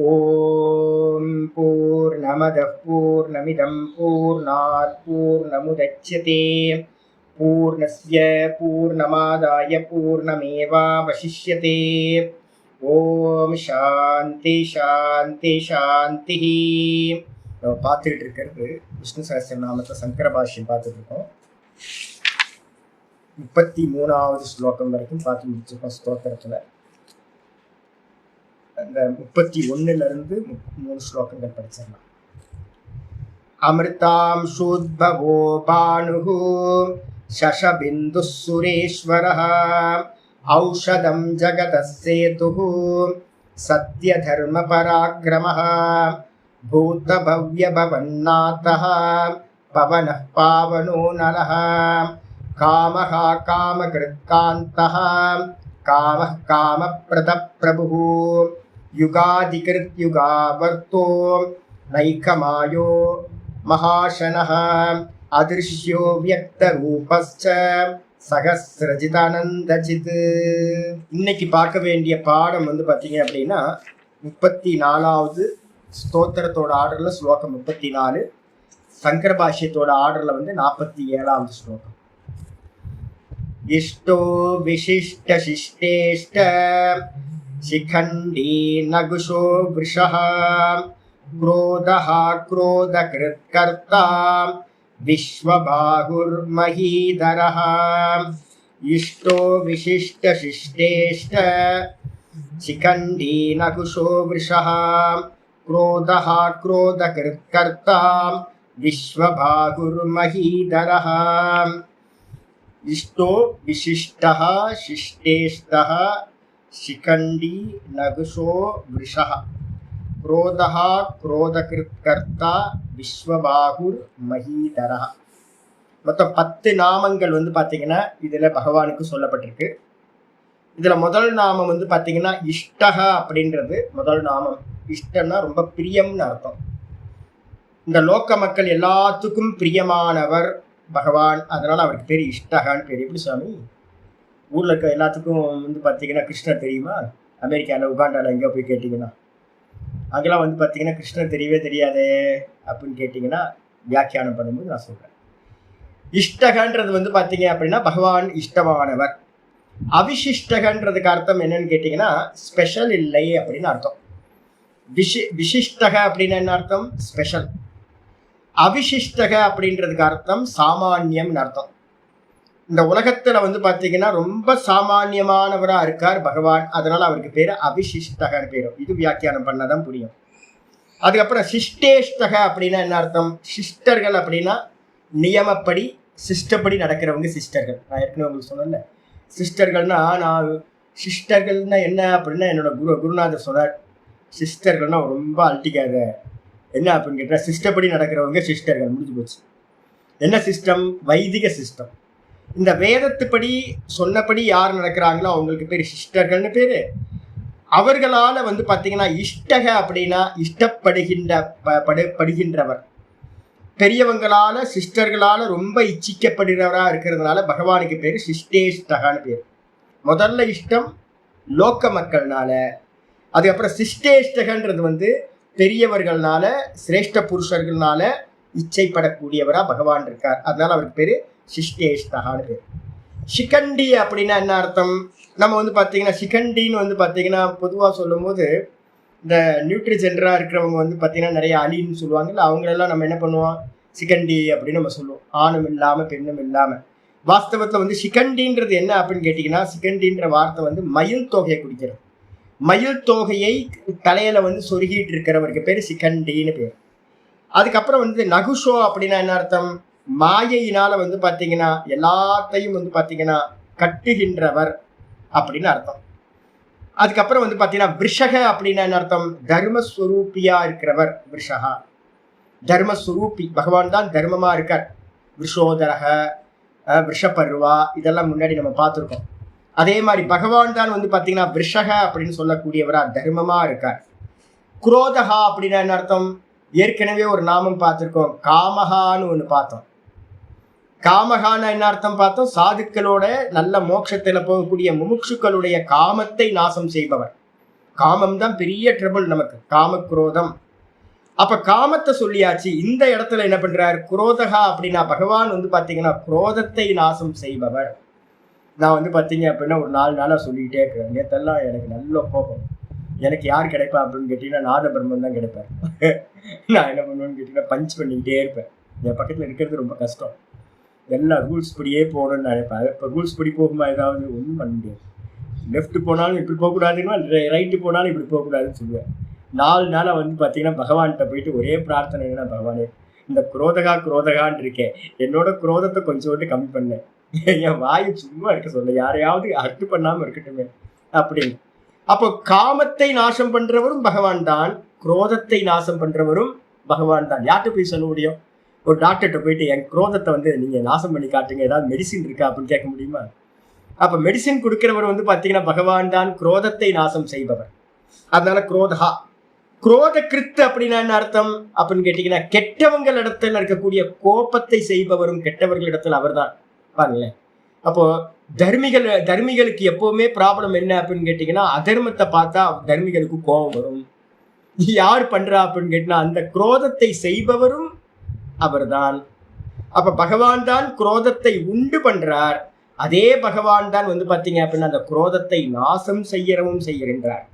ஓம் பூர்ணமதః பூர்ணமிதம் பூர்ணாத் பூர்ணமுதச்யதே பூர்ணஸ்ய பூர்ணமாதாய பூர்ணமேவாவசிஷ்யதே. ஓம் சாந்தி சாந்தி சாந்தி. நம்ம பார்த்துக்கிட்டு இருக்கிறது விஷ்ணு சஹஸ்ரநாமத்தை சங்கர பாஷ்யம் பார்த்துட்டு இருக்கோம். 33வது ஸ்லோகம் வரைக்கும் பார்த்து முடிச்சிருக்கோம். ஸ்தோத்திரத்துல அந்த 31ல இருந்து 3 ஸ்லோகங்கள் படிச்சிடலாம். அமிர்தாம் சூத்பவோ பானுஹு சஷபிந்து சுரேஸ்வரஹ ஔஷதம் ஜகதஸ்ஸேதுஹு சத்ய தர்ம பராக்கிரமஹ பூத பவ்ய பவன்னாதஹ பவனः பாவனோ நலஹ காமஹ காமகிருத்காந்தஹ காமः காமப்ரத பிரபுः யுகாதிகிருத் யுகாவர்த்தோ நைகமாயோ மகாசனஹ அதிருஷ்யோ வியக்த ரூபஸ்ச சகஸ்ரஜிதானந்தஜித். இன்னைக்கு பார்க்க வேண்டிய பாடம் பார்த்தீங்க அப்படின்னா 34வது ஸ்தோத்திரத்தோட ஆர்டர்ல ஸ்லோகம் 34, சங்கர பாஷ்யத்தோட ஆர்டர்ல 47வது ஸ்லோகம். இஷ்டோ விசிஷ்ட சிஷ்டேஷ்ட சிகண்டி நகுஷோ விருஷஹ க்ரோதஹ க்ரோதகிருத் கர்த்தா விஸ்வபாகுர் மஹீதரஹ. இஷ்டோ விசிஷ்ட சிஷ்டேஷ்ட சிகண்டி நகுஷோ விருஷஹ க்ரோதஹ க்ரோதகிருத் கர்த்தா விஸ்வபாகுர் மஹீதரஹ. இஷ்டோ விசிஷ்டः சிஷ்டேஷ்டः சிகண்டி நகுஷோ விருஷः க்ரோதः க்ரோதகிருத் கர்த்தா விஸ்வபாகுர் மஹீதரः. மொத்தம் 10 நாமங்கள் பார்த்தீங்கன்னா இதுல பகவானுக்கு சொல்லப்பட்டிருக்கு. இதுல முதல் நாமம் பார்த்தீங்கன்னா இஷ்டக அப்படின்றது முதல் நாமம். இஷ்டம்னா ரொம்ப பிரியம்னு அர்த்தம். இந்த லோக்க மக்கள் எல்லாத்துக்கும் பிரியமானவர் பகவான், அதனால அவருக்கு பேர் இஷ்டகான்னு பேர். எப்படி சுவாமி, ஊர்ல இருக்க எல்லாத்துக்கும் பார்த்தீங்கன்னா கிருஷ்ணர் தெரியுமா? அமெரிக்காவில் உகாண்டாவில் எங்கேயோ போய் கேட்டிங்கன்னா அங்கெல்லாம் பார்த்தீங்கன்னா கிருஷ்ணர் தெரியவே தெரியாதே அப்படின்னு கேட்டிங்கன்னா வியாக்கியானம் பண்ணும்போது நான் சொல்கிறேன். இஷ்டகன்றது பார்த்தீங்க அப்படின்னா பகவான் இஷ்டமானவர். அவிசிஷ்டகன்றதுக்கு அர்த்தம் என்னன்னு கேட்டிங்கன்னா ஸ்பெஷல் இல்லை அப்படின்னு அர்த்தம். விசிஷ்டக அப்படின்னு என்ன அர்த்தம்? ஸ்பெஷல். அவிசிஷ்டக அப்படின்றதுக்கு அர்த்தம் சாமானியம்னு அர்த்தம். இந்த உலகத்துல பார்த்தீங்கன்னா ரொம்ப சாமானியமானவரா இருக்கார் பகவான், அதனால அவருக்கு பேரு அவிசிஷ்டகன்னு பேரும். இது வியாக்கியானம் பண்ணாதான் புரியும். அதுக்கப்புறம் சிஷ்டேஷ்டக அப்படின்னா என்ன அர்த்தம்? சிஸ்டர்கள் அப்படின்னா நியமப்படி சிஸ்டப்படி நடக்கிறவங்க சிஸ்டர்கள். நான் ஏற்கனவே உங்களுக்கு சொன்னேன்ல, சிஸ்டர்கள்னா நான் சிஸ்டர்கள்னா என்ன அப்படின்னா என்னோட குருநாதர் சொன்னார், சிஸ்டர்கள்னா ரொம்ப அழட்டிக்காத. என்ன அப்படின்னு கேட்டால் சிஸ்டப்படி நடக்கிறவங்க சிஸ்டர்கள். முடிஞ்சு போச்சு. என்ன சிஸ்டம்? வைதிக சிஸ்டம். இந்த வேதத்துப்படி சொன்னபடி யார் நடக்கிறாங்களோ அவங்களுக்கு பேர் சிஸ்டர்கள்னு பேரு. அவர்களால பார்த்தீங்கன்னா இஷ்டக அப்படின்னா படுகின்றவர். பெரியவங்களால சிஸ்டர்களால ரொம்ப இச்சிக்கப்படுகிறவரா இருக்கிறதுனால பகவானுக்கு பேரு சிஷ்டேஷ்டகான்னு பேர். முதல்ல இஷ்டம் லோக்க மக்கள்னால, அதுக்கப்புறம் சிஷ்டேஷ்டகன்றது பெரியவர்கள்னால சிரேஷ்ட புருஷர்கள்னால இச்சைப்படக்கூடியவரா பகவான் இருக்கார், அதனால அவருக்கு பேரு சிஷ்டேஷ்டகான்னு பேர். சிகண்டி அப்படின்னா என்ன அர்த்தம்? நம்ம பார்த்தீங்கன்னா சிகண்டின்னு பார்த்தீங்கன்னா பொதுவாக சொல்லும் போது இந்த நியூட்ரிஜென்டரா இருக்கிறவங்க பார்த்தீங்கன்னா நிறைய அலின்னு சொல்லுவாங்கல்ல, அவங்களெல்லாம் நம்ம என்ன பண்ணுவோம்? சிகண்டி அப்படின்னு நம்ம சொல்லுவோம். ஆணும் இல்லாம பெண்ணும் இல்லாம. வாஸ்தவத்துல சிகண்டின்றது என்ன அப்படின்னு கேட்டீங்கன்னா, சிகண்டின்ற வார்த்தை மயில் தொகையை குடிக்கிறது. மயில் தொகையை தலையில சொருகிட்டு இருக்கிறவருக்கு பேரு சிகண்டின்னு பேர். அதுக்கப்புறம் நகுஷோ அப்படின்னா என்ன அர்த்தம்? மாயையினால பார்த்தீங்கன்னா எல்லாத்தையும் பார்த்தீங்கன்னா கட்டுகின்றவர் அப்படின்னு அர்த்தம். அதுக்கப்புறம் பார்த்தீங்கன்னா விருஷக அப்படின்னா என்ன அர்த்தம்? தர்மஸ்வரூபியா இருக்கிறவர் விருஷகா. தர்மஸ்வரூபி பகவான் தான் தர்மமா இருக்கார். விஷோதரக விஷபர்வா இதெல்லாம் முன்னாடி நம்ம பார்த்துருக்கோம். அதே மாதிரி பகவான் தான் பார்த்தீங்கன்னா விருஷக அப்படின்னு சொல்லக்கூடியவரா தர்மமா இருக்கார். குரோதகா அப்படின்னா என்ன அர்த்தம்? ஏற்கனவே ஒரு நாமம் பார்த்துருக்கோம், காமகான்னு ஒன்று பார்த்தோம். காமகான என்ன அர்த்தம் பார்த்தோம்? சாதுக்களோட நல்ல மோட்சத்துல போகக்கூடிய முமுட்சுக்களுடைய காமத்தை நாசம் செய்பவர். காமம் தான் பெரிய ட்ரபிள் நமக்கு, காம குரோதம். அப்ப காமத்தை சொல்லியாச்சு. இந்த இடத்துல என்ன பண்றார், குரோதகா அப்படின்னா பகவான் வந்து பாத்தீங்கன்னா குரோதத்தை நாசம் செய்பவர். நான் வந்து பாத்தீங்க அப்படின்னா ஒரு 4 நாளா சொல்லிக்கிட்டே இருக்கிறேன். நேத்தெல்லாம் எனக்கு நல்ல கோபம். எனக்கு யார் கிடைப்பா அப்படின்னு கேட்டீங்கன்னா நாத பிரம்மன் தான் கிடைப்பார். நான் என்ன பண்ணுவேன்னு கேட்டீங்கன்னா பஞ்ச் பண்ணிக்கிட்டே இருப்பேன். என் பக்கத்துல இருக்கிறது ரொம்ப கஷ்டம். எல்லா ரூல்ஸ் படியே போகணும்னு நினைப்பேன். இப்போ ரூல்ஸ் படி போகுமா ஏதாவது ஒன்றும் பண்ண முடியாது. லெஃப்ட் போனாலும் இப்படி போகக்கூடாதுன்னா, ரைட்டு போனாலும் இப்படி போகக்கூடாதுன்னு சொல்லுவேன். 4 நாளாக வந்து பார்த்தீங்கன்னா பகவான்கிட்ட போயிட்டு ஒரே பிரார்த்தனை என்ன, பகவானே இந்த குரோதகான்னு இருக்கேன், என்னோட குரோதத்தை கொஞ்சோண்டு கம்மி பண்ணேன், என் வாயு சும்மா இருக்க சொல்ல, யாரையாவது ஹர்ட் பண்ணாமல் இருக்கட்டுமே அப்படின்னு. அப்போ காமத்தை நாசம் பண்றவரும் பகவான் தான், குரோதத்தை நாசம் பண்றவரும் பகவான் தான். யார்கிட்ட போய் சொல்ல முடியும்? ஒரு டாக்டர்கிட்ட போயிட்டு என் குரோதத்தை வந்து நீங்க நாசம் பண்ணி காட்டுங்க, ஏதாவது மெடிசின் இருக்கா அப்படின்னு கேட்க முடியுமா? அப்ப மெடிசின் கொடுக்கிறவர் வந்து பாத்தீங்கன்னா பகவான் தான், குரோதத்தை நாசம் செய்பவர். அதனால குரோதா, குரோத கிருத்து அப்படின்னா என்ன அர்த்தம் அப்படின்னு கேட்டீங்கன்னா கெட்டவங்கள் இடத்துல இருக்கக்கூடிய கோபத்தை செய்பவரும் கெட்டவர்கள் இடத்துல அவர் தான். பாருங்களேன், அப்போ தர்மிகளுக்கு எப்பவுமே ப்ராப்ளம் என்ன அப்படின்னு கேட்டீங்கன்னா அதர்மத்தை பார்த்தா தர்மிகளுக்கு கோபம் வரும். யார் பண்றா அப்படின்னு கேட்டீங்கன்னா அந்த குரோதத்தை செய்பவரும் அவர்தான். அப்ப பகவான் தான் குரோதத்தை உண்டு பண்றார். அதே பகவான் தான் வந்து பாத்தீங்க அப்படின்னா அந்த குரோதத்தை நாசம் செய்கின்றார்.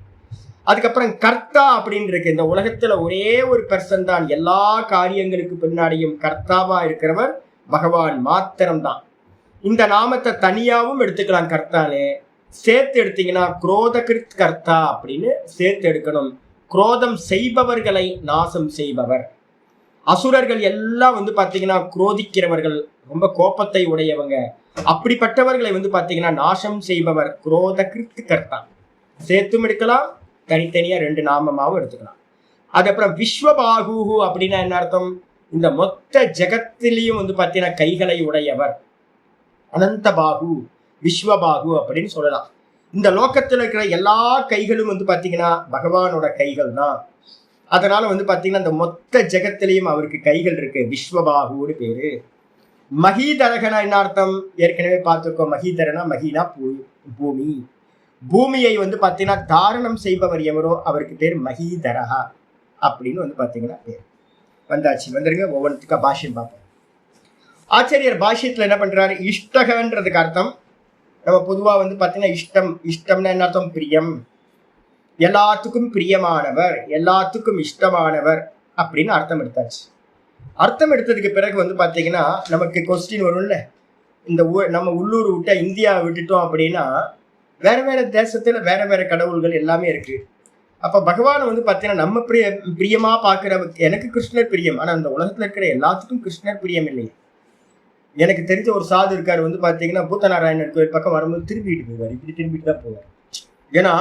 அதுக்கப்புறம் கர்த்தா அப்படின்னு இருக்கு. இந்த உலகத்துல ஒரே ஒரு பெர்சன் தான் எல்லா காரியங்களுக்கு பின்னாடியும் கர்த்தாவா இருக்கிறவர் பகவான் மாத்திரம்தான். இந்த நாமத்தை தனியாவும் எடுத்துக்கலாம், கர்த்தானே. சேர்த்து எடுத்தீங்கன்னா குரோதகிருத் கர்த்தா அப்படின்னு சேர்த்து எடுக்கணும். குரோதம் செய்பவர்களை நாசம் செய்பவர். அசுரர்கள் எல்லாம் வந்து பாத்தீங்கன்னா குரோதிக்கிறவர்கள், ரொம்ப கோபத்தை உடையவங்க. அப்படிப்பட்டவர்களை வந்து பாத்தீங்கன்னா நாசம் செய்பவர் குரோதகிருத் கர்த்தா. சேர்த்தும் எடுக்கலாம், தனித்தனியா 2 நாமமாவும் எடுத்துக்கலாம். அதுக்கப்புறம் விஸ்வபாகு அப்படின்னா என்ன அர்த்தம்? இந்த மொத்த ஜெகத்திலையும் வந்து பாத்தீங்கன்னா கைகளை உடையவர். அனந்த பாகு, விஸ்வபாகு அப்படின்னு சொல்லலாம். இந்த லோகத்துல இருக்கிற எல்லா கைகளும் வந்து பாத்தீங்கன்னா பகவானோட கைகள் தான். அதனால வந்து பாத்தீங்கன்னா இந்த மொத்த ஜெகத்திலையும் அவருக்கு கைகள் இருக்கு, விஸ்வபாகுன்னு பேரு. மகீதரகனா என்ன அர்த்தம்? ஏற்கனவே பார்த்துருக்கோம். மகீதரனா, மகினா பூமி. பூமியை வந்து பாத்தீங்கன்னா தாரணம் செய்பவர் எவரோ அவருக்கு பேர் மகீதரகா அப்படின்னு வந்து பாத்தீங்கன்னா பேர். வந்தாச்சு, வந்துருங்க, ஒவ்வொன்றுக்கா பாஷ்யம் பார்ப்போம். ஆச்சாரியர் பாஷ்யத்துல என்ன பண்றாரு, இஷ்டகன்றதுக்கு அர்த்தம் நம்ம பொதுவா வந்து பாத்தீங்கன்னா இஷ்டம்னா என்ன அர்த்தம்? பிரியம், எல்லாத்துக்கும் பிரியமானவர், எல்லாத்துக்கும் இஷ்டமானவர் அப்படின்னு அர்த்தம் எடுத்தாச்சு. அர்த்தம் எடுத்ததுக்கு பிறகு வந்து பாத்தீங்கன்னா நமக்கு கொஸ்டின் வரும்ல, இந்த நம்ம உள்ளூர் விட்டா இந்தியாவை விட்டுட்டோம் அப்படின்னா வேற வேற தேசத்துல வேற வேற கடவுள்கள் எல்லாமே இருக்கு. அப்ப பகவான் வந்து பாத்தீங்கன்னா நம்ம பிரியமா பாக்குற, எனக்கு கிருஷ்ணர் பிரியம், ஆனா இந்த உலகத்துல இருக்கிற எல்லாத்துக்கும் கிருஷ்ணர் பிரியம் இல்லையே. எனக்கு தெரிஞ்ச ஒரு சாது இருக்காரு, வந்து பாத்தீங்கன்னா பூத்தநாராயணர் கோயில் பக்கம் வரும்போது திரும்பிட்டு போவார், இப்படி திரும்பிட்டு தான் போவார். ஏன்னா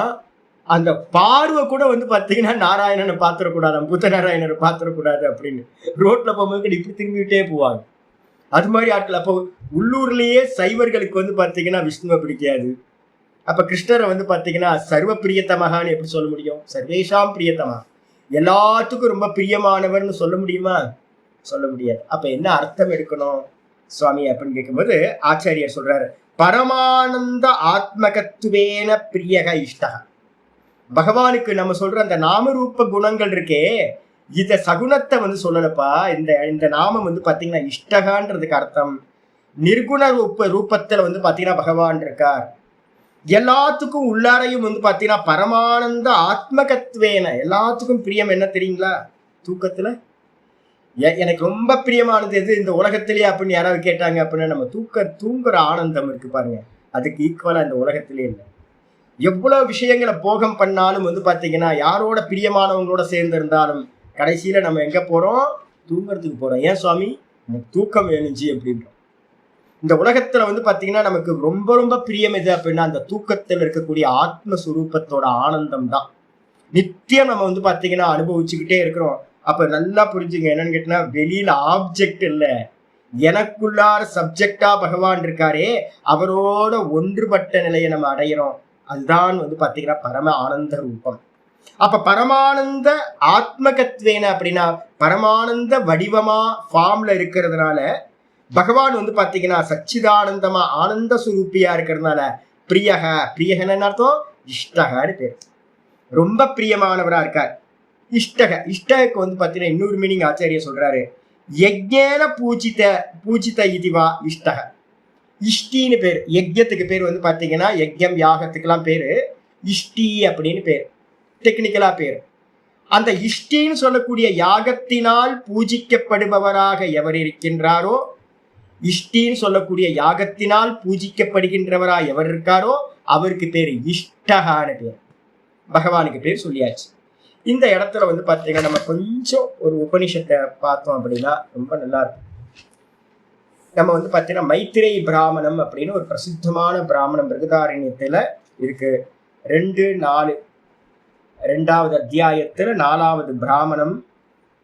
அந்த பார்வை கூட வந்து பாத்தீங்கன்னா நாராயணனை பாத்திரக்கூடாது, பூத்தநாராயணரை பாத்திரக்கூடாது அப்படின்னு ரோட்ல போகும்போது இப்படி திரும்பிக்கிட்டே போவாங்க. அது மாதிரி ஆட்கள். அப்போ உள்ளூர்லயே சைவர்களுக்கு வந்து பாத்தீங்கன்னா விஷ்ணுவை பிடிக்காது. அப்ப கிருஷ்ணரை வந்து பாத்தீங்கன்னா சர்வ பிரியத்தமகான்னு எப்படி சொல்ல முடியும்? சர்வேஷாம் பிரியத்தமா, எல்லாத்துக்கும் ரொம்ப பிரியமானவர்னு சொல்ல முடியுமா? சொல்ல முடியாது. அப்ப என்ன அர்த்தம் எடுக்கணும் சுவாமி அப்படின்னு கேட்கும்போது ஆச்சாரியர் சொல்றாரு, பரமானந்த ஆத்மகத்துவேன பிரியக இஷ்டா. பகவானுக்கு நம்ம சொல்ற அந்த நாமரூப குணங்கள் இருக்கே, இத சகுணத்தை வந்து சொல்லலப்பா. இந்த நாமம் வந்து பாத்தீங்கன்னா இஷ்டகான்றதுக்கு அர்த்தம் நிர்குண ரூபத்துல வந்து பாத்தீங்கன்னா பகவான் இருக்கார். எல்லாத்துக்கும் உள்ளாரையும் வந்து பாத்தீங்கன்னா பரமானந்த ஆத்மகத்துவேன, எல்லாத்துக்கும் பிரியம் என்ன தெரியுங்களா? தூக்கத்துல எனக்கு ரொம்ப பிரியமானது எது இந்த உலகத்திலேயே அப்படின்னு யாராவது கேட்டாங்க அப்படின்னா நம்ம தூங்குற ஆனந்தம் இருக்கு பாருங்க, அதுக்கு ஈக்குவலா இந்த உலகத்திலே இல்லை. எவ்வளவு விஷயங்களை போகம் பண்ணாலும் வந்து பாத்தீங்கன்னா யாரோட பிரியமானவங்களோட சேர்ந்து இருந்தாலும் கடைசியில நம்ம எங்க போறோம்? தூங்குறதுக்கு போறோம். ஏன் சுவாமி? எனக்கு தூக்கம் வேணுஞ்சி அப்படின்றோம். இந்த உலகத்துல வந்து பாத்தீங்கன்னா நமக்கு ரொம்ப ரொம்ப பிரியம் எது அப்படின்னா அந்த தூக்கத்துல இருக்கக்கூடிய ஆத்மஸ்வரூபத்தோட ஆனந்தம் தான் நித்தியம் நம்ம வந்து பாத்தீங்கன்னா அனுபவிச்சுக்கிட்டே இருக்கிறோம். அப்ப நல்லா புரிஞ்சுங்க, என்னன்னு கேட்டீங்கன்னா வெளியில ஆப்ஜெக்ட் இல்ல, எனக்குள்ளார சப்ஜெக்டா பகவான் இருக்காரே, அவரோட ஒன்றுபட்ட நிலையை நம்ம அடையிறோம். அதுதான் வந்து பாத்தீங்கன்னா பரம ஆனந்த ரூபம். அப்ப பரமானந்த ஆத்மகத்வேன அப்படின்னா பரமானந்த வடிவமா ஃபார்ம்ல இருக்கிறதுனால பகவான் வந்து பாத்தீங்கன்னா சச்சிதானந்தமா ஆனந்த சுரூப்பியா இருக்கிறதுனால பிரியகன்னு அர்த்தம், இஷ்டகான்னு பேர். ரொம்ப பிரியமானவரா இருக்கார். இஷ்டகக்கு வந்து பாத்தீங்கன்னா இன்னொரு மீனிங் ஆச்சாரிய சொல்றாரு, யஜ்ஞேன பூஜித இதுவா இஷ்டக. இஷ்டின்னு பேர், யஜ்யத்துக்கு பேர் வந்து பாத்தீங்கன்னா யஜ்யம் யாகத்துக்கெல்லாம் பேரு இஷ்டி அப்படின்னு பேர், டெக்னிக்கலா பேர். அந்த இஷ்டின்னு சொல்லக்கூடிய யாகத்தினால் பூஜிக்கப்படுபவராக எவர் இருக்கின்றாரோ, இஷ்டின்னு சொல்லக்கூடிய யாகத்தினால் பூஜிக்கப்படுகின்றவரா எவர் இருக்காரோ அவருக்கு பேர் இஷ்டகான பேர். பகவானுக்கு பேர் சொல்லியாச்சு. இந்த இடத்துல வந்து பாத்தீங்கன்னா நம்ம கொஞ்சம் ஒரு உபனிஷத்தை பார்த்தோம் அப்படின்னா ரொம்ப நல்லா இருக்கும். நம்ம வந்து பாத்தீங்கன்னா மைத்திரேயி பிராமணம் அப்படின்னு ஒரு பிரசித்தமான பிராமணம் பிருகதாரண்யத்துல இருக்கு. 2:4 2வது அத்தியாயத்துல 4வது பிராமணம்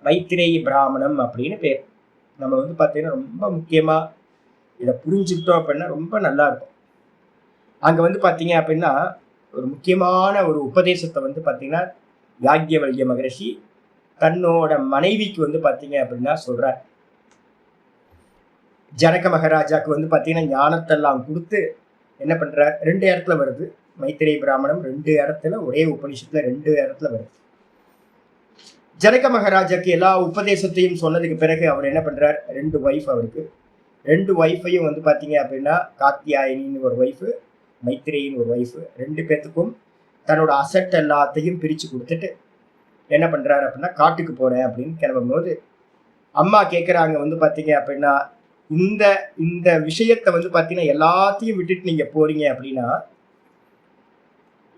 மைத்திரேயி பிராமணம் அப்படின்னு பேர். நம்ம வந்து பாத்தீங்கன்னா ரொம்ப முக்கியமா இதை புரிஞ்சுக்கிட்டோம் அப்படின்னா ரொம்ப நல்லா இருக்கும். அங்க வந்து பாத்தீங்க அப்படின்னா ஒரு முக்கியமான ஒரு உபதேசத்தை வந்து பாத்தீங்கன்னா யாக்ஞவல்ய மகரிஷி தன்னோட மனைவிக்கு வந்து பாத்தீங்க அப்படின்னா சொல்றார். ஜனக மகாராஜாக்கு வந்து பாத்தீங்கன்னா ஞானத்தெல்லாம் கொடுத்து என்ன பண்றார், 2 இடத்துல வருது மைத்திரேயி பிராமணம், 2 இடத்துல ஒரே உபநிஷத்துல 2 இடத்துல வருது. ஜனக மகாராஜாக்கு எல்லா உபதேசத்தையும் சொன்னதுக்கு பிறகு அவர் என்ன பண்றார், 2 ஒய்ஃப் அவருக்கு. 2 ஒய்ஃபையும் வந்து பாத்தீங்க அப்படின்னா காத்தியாயினின்னு ஒரு ஒய்ஃபு, மைத்திரேயின்னு ஒரு ஒய்ஃபு, 2 பேத்துக்கும் தன்னோட அசட் எல்லாத்தையும் பிரிச்சு கொடுத்துட்டு என்ன பண்றாரு அப்படின்னா காட்டுக்கு போறேன் அப்படின்னு கிளம்பும் போது அம்மா கேட்குறாங்க வந்து பாத்தீங்க அப்படின்னா இந்த இந்த விஷயத்த வந்து பாத்தீங்கன்னா எல்லாத்தையும் விட்டுட்டு நீங்க போறீங்க அப்படின்னா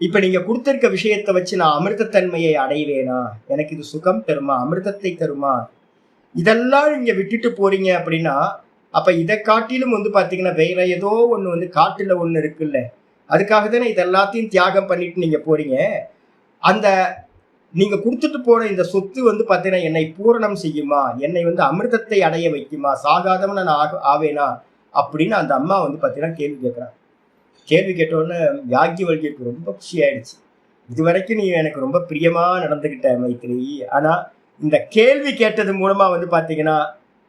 இப்ப நீங்க கொடுத்திருக்க விஷயத்தை வச்சு நான் அமிர்தத்தன்மையை அடைவேனா, எனக்கு இது சுகம் தருமா, அமிர்தத்தை தருமா, இதெல்லாம் நீங்க விட்டுட்டு போறீங்க அப்படின்னா அப்ப இதை காட்டிலும் வந்து பாத்தீங்கன்னா வேற ஏதோ ஒண்ணு வந்து காட்டுல ஒண்ணு இருக்குல்ல, அதுக்காக தானே இது எல்லாத்தையும் தியாகம் பண்ணிட்டு நீங்க போறீங்க. அந்த நீங்க கொடுத்துட்டு போற இந்த சொத்து வந்து பாத்தீங்கன்னா என்னை பூரணம் செய்யுமா, என்னை வந்து அமிர்தத்தை அடைய வைக்குமா, சாகாதவன நான் ஆவேனா அப்படின்னு அந்த அம்மா வந்து பாத்தீங்கன்னா கேள்வி கேட்கிறாங்க. கேள்வி கேட்டோன்னு யாக்ஞவல்யருக்கு ரொம்ப குஷி ஆயிடுச்சு. இது வரைக்கும் நீ எனக்கு ரொம்ப பிரியமா நடந்துகிட்ட மைத்திரேயி, ஆனா இந்த கேள்வி கேட்டது மூலமா வந்து பாத்தீங்கன்னா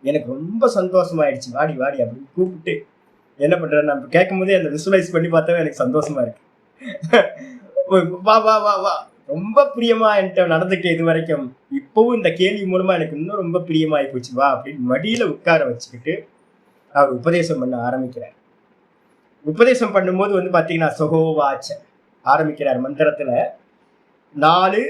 எனக்கு ரொம்ப சந்தோஷமாயிடுச்சு, வாடி வாடி அப்படின்னு கூப்பிட்டு என்ன பண்ற, நம்ம கேட்கும் போதே அந்த விசுவலைஸ் பண்ணி பார்த்தாவே எனக்கு சந்தோஷமா இருக்கு. வா வா வா வா, ரொம்ப பிரியமா என்கிட்ட நடந்துக்கிட்ட இது வரைக்கும், இப்பவும் இந்த கேள்வி மூலமா எனக்கு இன்னும் ரொம்ப பிரியமாயி போச்சு, வா அப்படின்னு மடியில உட்கார வச்சுக்கிட்டு அவர் உபதேசம் பண்ண ஆரம்பிக்கிறார். உபதேசம் பண்ணும்போது வந்து பாத்தீங்கன்னா சகோவாச்ச ஆரம்பிக்கிறார் மந்திரத்துல 4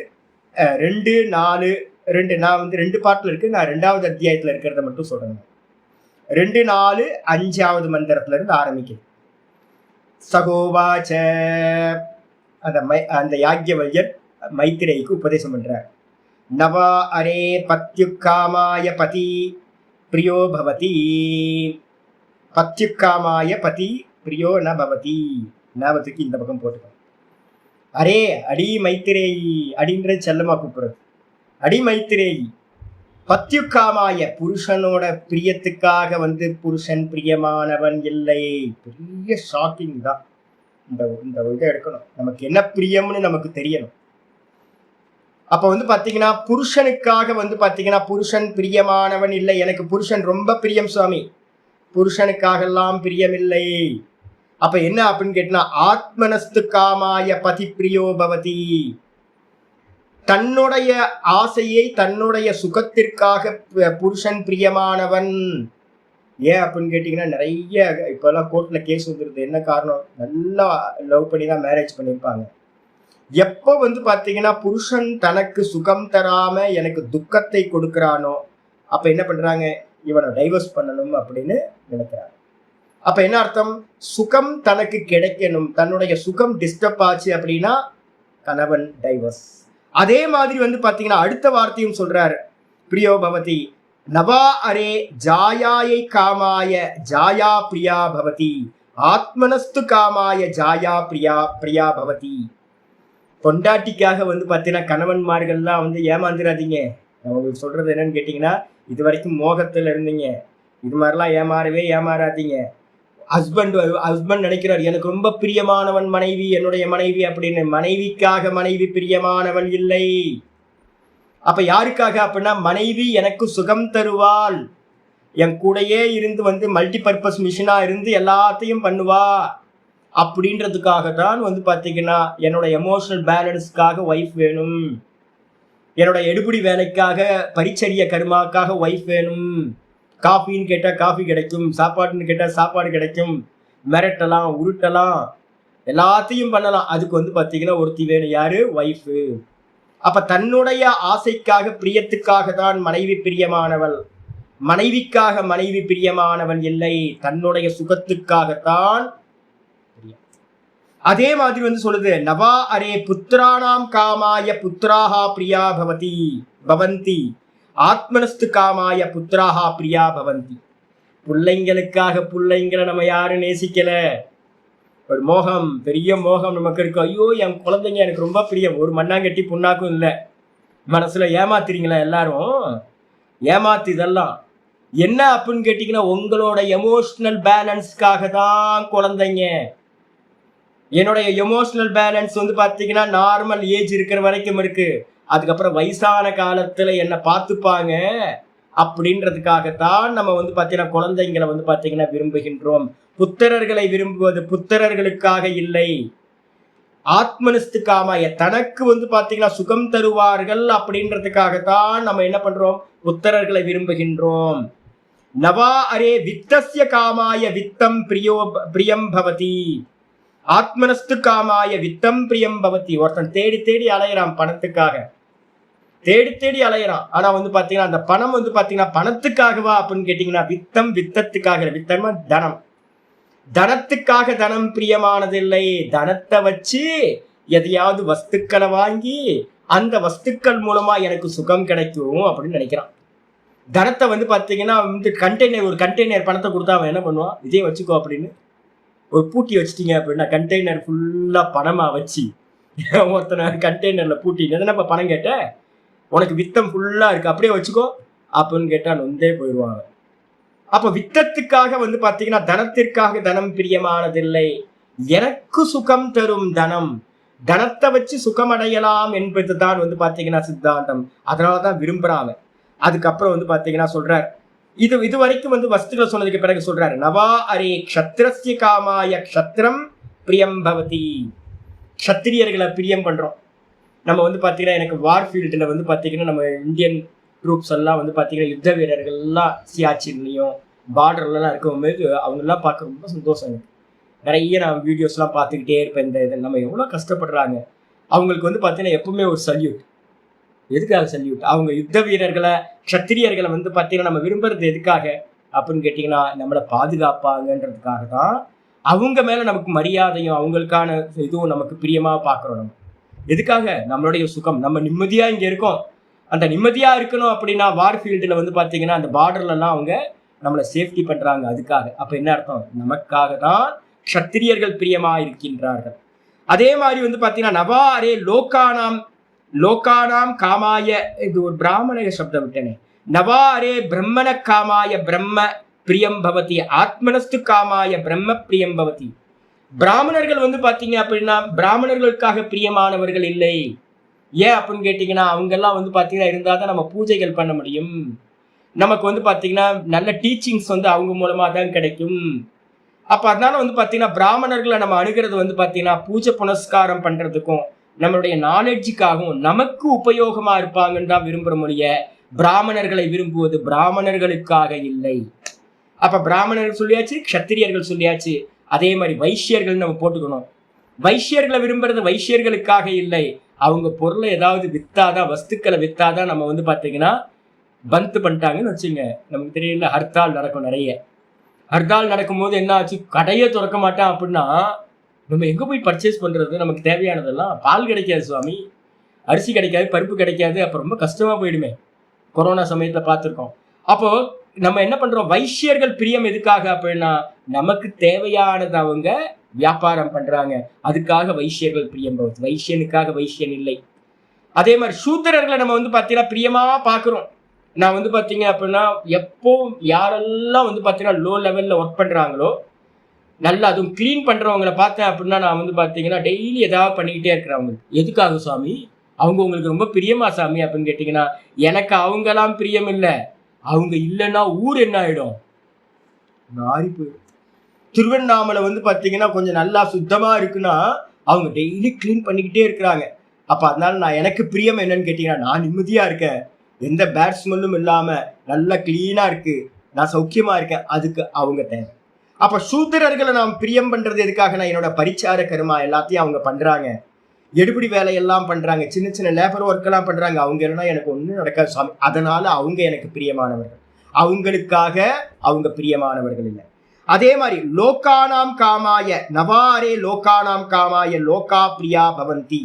2 4 2. நான் வந்து 2 பாட்டுல இருக்கு, நான் 2வது அத்தியாயத்துல இருக்கிறத மட்டும் சொல்றேன். 2 4 5வது மந்திரத்துல இருந்து ஆரம்பிக்குது. சகோவாச்ச அந்த யாக்ஞவல்யர் மைத்திரேயிக்கு உபதேசம் பண்றார். நவா அரே பத்யுக்காமாய பதி பிரியோ பவதி, பத்யுக்காமாய பதி பிரியோ ந பவதி, ஞாபகத்துக்கு இந்த பக்கம் போட்டுக்கணும். அரே அடி மைத்திரேயி, அடின்ற செல்லமா கூப்பிடுறது, அடி மைத்திரேயி, பத்யுக்காமாய புருஷனோட பிரியத்துக்காக வந்து புருஷன் பிரியமானவன் இல்லை. பெரிய ஷாக்கிங் தான். இந்த இதை எடுக்கணும், நமக்கு என்ன பிரியம்னு நமக்கு தெரியணும். அப்ப வந்து பாத்தீங்கன்னா புருஷனுக்காக வந்து பாத்தீங்கன்னா புருஷன் பிரியமானவன் இல்லை, எனக்கு புருஷன் ரொம்ப பிரியம் சுவாமி, புருஷனுக்காக எல்லாம் பிரியம் இல்லை. அப்ப என்ன அப்படின்னு கேட்டா ஆத்மனஸ்து காமாய பதி பிரியோ பவதி, தன்னுடைய ஆசையை தன்னுடைய சுகத்திற்காக புருஷன் பிரியமானவன். ஏன் அப்படின்னு கேட்டீங்கன்னா நிறைய இப்பெல்லாம் கோர்ட்ல கேஸ் வந்துருது. என்ன காரணம், நல்லா லவ் பண்ணி தான் மேரேஜ் பண்ணியிருப்பாங்க. எப்போ வந்து பாத்தீங்கன்னா புருஷன் தனக்கு சுகம் தராம எனக்கு துக்கத்தை கொடுக்கிறானோ அப்ப என்ன பண்றாங்க, இவனை டைவர்ஸ் பண்ணணும் அப்படின்னு நினைக்கிறாங்க. அப்ப என்ன அர்த்தம், சுகம் தனக்கு கிடைக்கணும், தன்னுடைய சுகம் டிஸ்டர்ப் ஆச்சு அப்படின்னா கணவன் டைவர்ஸ். அதே மாதிரி வந்து பாத்தீங்கன்னா அடுத்த வார்த்தையும் சொல்றாரு, பிரியோ பவதி நவா அரே ஜாயாயை காமாய ஜாயா பிரியா பவதி, ஆத்மனஸ்து காமாய ஜாயா பிரியா பிரியா பவதி. பொண்டாட்டிக்காக வந்து பாத்தீங்கன்னா கணவன்மார்கள்லாம் வந்து ஏமாந்துடாதீங்க. நான் உங்களுக்கு சொல்றது என்னன்னு கேட்டீங்கன்னா, இது வரைக்கும் மோகத்துல இருந்தீங்க, இது மாதிரிலாம் ஏமாறாதீங்க. ஹஸ்பண்ட் நினைக்கிறார் எனக்கு ரொம்ப பிரியமானவன் மனைவி, என்னுடைய மனைவி அப்படின்னு. மனைவிக்காக மனைவி பிரியமானவன் இல்லை. அப்ப யாருக்காக அப்படின்னா மனைவி எனக்கு சுகம் தருவாள், என் கூடையே இருந்து வந்து மல்டி பர்பஸ் மிஷினா இருந்து எல்லாத்தையும் பண்ணுவா, அப்படின்றதுக்காக தான் வந்து பார்த்தீங்கன்னா என்னோட எமோஷனல் பேலன்ஸ்க்காக ஒய்ஃப் வேணும், என்னோட எடுபிடி வேலைக்காக பரிச்சரிய கர்மாக்காக ஒய்ஃப் வேணும், காஃபின்னு கேட்டால் காஃபி கிடைக்கும், சாப்பாடுன்னு கேட்டால் சாப்பாடு கிடைக்கும், மிரட்டலாம், உருட்டலாம், எல்லாத்தையும் பண்ணலாம். அதுக்கு வந்து பார்த்தீங்கன்னா ஒருத்தி வேணும், யாரு? ஒய்ஃபு. அப்ப தன்னுடைய ஆசைக்காக பிரியத்துக்காக தான் மனைவி பிரியமானவள், மனைவிக்காக மனைவி பிரியமானவன் இல்லை, தன்னுடைய சுகத்துக்காகத்தான். அதே மாதிரி வந்து சொல்லுது, நவா அரே புத்திரானாம் காமாய புத்திராஹா பிரியா பவந்தி ஆத்மனஸ்து காமாய புத்திராஹா பிரியா பவந்தி. பிள்ளைங்களுக்காக பிள்ளைங்களை நம்ம யாரும் நேசிக்கல, ஒரு மோகம், பெரிய மோகம் நமக்கு இருக்கு. ஐயோ என் குழந்தைங்க எனக்கு ரொம்ப பிரியம், ஒரு மண்ணாங்கட்டி புண்ணாக்கும் இல்லை மனசுல. ஏமாத்துறீங்களா எல்லாரும்? ஏமாத்து. இதெல்லாம் என்ன அப்படின்னு கேட்டீங்கன்னா உங்களோட எமோஷனல் பேலன்ஸ்க்காக தான் குழந்தைங்க. என்னுடைய எமோஷனல் பேலன்ஸ் வந்து பார்த்தீங்கன்னா நார்மல் ஏஜ் இருக்கிற வரைக்கும் இருக்கு. அதுக்கப்புறம் வயசான காலத்துல என்னை பார்த்துப்பாங்க அப்படின்றதுக்காகத்தான் நம்ம வந்து பார்த்தீங்கன்னா குழந்தைங்களை வந்து பார்த்தீங்கன்னா விரும்புகின்றோம். புத்திரர்களை விரும்புவது புத்திரர்களுக்காக இல்லை, ஆத்மனிஸ்துக்காமாய தனக்கு வந்து பார்த்தீங்கன்னா சுகம் தருவார்கள் அப்படின்றதுக்காகத்தான் நம்ம என்ன பண்றோம்? புத்திரர்களை விரும்புகின்றோம். நவா அரே வித்தஸ்ய காமாய வித்தம் பிரியம் பவதி ஆத்மனஸ்து காமாய வித்தம் பிரியம் பவதி. ஒருத்தன் தேடி தேடி அலையிறான் பணத்துக்காக, தேடி தேடி அலையிறான். ஆனா வந்து பாத்தீங்கன்னா அந்த பணம் வந்து பாத்தீங்கன்னா பணத்துக்காகவா அப்படின்னு கேட்டீங்கன்னா வித்தம் வித்தத்துக்காக. வித்தமா தனம், தனத்துக்காக தனம் பிரியமானதில்லை. தனத்தை வச்சு எதையாவது வஸ்துக்களை வாங்கி அந்த வஸ்துக்கள் மூலமா எனக்கு சுகம் கிடைக்கும் அப்படின்னு நினைக்கிறான். தனத்தை வந்து பாத்தீங்கன்னா வந்து ஒரு கண்டெய்னர் பணத்தை கொடுத்தா அவன் என்ன பண்ணுவான்? இதே வச்சுக்கோ அப்படின்னு ஒரு பூட்டி வச்சுட்டீங்க அப்படின்னா கண்டெய்னர் ஃபுல்லா பணமா வச்சு ஒருத்தனை கண்டெய்னர்ல பூட்டி என்னப்பா பணம் கேட்ட, உனக்கு வித்தம் ஃபுல்லா இருக்கு அப்படியே வச்சுக்கோ அப்படின்னு கேட்டா நொந்தே போயிடுவாங்க. அப்ப வித்தத்துக்காக வந்து பாத்தீங்கன்னா தனத்திற்காக தனம் பிரியமானதில்லை. எனக்கு சுகம் தரும் தனம், தனத்தை வச்சு சுகம் அடையலாம் என்பதுதான் வந்து பாத்தீங்கன்னா சித்தாந்தம். அதனாலதான் விரும்புறாங்க. அதுக்கப்புறம் வந்து பாத்தீங்கன்னா சொல்றார், இது வரைக்கும் வந்து வஸ்துக்களை சொன்னதுக்கு பிறகு சொல்றாரு, நவா அரே க்ஷத்ரஸ்ய காமாய க்ஷத்ரம் பிரியம் பவதி. க்ஷத்திரியர்களை பிரியம் பண்றோம் நம்ம வந்து பாத்தீங்கன்னா. எனக்கு வார் ஃபீல்டுல வந்து பாத்தீங்கன்னா நம்ம இந்தியன் ட்ரூப்ஸ் எல்லாம் வந்து பாத்தீங்கன்னா யுத்த வீரர்கள் எல்லாம் சியாச்சின்லையும் பார்டர்லாம் இருக்கும்போது அவங்க எல்லாம் பார்க்க ரொம்ப சந்தோஷம் எனக்கு. நிறைய நான் வீடியோஸ்லாம் பார்த்துக்கிட்டே இருப்பேன். இந்த நம்ம எவ்வளோ கஷ்டப்படுறாங்க. அவங்களுக்கு வந்து பார்த்தீங்கன்னா எப்பவுமே ஒரு சல்யூட். எதுக்காக சல்யூட்? அவங்க யுத்த வீரர்களை, க்ஷத்திரியர்களை வந்து பார்த்தீங்கன்னா நம்ம விரும்புறது எதுக்காக அப்படின்னு கேட்டிங்கன்னா நம்மளை பாதுகாப்பாங்கன்றதுக்காக தான். அவங்க மேலே நமக்கு மரியாதையும் அவங்களுக்கான இதுவும் நமக்கு பிரியமாக பார்க்குறோம். நம்ம எதுக்காக? நம்மளுடைய சுகம், நம்ம நிம்மதியாக இங்கே இருக்கோம். அந்த நிம்மதியாக இருக்கணும் அப்படின்னா வார் ஃபீல்டில் வந்து பார்த்தீங்கன்னா அந்த பார்டர்லலாம் அவங்க நம்மளை சேஃப்டி பண்ணுறாங்க. அதுக்காக. அப்போ என்ன அர்த்தம்? நமக்காக தான் க்ஷத்திரியர்கள் பிரியமாக இருக்கின்றார்கள். அதே மாதிரி வந்து பார்த்தீங்கன்னா நவா அரே லோகானாம் காமாய, இது ஒரு பிராமண சப்தம் விட்டனே, நவா அரே பிரம்மண காமாய பிரம்ம பிரியம் பவதி ஆத்மனஸ்து காமாய பிரம்ம பிரியம் பவதி. பிராமணர்கள் வந்து பார்த்தீங்க அப்படின்னா பிராமணர்களுக்காக பிரியமானவர்கள் இல்லை. ஏன் அப்படின்னு கேட்டிங்கன்னா அவங்கெல்லாம் வந்து பார்த்தீங்கன்னா இருந்தால் தான் நம்ம பூஜைகள் பண்ண முடியும். நமக்கு வந்து பார்த்தீங்கன்னா நல்ல டீச்சிங்ஸ் வந்து அவங்க மூலமாக தான் கிடைக்கும். அப்போ அதனால வந்து பார்த்தீங்கன்னா பிராமணர்களை நம்ம அணுகிறது வந்து பார்த்தீங்கன்னா பூஜை புனஸ்காரம் பண்ணுறதுக்கும் நம்மளுடைய நாலேஜுக்காகவும் நமக்கு உபயோகமா இருப்பாங்கன்னு தான் விரும்புகிற மொழிய. பிராமணர்களை விரும்புவது பிராமணர்களுக்காக இல்லை. அப்ப பிராமணர்கள் சொல்லியாச்சு, க்ஷத்திரியர்கள் சொல்லியாச்சு. அதே மாதிரி வைஷ்யர்கள் நம்ம போட்டுக்கணும். வைஷ்யர்களை விரும்புறது வைஷ்யர்களுக்காக இல்லை. அவங்க பொருளை ஏதாவது வித்தாதான், வஸ்துக்களை வித்தாதான் நம்ம வந்து பார்த்தீங்கன்னா பந்து பண்ணிட்டாங்கன்னு வச்சுங்க. நமக்கு தெரியல, ஹர்த்தால் நடக்கும் நிறைய. ஹர்த்தால் நடக்கும்போது என்ன ஆச்சு? கடையை திறக்க மாட்டான் அப்படின்னா நம்ம எங்கே போய் பர்ச்சேஸ் பண்ணுறது? நமக்கு தேவையானதெல்லாம் பால் கிடைக்காது சுவாமி, அரிசி கிடைக்காது, பருப்பு கிடைக்காது. அப்போ ரொம்ப கஷ்டமாக போயிடுமே. கொரோனா சமயத்தில் பார்த்துருக்கோம். அப்போது நம்ம என்ன பண்ணுறோம்? வைஷ்யர்கள் பிரியம் எதுக்காக அப்படின்னா நமக்கு தேவையானது அவங்க வியாபாரம் பண்ணுறாங்க. அதுக்காக வைஷ்யர்கள் பிரியம் போகுது. வைஷ்யனுக்காக வைஷ்யன் இல்லை. அதே மாதிரி சூத்திரர்களை நம்ம வந்து பார்த்தீங்கன்னா பிரியமாக பார்க்குறோம். நான் வந்து பார்த்தீங்க அப்படின்னா எப்போ யாரெல்லாம் வந்து பார்த்தீங்கன்னா லோ லெவலில் ஒர்க் பண்ணுறாங்களோ, நல்லா அதுவும் க்ளீன் பண்ணுறவங்களை பார்த்தேன் அப்படின்னா நான் வந்து பார்த்தீங்கன்னா டெய்லி ஏதாவது பண்ணிக்கிட்டே இருக்கிறவங்க. எதுக்காக சுவாமி? அவங்க உங்களுக்கு ரொம்ப பிரியமா சாமி அப்படின்னு கேட்டிங்கன்னா எனக்கு அவங்கெல்லாம் பிரியம் இல்லை. அவங்க இல்லைன்னா ஊர் என்ன ஆகிடும்? நாரி போயிடும். திருவண்ணாமலை வந்து பார்த்தீங்கன்னா கொஞ்சம் நல்லா சுத்தமாக இருக்குன்னா அவங்க டெய்லி க்ளீன் பண்ணிக்கிட்டே இருக்கிறாங்க. அப்போ அதனால நான் எனக்கு பிரியம் என்னன்னு கேட்டிங்கன்னா, நான் நிம்மதியாக இருக்கேன், எந்த பேட் ஸ்மெல்லும் இல்லாமல் நல்லா க்ளீனாக இருக்குது, நான் சௌக்கியமாக இருக்கேன், அதுக்கு அவங்க தேவை. அப்போ சூத்திரர்களை நாம் பிரியம் பண்ணுறது எதுக்காக? நான் என்னோட பரிச்சார கருமா எல்லாத்தையும் அவங்க பண்ணுறாங்க, எடுபடி வேலையெல்லாம் பண்ணுறாங்க, சின்ன சின்ன லேபர் ஒர்க்கெல்லாம் பண்ணுறாங்க, அவங்க இல்லைன்னா எனக்கு ஒன்றும் நடக்காது சாமி, அதனால் அவங்க எனக்கு பிரியமானவர்கள், அவங்களுக்காக அவங்க பிரியமானவர்கள் இல்லை. அதே மாதிரி லோகானாம் காமாய நவாரே லோகானாம் காமாய லோகா பிரியா பவந்தி.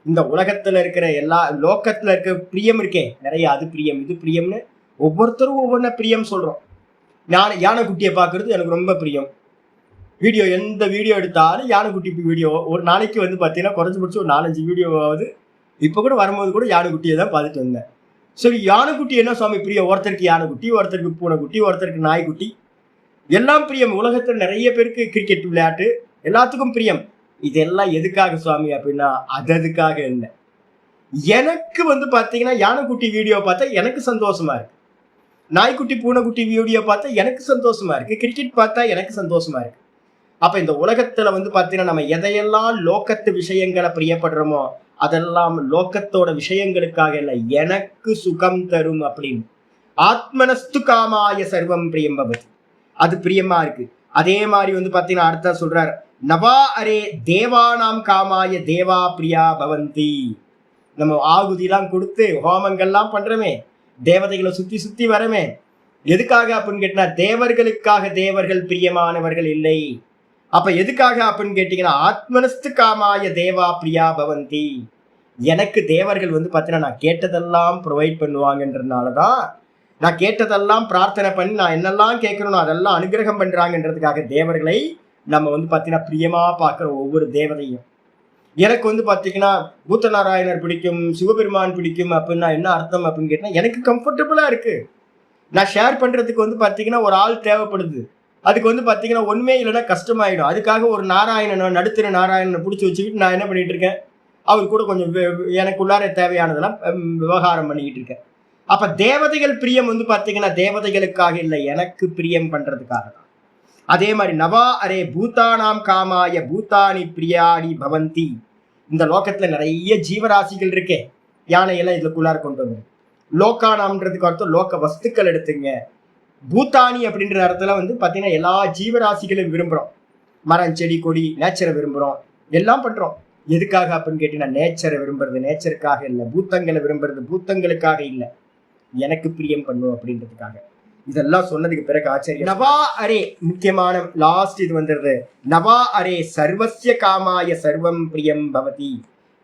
இந்த உலகத்துல இருக்கிற எல்லா லோகத்துல இருக்க பிரியம் இருக்கே நிறைய, அது பிரியம் இது பிரியம்னு ஒவ்வொருத்தரும் ஒவ்வொன்ன பிரியம் சொல்றோம். யானைக்குட்டியை பார்க்கறது எனக்கு ரொம்ப பிரியம். வீடியோ எந்த வீடியோ எடுத்தாலும் யானைக்குட்டி வீடியோ ஒரு நாளைக்கு வந்து பார்த்தீங்கன்னா குறைஞ்சபட்சம் ஒரு 4-5 வீடியோவாவது. இப்போ கூட வரும்போது கூட யானைக்குட்டியை தான் பார்த்துட்டு வந்தேன். சரி, யானைக்குட்டி என்ன சுவாமி பிரியம்? ஒருத்தருக்கு யானைக்குட்டி, ஒருத்தருக்கு பூனைக்குட்டி, ஒருத்தருக்கு நாய்க்குட்டி, எல்லாம் பிரியம். உலகத்தில் நிறைய பேருக்கு கிரிக்கெட் விளையாட்டு எல்லாத்துக்கும் பிரியம். இதெல்லாம் எதுக்காக சுவாமி அப்படின்னா அதுக்காக இல்லை. எனக்கு வந்து பார்த்தீங்கன்னா யானைக்குட்டி வீடியோ பார்த்தா எனக்கு சந்தோஷமா இருக்கு, நாய்க்குட்டி பூனைக்குட்டி வீடியோ பார்த்தா எனக்கு சந்தோஷமா இருக்கு, கிரிக்கெட் பார்த்தா எனக்கு சந்தோஷமா இருக்கு. அப்ப இந்த உலகத்துல வந்து பார்த்தீங்கன்னா நம்ம எதையெல்லாம் லோகத்து விஷயங்களை பிரியப்படுறோமோ அதெல்லாம் லோகத்தோட விஷயங்களுக்காக இல்லை, எனக்கு சுகம் தரும் அப்படின்னு. ஆத்மனஸ்து காமாய சர்வம் பிரியம் பவதி, அது பிரியமா இருக்கு. அதே மாதிரி வந்து பார்த்தீங்கன்னா அடுத்த சொல்றாரு, நவா அரே தேவானாம் காமாய தேவா பிரியா பவந்தி. நம்ம ஆகுதிலாம் கொடுத்து ஹோமங்கள்லாம் பண்றோமே, தேவதைகளை சுத்தி சுத்தி வரமே, எதுக்காக அப்படின்னு கேட்டா தேவர்களுக்காக தேவர்கள் பிரியமானவர்கள் இல்லை. அப்ப எதுக்காக அப்படின்னு கேட்டீங்கன்னா ஆத்மனஸ்து காமாய தேவா பிரியா பவந்தி. எனக்கு தேவர்கள் வந்து பார்த்தீங்கன்னா நான் கேட்டதெல்லாம் ப்ரொவைட் பண்ணுவாங்கன்றதுனாலதான், நான் கேட்டதெல்லாம் பிரார்த்தனை பண்ணி நான் என்னெல்லாம் கேட்கணும் அதெல்லாம் அனுகிரகம் பண்றாங்கன்றதுக்காக தேவர்களை நம்ம வந்து பார்த்தீங்கன்னா பிரியமா பார்க்குற ஒவ்வொரு தேவதையும். எனக்கு வந்து பார்த்தீங்கன்னா பூத்தநாராயணர் பிடிக்கும், சிவபெருமான் பிடிக்கும் அப்படின்னா என்ன அர்த்தம் அப்படின்னு கேட்டீங்கன்னா எனக்கு கம்ஃபர்டபுளா இருக்கு. நான் ஷேர் பண்றதுக்கு வந்து பார்த்தீங்கன்னா ஒரு ஆள் தேவைப்படுது, அதுக்கு வந்து பார்த்தீங்கன்னா ஒன்றுமே இல்லைன்னா கஷ்டமாயிடும். அதுக்காக ஒரு நாராயணனை நடுத்தர நாராயணனை பிடிச்சி வச்சுக்கிட்டு நான் என்ன பண்ணிட்டு இருக்கேன், அவர் கூட கொஞ்சம் எனக்குள்ளார தேவையானதெல்லாம் விவகாரம் பண்ணிக்கிட்டு இருக்கேன். அப்ப தேவதைகள் பிரியம் வந்து பார்த்தீங்கன்னா தேவதைகளுக்காக இல்லை, எனக்கு பிரியம் பண்றதுக்காக தான். அதே மாதிரி நவா அரே பூதானாம் காமாய பூதானி பிரியாணி பவந்தி. இந்த லோகத்துல நிறைய ஜீவராசிகள் இருக்கே, யானையெல்லாம் இதுக்குள்ளார கொண்டு வந்து லோகானாம்ன்றதுக்கு அர்த்தம் லோக வஸ்துக்கள் எடுத்துங்க. பூத்தானி அப்படின்ற இடத்துல வந்து பார்த்தீங்கன்னா எல்லா ஜீவராசிகளையும் விரும்புகிறோம், மரம் செடி கொடி நேச்சரை விரும்புகிறோம், எல்லாம் பண்ணுறோம். எதுக்காக அப்படின்னு கேட்டீங்கன்னா நேச்சரை விரும்புறது நேச்சருக்காக இல்லை, பூத்தங்களை விரும்புறது பூத்தங்களுக்காக இல்லை, எனக்கு பிரியம் பண்ணும் அப்படின்றதுக்காக. இதெல்லாம் சொன்னதுக்கு பிறகு ஆச்சரியம், நவா அரே முக்கியமான லாஸ்ட் இது வந்துடுது, நவா அரே சர்வசிய காமாய சர்வம் பிரியம் பவதி.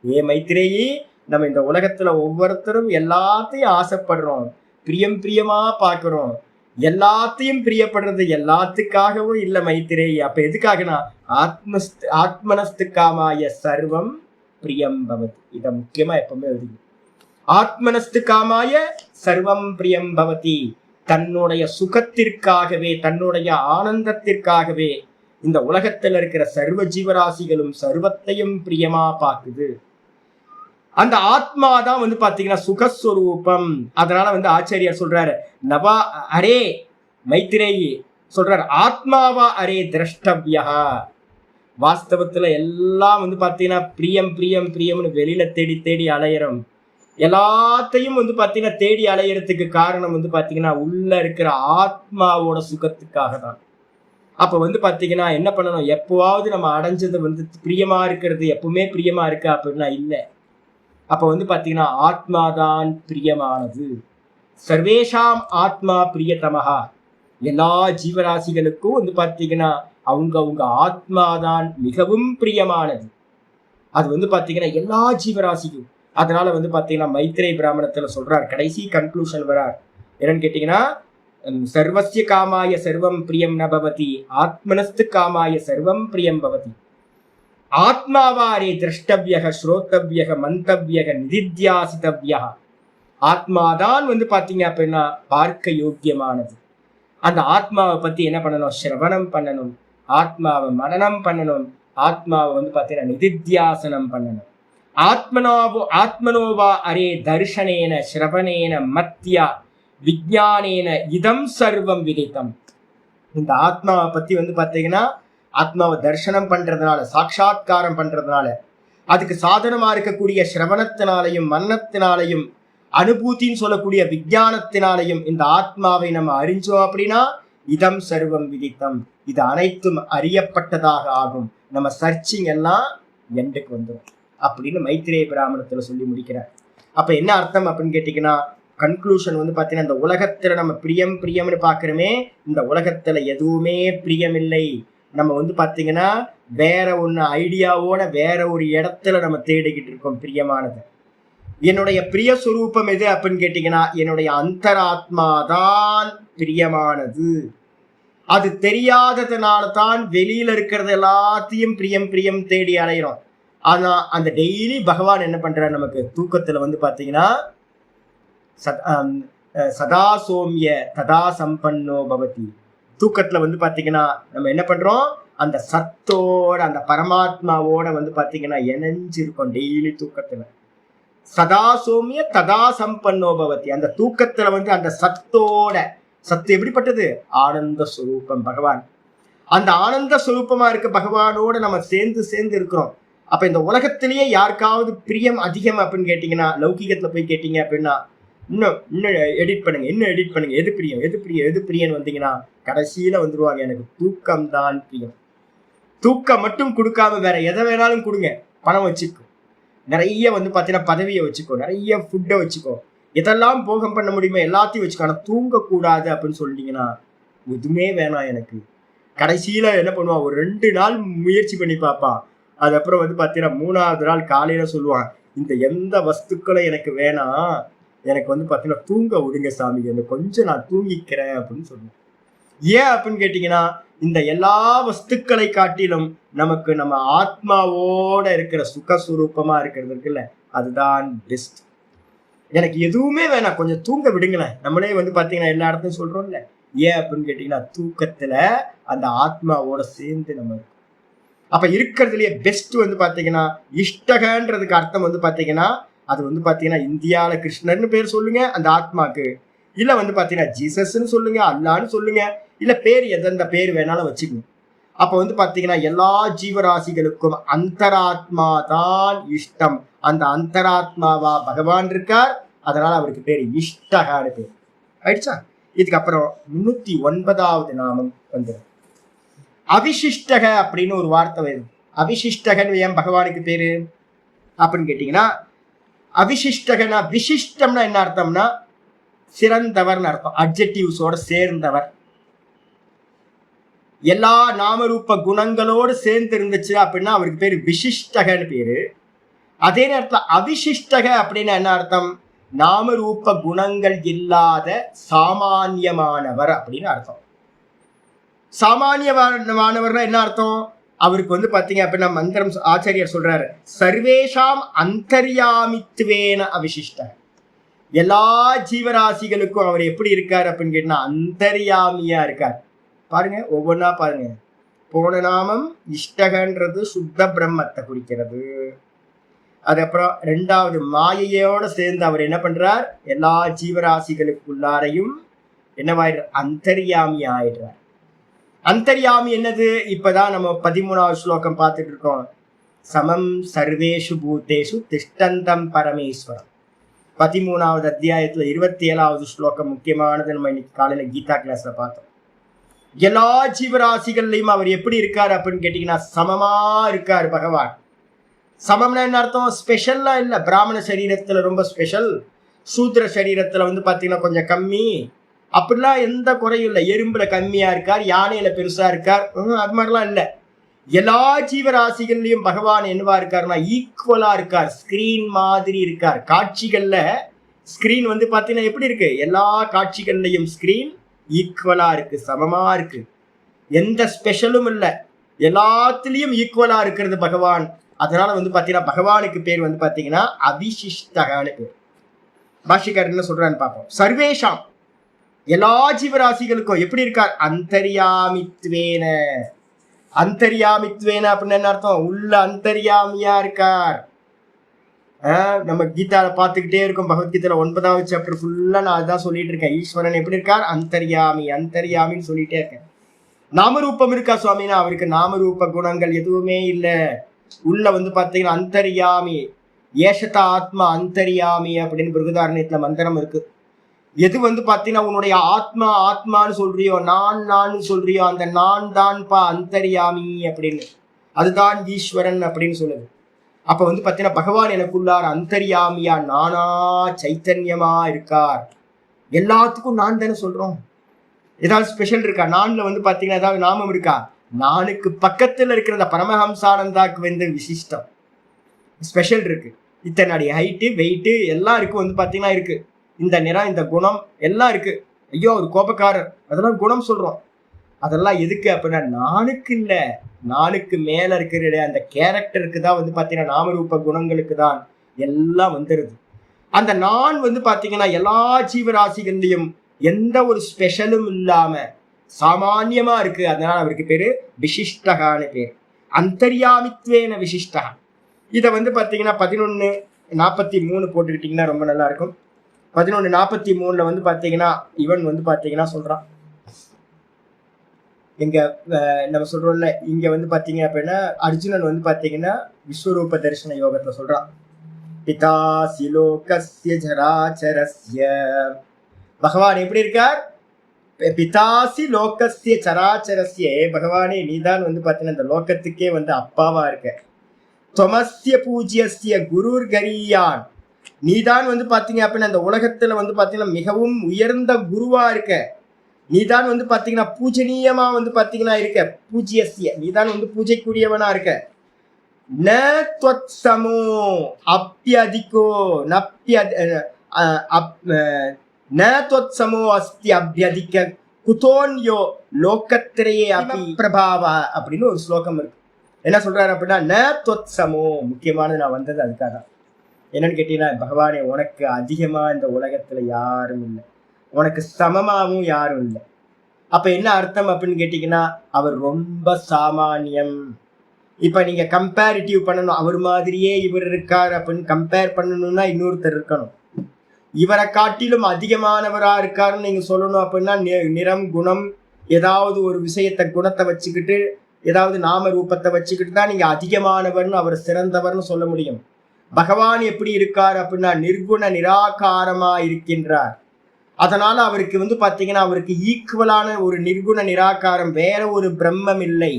ஏ மைத்ரேயி, நம்ம இந்த உலகத்துல ஒவ்வொருத்தரும் எல்லாத்தையும் ஆசைப்படுறோம், பிரியம் பிரியமா பார்க்கிறோம், எல்லாத்தையும் பிரியப்படுறது எல்லாத்துக்காகவும் இல்லை மைத்திரேயி. அப்ப எதுக்காகனா ஆத்மனஸ்து காமாய சர்வம் பிரியம் பவதி. இதை முக்கியமா எப்பவுமே எழுதி, ஆத்மனஸ்து காமாய சர்வம் பிரியம் பவதி. தன்னுடைய சுகத்திற்காகவே தன்னுடைய ஆனந்தத்திற்காகவே இந்த உலகத்தில் இருக்கிற சர்வ ஜீவராசிகளும் சர்வத்தையும் பிரியமா பார்க்குது. அந்த ஆத்மா தான் வந்து பாத்தீங்கன்னா சுகஸ்வரூபம். அதனால வந்து ஆச்சாரியார் சொல்றாரு, நவா அரே மைத்திரேயி சொல்றாரு, ஆத்மாவா அரே திரஷ்டவ்யா. வாஸ்தவத்துல எல்லாம் வந்து பாத்தீங்கன்னா பிரியம் பிரியம் பிரியம்னு வெளியில தேடி தேடி அலையிறோம். எல்லாத்தையும் வந்து பாத்தீங்கன்னா தேடி அலையறதுக்கு காரணம் வந்து பாத்தீங்கன்னா உள்ள இருக்கிற ஆத்மாவோட சுகத்துக்காக தான். அப்ப வந்து பாத்தீங்கன்னா என்ன பண்ணணும், எப்போவாவது நம்ம அடைஞ்சது வந்து பிரியமா இருக்கிறது எப்பவுமே பிரியமா இருக்கா அப்படின்னா இல்லை. அப்ப வந்து பாத்தீங்கன்னா ஆத்மாதான் பிரியமானது. சர்வேஷாம் ஆத்மா பிரியதமஹா. எல்லா ஜீவராசிகளுக்கும் வந்து பாத்தீங்கன்னா அவங்க ஆத்மாதான் மிகவும் பிரியமானது. அது வந்து பாத்தீங்கன்னா எல்லா ஜீவராசிக்கும். அதனால வந்து பாத்தீங்கன்னா மைத்ரேய பிராமணத்துல சொல்றார், கடைசி கன்க்ளூஷன் வரார், என்னன்னு கேட்டீங்கன்னா சர்வசிய காமாய சர்வம் பிரியம் ந பவதி, ஆத்மனஸ்து காமாய சர்வம் பிரியம் பவதி. ஆத்மாவாரே திரஷ்டவ்யக ஸ்ரோத்தவ்யக மந்தவ்யக நிதித்தியாசிதவ்யா. ஆத்மாதான் வந்து பாத்தீங்க அப்படின்னா பார்க்க யோக்கியமானது. அந்த ஆத்மாவை பத்தி என்ன பண்ணணும், சிரவணம் பண்ணணும், ஆத்மாவை மனனம் பண்ணணும், ஆத்மாவை வந்து பாத்தீங்கன்னா நிதித்தியாசனம் பண்ணணும். ஆத்மனோவா அரே தர்ஷனேன ஸ்ரவணேன மத்யா விஜானேன இதம் சர்வம் விதித்தம். இந்த ஆத்மாவை பத்தி பாத்தீங்கன்னா ஆத்மாவை தரிசனம் பண்றதுனால, சாட்சா்காரம் பண்றதுனால, அதுக்கு சாதனமா இருக்கக்கூடிய சிரவணத்தினாலையும் மன்னத்தினாலையும் அனுபூத்தின்னு சொல்லக்கூடிய விஞ்ஞானத்தினாலையும் இந்த ஆத்மாவை நம்ம அறிஞ்சோம் அப்படின்னா இதம் சர்வம் விதித்தம், இது அனைத்தும் அறியப்பட்டதாக ஆகும். நம்ம சர்ச்சிங் எல்லாம் எண்டுக்கு வந்துடும் அப்படின்னு மைத்ரேய பிராமணத்துல சொல்லி முடிக்கிறார். அப்ப என்ன அர்த்தம் அப்படின்னு கேட்டீங்கன்னா, கன்க்ளூஷன் பாத்தீங்கன்னா, இந்த உலகத்துல நம்ம பிரியம்னு பாக்குறோமே, இந்த உலகத்துல எதுவுமே பிரியம் இல்லை. நம்ம பாத்தீங்கன்னா வேற ஒண்ணு ஐடியாவோட வேற ஒரு இடத்துல நம்ம தேடிக்கிட்டு இருக்கோம் பிரியமானது. என்னுடைய பிரிய சுரூபம் எது அப்படின்னு கேட்டீங்கன்னா, என்னுடைய அந்தராத்மாதான் பிரியமானது. அது தெரியாததுனால தான் வெளியில இருக்கிறது எல்லாத்தையும் பிரியம் தேடி அலைகிறோம். ஆனா அந்த டெய்லி பகவான் என்ன பண்றாரு, நமக்கு தூக்கத்துல பாத்தீங்கன்னா சதா சோமிய ததா சம்பன்னோ பவதி. தூக்கத்துல பாத்தீங்கன்னா நம்ம என்ன பண்றோம், அந்த சத்தோட அந்த பரமாத்மாவோட பாத்தீங்கன்னா இணைஞ்சிருக்கோம் டெய்லி தூக்கத்துல. சதா சோமிய ததா சம்பன்னோ பவதி. அந்த தூக்கத்துல அந்த சத்தோட, சத்து எப்படிப்பட்டது, ஆனந்த ஸ்வரூபம் பகவான். அந்த ஆனந்த ஸ்வரூபமா இருக்க பகவானோட நம்ம சேர்ந்து இருக்கிறோம். அப்ப இந்த உலகத்திலேயே யாருக்காவது பிரியம் அதிகம் அப்படின்னு கேட்டீங்கன்னா, லௌகிகத்துல போய் கேட்டீங்க அப்படின்னா, இன்னும் எடிட் பண்ணுங்க, எது பிரியம் வந்தீங்கன்னா கடைசியில வந்துருவாங்க, எனக்கு தூக்கம் தான் பிரியம். தூக்கம் மட்டும் கொடுக்காம வேற எதை வேணாலும் கொடுங்க, பணம் வச்சுக்கோ, நிறைய பாத்தீங்கன்னா பதவியை வச்சுக்கோ, நிறைய ஃபுட்டை வச்சுக்கோ, இதெல்லாம் போகம் பண்ண முடியுமா எல்லாத்தையும் வச்சுக்கோ, ஆனா தூங்கக்கூடாது அப்படின்னு சொல்லிட்டீங்கன்னா எதுவுமே வேணாம் எனக்கு. கடைசியில என்ன பண்ணுவான், ஒரு 2 நாள் முயற்சி பண்ணி பார்ப்பான். அதுக்கப்புறம் பாத்தீங்கன்னா 3ஆவது நாள் காலையில சொல்லுவான், இந்த எந்த வஸ்துக்களும் எனக்கு வேணாம், எனக்கு பாத்தீங்கன்னா தூங்க விடுங்க சாமி, எனக்கு கொஞ்சம் நான் தூங்கிக்கிறேன் அப்படின்னு சொல்லுவேன். ஏன் அப்படின்னு கேட்டீங்கன்னா, இந்த எல்லா வஸ்துக்களை காட்டிலும் நமக்கு நம்ம ஆத்மாவோட இருக்கிற சுகஸ்வரூபமா இருக்கிறது இருக்குல்ல, அதுதான் பெஸ்ட். எனக்கு எதுவுமே வேணாம், கொஞ்சம் தூங்க விடுங்களேன். நம்மளே பாத்தீங்கன்னா எல்லா இடத்தையும் சொல்றோம்ல. ஏன் அப்படின்னு கேட்டீங்கன்னா, தூக்கத்துல அந்த ஆத்மாவோட சேர்ந்து நம்ம இருக்கோம். அப்ப இருக்கிறதுலயே பெஸ்ட் பாத்தீங்கன்னா இஷ்டகன்றதுக்கு அர்த்தம் பாத்தீங்கன்னா, அது பாத்தீங்கன்னா இந்தியால கிருஷ்ணர்னு பேர் சொல்லுங்க அந்த ஆத்மாக்கு, இல்ல பாத்தீங்கன்னா ஜீசஸ்ன்னு சொல்லுங்க, அல்லான்னு சொல்லுங்க, இல்ல பேர் எந்தெந்த பேர் வேணாலும் வச்சுக்கோங்க. அப்ப பாத்தீங்கன்னா எல்லா ஜீவராசிகளுக்கும் அந்தராத்மா தான் இஷ்டம். அந்த அந்தராத்மாவா பகவான் இருக்கார், அதனால அவருக்கு பேர் இஷ்டகான்னு பேர் ஆயிடுச்சா. இதுக்கப்புறம் 309வது நாமம் அவிசிஷ்டக அப்படின்னு ஒரு வார்த்தை வருது. அவிசிஷ்டகன் ஏன் பகவானுக்கு பேரு அப்படின்னு கேட்டீங்கன்னா, அவிசிஷ்டகனா, விசிஷ்டம்னா என்ன அர்த்தம்னா சிறந்தவர்னு அர்த்தம், அட்ஜெக்டிவ்ஸோட சேர்ந்தவர். எல்லா நாமரூப குணங்களோடு சேர்ந்து இருந்துச்சு அப்படின்னா அவருக்கு பேரு விசிஷ்டகன்னு பேரு. அதே நேரத்துல அவிசிஷ்டக அப்படின்னா என்ன அர்த்தம், நாமரூப குணங்கள் இல்லாத சாமானியமானவர் அப்படின்னு அர்த்தம். சாமானியமானவர்னா என்ன அர்த்தம், அவருக்கு பாத்தீங்க அப்படின்னா மந்திரம் ஆச்சாரியர் சொல்றாரு, சர்வேஷாம் அந்தர்யாமித்வேன அவிசிஷ்ட. எல்லா ஜீவராசிகளுக்கும் அவர் எப்படி இருக்காரு அப்படின்னு கேட்டா அந்தர்யாமியா இருக்கார். பாருங்க, ஒவ்வொன்றா பாருங்க. போன நாமம் இஷ்டகன்றது சுத்த பிரம்மத்தை குறிக்கிறது. அதுக்கப்புறம் 2வது மாயையோட சேர்ந்து அவர் என்ன பண்றார், எல்லா ஜீவராசிகளுக்குள்ளாரையும் என்னவாயிடுறார், அந்தர்யாமி ஆயிடுறார். அந்தர்யாமி என்னது, இப்பதான் நம்ம 13வது ஸ்லோகம் பார்த்துட்டு இருக்கோம். சமம் சர்வேஷு பூதேஷு திஷ்டந்தம் பரமேஸ்வரம். 13வது அத்தியாயத்துல 27வது ஸ்லோகம் முக்கியமானது. நம்ம இன்னைக்கு காலையில கீதா கிளாஸ்ல பார்த்தோம். எல்லா ஜீவராசிகள்லையும் அவர் எப்படி இருக்காரு அப்படின்னு கேட்டீங்கன்னா சமமா இருக்காரு பகவான். சமம்னா என்ன அர்த்தம், ஸ்பெஷல்லா இல்ல. பிராமண சரீரத்துல ரொம்ப ஸ்பெஷல், சூத்திர சரீரத்துல பாத்தீங்கன்னா கொஞ்சம் கம்மி, அப்படிலாம் எந்த குறையும் இல்லை. எறும்புல கம்மியா இருக்கார், யானையில பெருசா இருக்கார், அது மாதிரிலாம் இல்லை. எல்லா ஜீவராசிகள்லயும் பகவான் என்னவா இருக்காருன்னா ஈக்குவலா இருக்கார், ஸ்கிரீன் மாதிரி இருக்கார். காட்சிகள்ல ஸ்கிரீன் பாத்தீங்கன்னா எப்படி இருக்கு, எல்லா காட்சிகள்லயும் ஸ்கிரீன் ஈக்குவலா இருக்கு, சமமா இருக்கு, எந்த ஸ்பெஷலும் இல்லை, எல்லாத்துலயும் ஈக்குவலா இருக்கிறது பகவான். அதனால பாத்தீங்கன்னா பகவானுக்கு பேர் பாத்தீங்கன்னா அவிசிஷ்டகான்னு பேர். பாஷிகார் என்ன சொல்றான்னு பார்ப்போம். சர்வேஷாம், எல்லா ஜீவராசிகளுக்கும் எப்படி இருக்கார், அந்தர்யாமித்வேன. அந்தர்யாமித்வேன அப்படின்னு என்ன அர்த்தம், உள்ள அந்தர்யாமியா இருக்கார். நம்ம கீதால பார்த்துக்கிட்டே இருக்கும், பகவத்கீதையில 9வது சாப்டர் ஃபுல்லா நான் அதுதான் சொல்லிட்டு இருக்கேன். ஈஸ்வரன் எப்படி இருக்கார், அந்தர்யாமி, அந்தர்யாமின்னு சொல்லிட்டே இருக்கேன். நாமரூபம் இருக்கா சுவாமினா? அவருக்கு நாமரூப குணங்கள் எதுவுமே இல்லை. உள்ள வந்து பாத்தீங்கன்னா அந்தர்யாமி, ஏஷதா ஆத்மா அந்தர்யாமி அப்படின்னு பிருகதாரண்யத்துல மந்திரம் இருக்கு. எது வந்து பாத்தீங்கன்னா உன்னுடைய ஆத்மா ஆத்மான்னு சொல்றியோ, நான் சொல்றியோ, அந்த நான் தான்ப்பா அந்தர்யாமி அப்படின்னு, அதுதான் ஈஸ்வரன் அப்படின்னு சொல்லுது. அப்ப வந்து பாத்தீங்கன்னா பகவான் எனக்குள்ளார் அந்தர்யாமியா நானா சைத்தன்யமா இருக்கார். எல்லாத்துக்கும் நான் தானே சொல்றோம். ஏதாவது ஸ்பெஷல் இருக்கா? நான்ல வந்து பாத்தீங்கன்னா ஏதாவது நாமம் இருக்கா? நானுக்கு பக்கத்துல இருக்கிற பரமஹம்சானந்தாக்கு வந்து விசிஷ்டம் ஸ்பெஷல் இருக்கு. இத்தனை அடி ஹைட்டு வெயிட்டு எல்லாம் இருக்கு வந்து பாத்தீங்கன்னா இருக்கு. இந்த நிறம் இந்த குணம் எல்லாம் இருக்கு. ஐயோ ஒரு கோபக்காரர், அதெல்லாம் குணம் சொல்றோம். அதெல்லாம் எதுக்கு அப்படின்னா நானுக்கு இல்ல, நானுக்கு மேல இருக்கிற அந்த கேரக்டருக்கு தான் வந்து பாத்தீங்கன்னா நாமரூப குணங்களுக்கு தான் எல்லாம் வந்துருது. அந்த நான் வந்து பாத்தீங்கன்னா எல்லா ஜீவராசிகள்லயும் எந்த ஒரு ஸ்பெஷலும் இல்லாம சாமான்யமா இருக்கு. அதனால அவருக்கு பேரு விசிஷ்டகான்னு பேரு. அந்தர்யாமித்வேன விசிஷ்டகா. இதை வந்து பாத்தீங்கன்னா 11:43 போட்டுக்கிட்டீங்கன்னா ரொம்ப நல்லா இருக்கும். 11:43 வந்து பாத்தீங்கன்னா இவன் வந்து பாத்தீங்கன்னா சொல்றான், எங்க நம்ம சொல்றோம்ல, இங்க வந்து பாத்தீங்க அப்படின்னா அர்ஜுனன் வந்து பாத்தீங்கன்னா விஸ்வரூப தரிசன யோகத்துல சொல்றான், பிதாசி லோகஸ்ய ஜராச்சரஸ்ய. பகவான் எப்படி இருக்கார்? பிதாசி லோகஸ்ய சராச்சரஸ்ய. பகவானே நீதான் வந்து பாத்தீங்கன்னா இந்த லோகத்துக்கே வந்து அப்பாவா இருக்க. தொமஸ்ய பூஜ்யஸ்ய குருர் கரியான். நீதான் வந்து பாத்தீங்க அப்படின்னா இந்த உலகத்துல வந்து பாத்தீங்கன்னா மிகவும் உயர்ந்த குருவா இருக்க. நீதான் வந்து பாத்தீங்கன்னா பூஜனீயமா வந்து பாத்தீங்கன்னா இருக்க. பூஜ்யஸ்ய நீதான் வந்து பூஜைக்குரியவனா இருக்க. ந த்வத்சமோ அப்யதிகோ ந த்வத்சமோ அஸ்தி அப்யதிக குதோன்யோ லோகத்திரையே அபி பிரபாவா அப்படின்னு ஒரு ஸ்லோகம் இருக்கு. என்ன சொல்றாரு அப்படின்னா ந த்வத்சமோ, முக்கியமானது நான் வந்தது அதுக்காக தான். என்னன்னு கேட்டீங்கன்னா பகவானே உனக்கு அதிகமா இந்த உலகத்துல யாரும் இல்லை, உனக்கு சமமாவும் யாரும் இல்லை. அப்ப என்ன அர்த்தம் அப்படின்னு கேட்டீங்கன்னா அவர் ரொம்ப சாமானியம். இப்ப நீங்க கம்பேரிட்டிவ் பண்ணணும், அவர் மாதிரியே இவர் இருக்கார் அப்படின்னு கம்பேர் பண்ணணும்னா இன்னொருத்தர் இருக்கணும். இவரை காட்டிலும் அதிகமானவரா இருக்காருன்னு நீங்க சொல்லணும் அப்படின்னா நிறம் குணம் ஏதாவது ஒரு விஷயத்தை குணத்தை வச்சுக்கிட்டு ஏதாவது நாம ரூபத்தை வச்சுக்கிட்டு தான் நீங்க அதிகமானவர்னு அவர் சிறந்தவர்னு சொல்ல முடியும். பகவான் எப்படி இருக்கார் அப்படின்னா நிர்குண நிராகாரமா இருக்கின்றார். அதனால அவருக்கு வந்து பாத்தீங்கன்னா அவருக்கு ஈக்குவலான ஒரு நிர்குண நிராகாரம் வேற ஒரு பிரம்மம் இல்லை.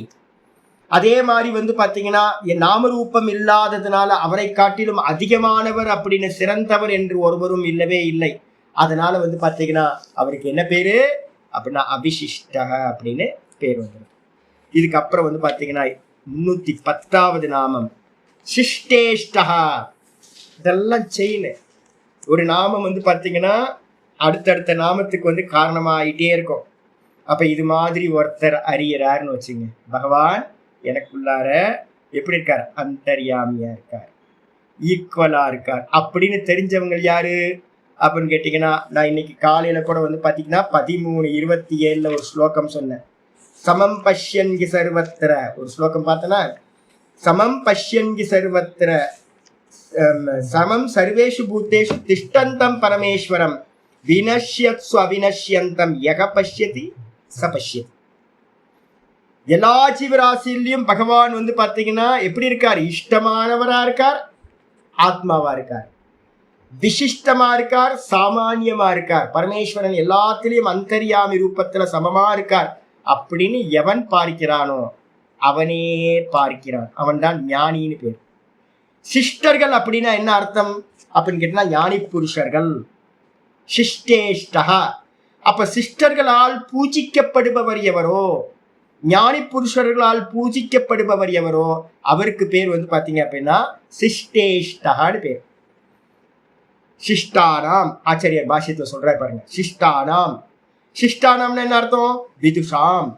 அதே மாதிரி வந்து பாத்தீங்கன்னா என் நாமரூபம் இல்லாததுனால அவரை காட்டிலும் அதிகமானவர் அப்படின்னு சிறந்தவர் என்று ஒருவரும் இல்லவே இல்லை. அதனால வந்து பாத்தீங்கன்னா அவருக்கு என்ன பேரு அப்படின்னா அபிஷிஷ்டக அப்படின்னு பேர் வந்துடும். இதுக்கப்புறம் வந்து பாத்தீங்கன்னா 310வது நாமம் சிஷ்டேஷ்டகா. இதெல்லாம் செயின். ஒரு நாமம் வந்து பாத்தீங்கன்னா அடுத்தடுத்த நாமத்துக்கு வந்து காரணமாயிட்டே இருக்கும். அப்ப இது மாதிரி ஒருத்தர் அறியறாருன்னு வச்சுங்க, பகவான் எனக்குள்ளார எப்படி இருக்கார்? அந்தர்யாமியா இருக்கார், ஈக்குவலா இருக்கார் அப்படின்னு தெரிஞ்சவங்க யாரு அப்படின்னு கேட்டீங்கன்னா நான் இன்னைக்கு காலையில கூட வந்து பாத்தீங்கன்னா 13:27 ஒரு ஸ்லோகம் சொன்னேன். சமம் பஷ்யன்கி சர்வத்திர ஒரு ஸ்லோகம் பார்த்தனா, சமம் பஷ்யன்கி சர்வத்திர சமம் சர்வேஷு பூத்தேஷு திஷ்டந்தம் பரமேஸ்வரம் வினஷ்யத்சு அவினஷ்யந்தம் யக பஷ்யதி ச பஷ்யதி. எல்லா ஜீவராசிலையும் பகவான் வந்து பாத்தீங்கன்னா எப்படி இருக்கார்? இஷ்டமானவரா இருக்கார், ஆத்மாவா இருக்கார், விசிஷ்டமா இருக்கார், சாமானியமா இருக்கார். பரமேஸ்வரன் எல்லாத்திலையும் அந்தர்யாமி ரூபத்துல சமமா இருக்கார் அப்படின்னு எவன் பார்க்கிறானோ அவனே பார்க்கிறான். அவன் தான் ஞானின்னு பேர். சிஷ்டர்கள் அப்படின்னா என்ன அர்த்தம் அப்படின்னு கேட்டா ஞானி புருஷர்கள். சிஷ்டேஷ்டா. அப்ப சிஷ்டர்களால் பூஜிக்கப்படுபவர் எவரோ, ஞானி புருஷர்களால் பூஜிக்கப்படுபவர் எவரோ அவருக்கு பேர் வந்து பாத்தீங்க அப்படின்னா சிஷ்டேஷ்டகான்னு பேர். சிஷ்டானாம் ஆச்சாரியர் பாஷ்யத்துல சொல்றாரு பாருங்க, சிஷ்டானாம். சிஷ்டானாம்னு என்ன அர்த்தம்? விதுஷாம்,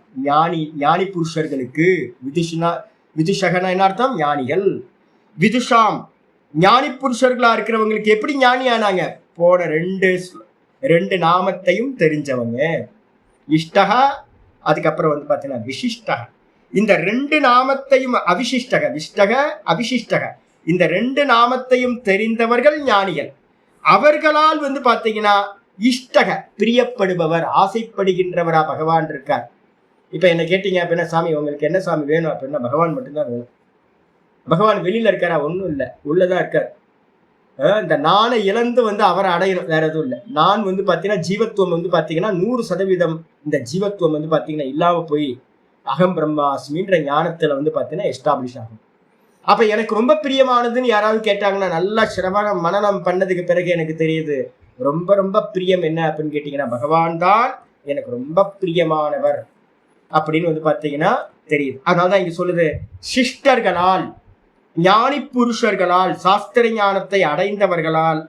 ஞானி புருஷர்களுக்கு. விதுஷகனா என்ன அர்த்தம்? ஞானிகள். விதுஷாம் ஞானி புருஷர்களா இருக்கிறவங்களுக்கு எப்படி ஞானி ஆனாங்க? போன ரெண்டு நாமத்தையும் தெரிஞ்சவங்க. இஷ்டகா, அதுக்கப்புறம் வந்து பாத்தீங்கன்னா விசிஷ்டக. இந்த ரெண்டு நாமத்தையும் அவிசிஷ்டக, விஷ்டக அவிசிஷ்டக, இந்த ரெண்டு நாமத்தையும் தெரிந்தவர்கள் ஞானிகள். அவர்களால் வந்து பாத்தீங்கன்னா இஷ்டக பிரியப்படுபவர், ஆசைப்படுகின்றவரா பகவான் இருக்கார். இப்ப என்ன கேட்டீங்க அப்படின்னா, சாமி உங்களுக்கு என்ன சாமி வேணும் அப்படின்னா, பகவான் மட்டும்தான் வேணும். பகவான் வெளியில இருக்காரா? ஒன்றும் இல்லை, உள்ளதான் இருக்கார். இந்த நானை இழந்து அவரை அடையணும், வேற எதுவும் இல்லை. நான் பார்த்தீங்கன்னா ஜீவத்துவம் பார்த்தீங்கன்னா 100% இந்த ஜீவத்துவம் பார்த்தீங்கன்னா இல்லாம போய் அகம் பிரம்மாஸ்மின்ற ஞானத்துல பார்த்தீங்கன்னா எஸ்டாப்ளிஷ் ஆகும். அப்ப எனக்கு ரொம்ப பிரியமானதுன்னு யாராவது கேட்டாங்கன்னா, நல்லா சிரவணம் மனனம் பண்ணதுக்கு பிறகு எனக்கு தெரியுது ரொம்ப ரொம்ப பிரியம் என்ன அப்படின்னு கேட்டீங்கன்னா, பகவான் தான் எனக்கு ரொம்ப பிரியமானவர் அப்படின்னு பார்த்தீங்கன்னா தெரியுது. அதனாலதான் இங்க சொல்லுது, சிஷ்டர்களால், ஞானி புருஷர்களால், சாஸ்திர ஞானத்தை அடைந்தவர்களால்,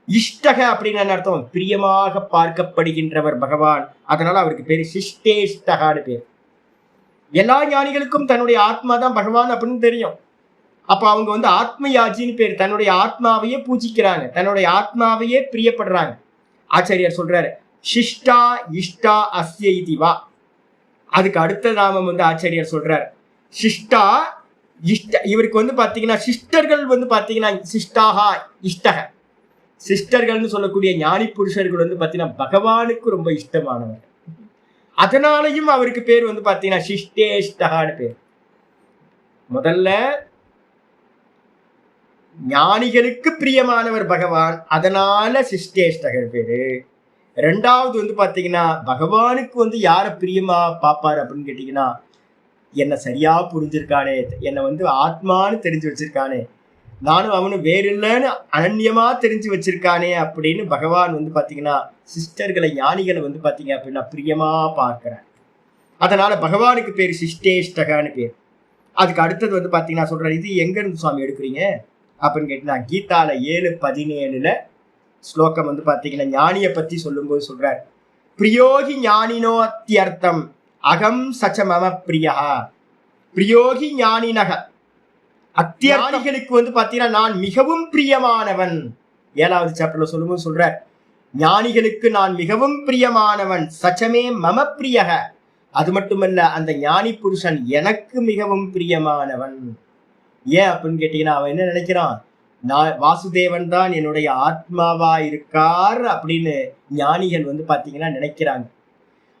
இஷ்டக அப்படின்னு என்ன அர்த்தம்? பிரியமாக பார்க்கப்படுகின்றவர் பகவான். அதனால அவருக்கு பேரு சிஷ்டேஷ்டகான்னு பேர். எல்லா ஞானிகளுக்கும் தன்னுடைய ஆத்மா தான் பகவான் அப்படின்னு தெரியும். அப்ப அவங்க ஆத்மயாஜின்னு பேர். தன்னுடைய ஆத்மாவையே பூஜிக்கிறாங்க, தன்னுடைய ஆத்மாவையே பிரியப்படுறாங்க. ஆச்சாரியார் சொல்றாரு, சிஷ்டா இஷ்டா அஸ்ய இதிவா. அதுக்கு அடுத்த நாமம் ஆச்சாரியார் சொல்றாரு, சிஷ்டா இஷ்ட. இவருக்கு பாத்தீங்கன்னா சிஸ்டர்கள் பாத்தீங்கன்னா சிஷ்டாகா இஷ்டக. சிஸ்டர்கள்னு சொல்லக்கூடிய ஞானி புருஷர்கள் பாத்தீங்கன்னா பகவானுக்கு ரொம்ப இஷ்டமானவர். அதனாலையும் அவருக்கு பேர் பாத்தீங்கன்னா சிஷ்டேஷ்டகான்னு பேர். முதல்ல ஞானிகளுக்கு பிரியமானவர் பகவான், அதனால சிஷ்டேஷ்டகர் பேரு. ரெண்டாவது பாத்தீங்கன்னா பகவானுக்கு யார பிரியமா பாப்பாரு அப்படின்னு கேட்டீங்கன்னா, என்னை சரியா புரிஞ்சிருக்கானே, என்னை ஆத்மான்னு தெரிஞ்சு வச்சிருக்கானே, நானும் அவனும் வேறு இல்லைன்னு அனன்யமா தெரிஞ்சு வச்சிருக்கானே அப்படின்னு பகவான் பாத்தீங்கன்னா சிஸ்டர்களை, ஞானிகளை பாத்தீங்க அப்படின்னா பிரியமா பார்க்கிறேன். அதனால பகவானுக்கு பேர் சிஷ்டேஷ்டகான்னு பேர். அதுக்கு அடுத்தது பாத்தீங்கன்னா சொல்றாரு, இது எங்க இருந்து சுவாமி எடுக்கிறீங்க அப்படின்னு கேட்டீங்கன்னா, கீதால 7:17 ஸ்லோகம் பாத்தீங்கன்னா ஞானியை பத்தி சொல்லும்போது சொல்றார், பிரியோகி ஞானினோ அத்தியர்த்தம் அகம் சச்ச மம பிரியா. பிரியோகி ஞானினக, அத்தியானிகளுக்கு பாத்தீங்கன்னா நான் மிகவும் பிரியமானவன். 7வது சாப்டர்ல சொல்லும்போது சொல்றார், ஞானிகளுக்கு நான் மிகவும் பிரியமானவன். சச்சமே மம பிரியக. அது மட்டுமல்ல, அந்த ஞானி புருஷன் எனக்கு மிகவும் பிரியமானவன். ஏன் அப்படின்னு கேட்டீங்கன்னா, அவன் என்ன நினைக்கிறான், நான் வாசுதேவன் தான் என்னுடைய ஆத்மாவா இருக்கார் அப்படின்னு ஞானிகள் பாத்தீங்கன்னா நினைக்கிறாங்க.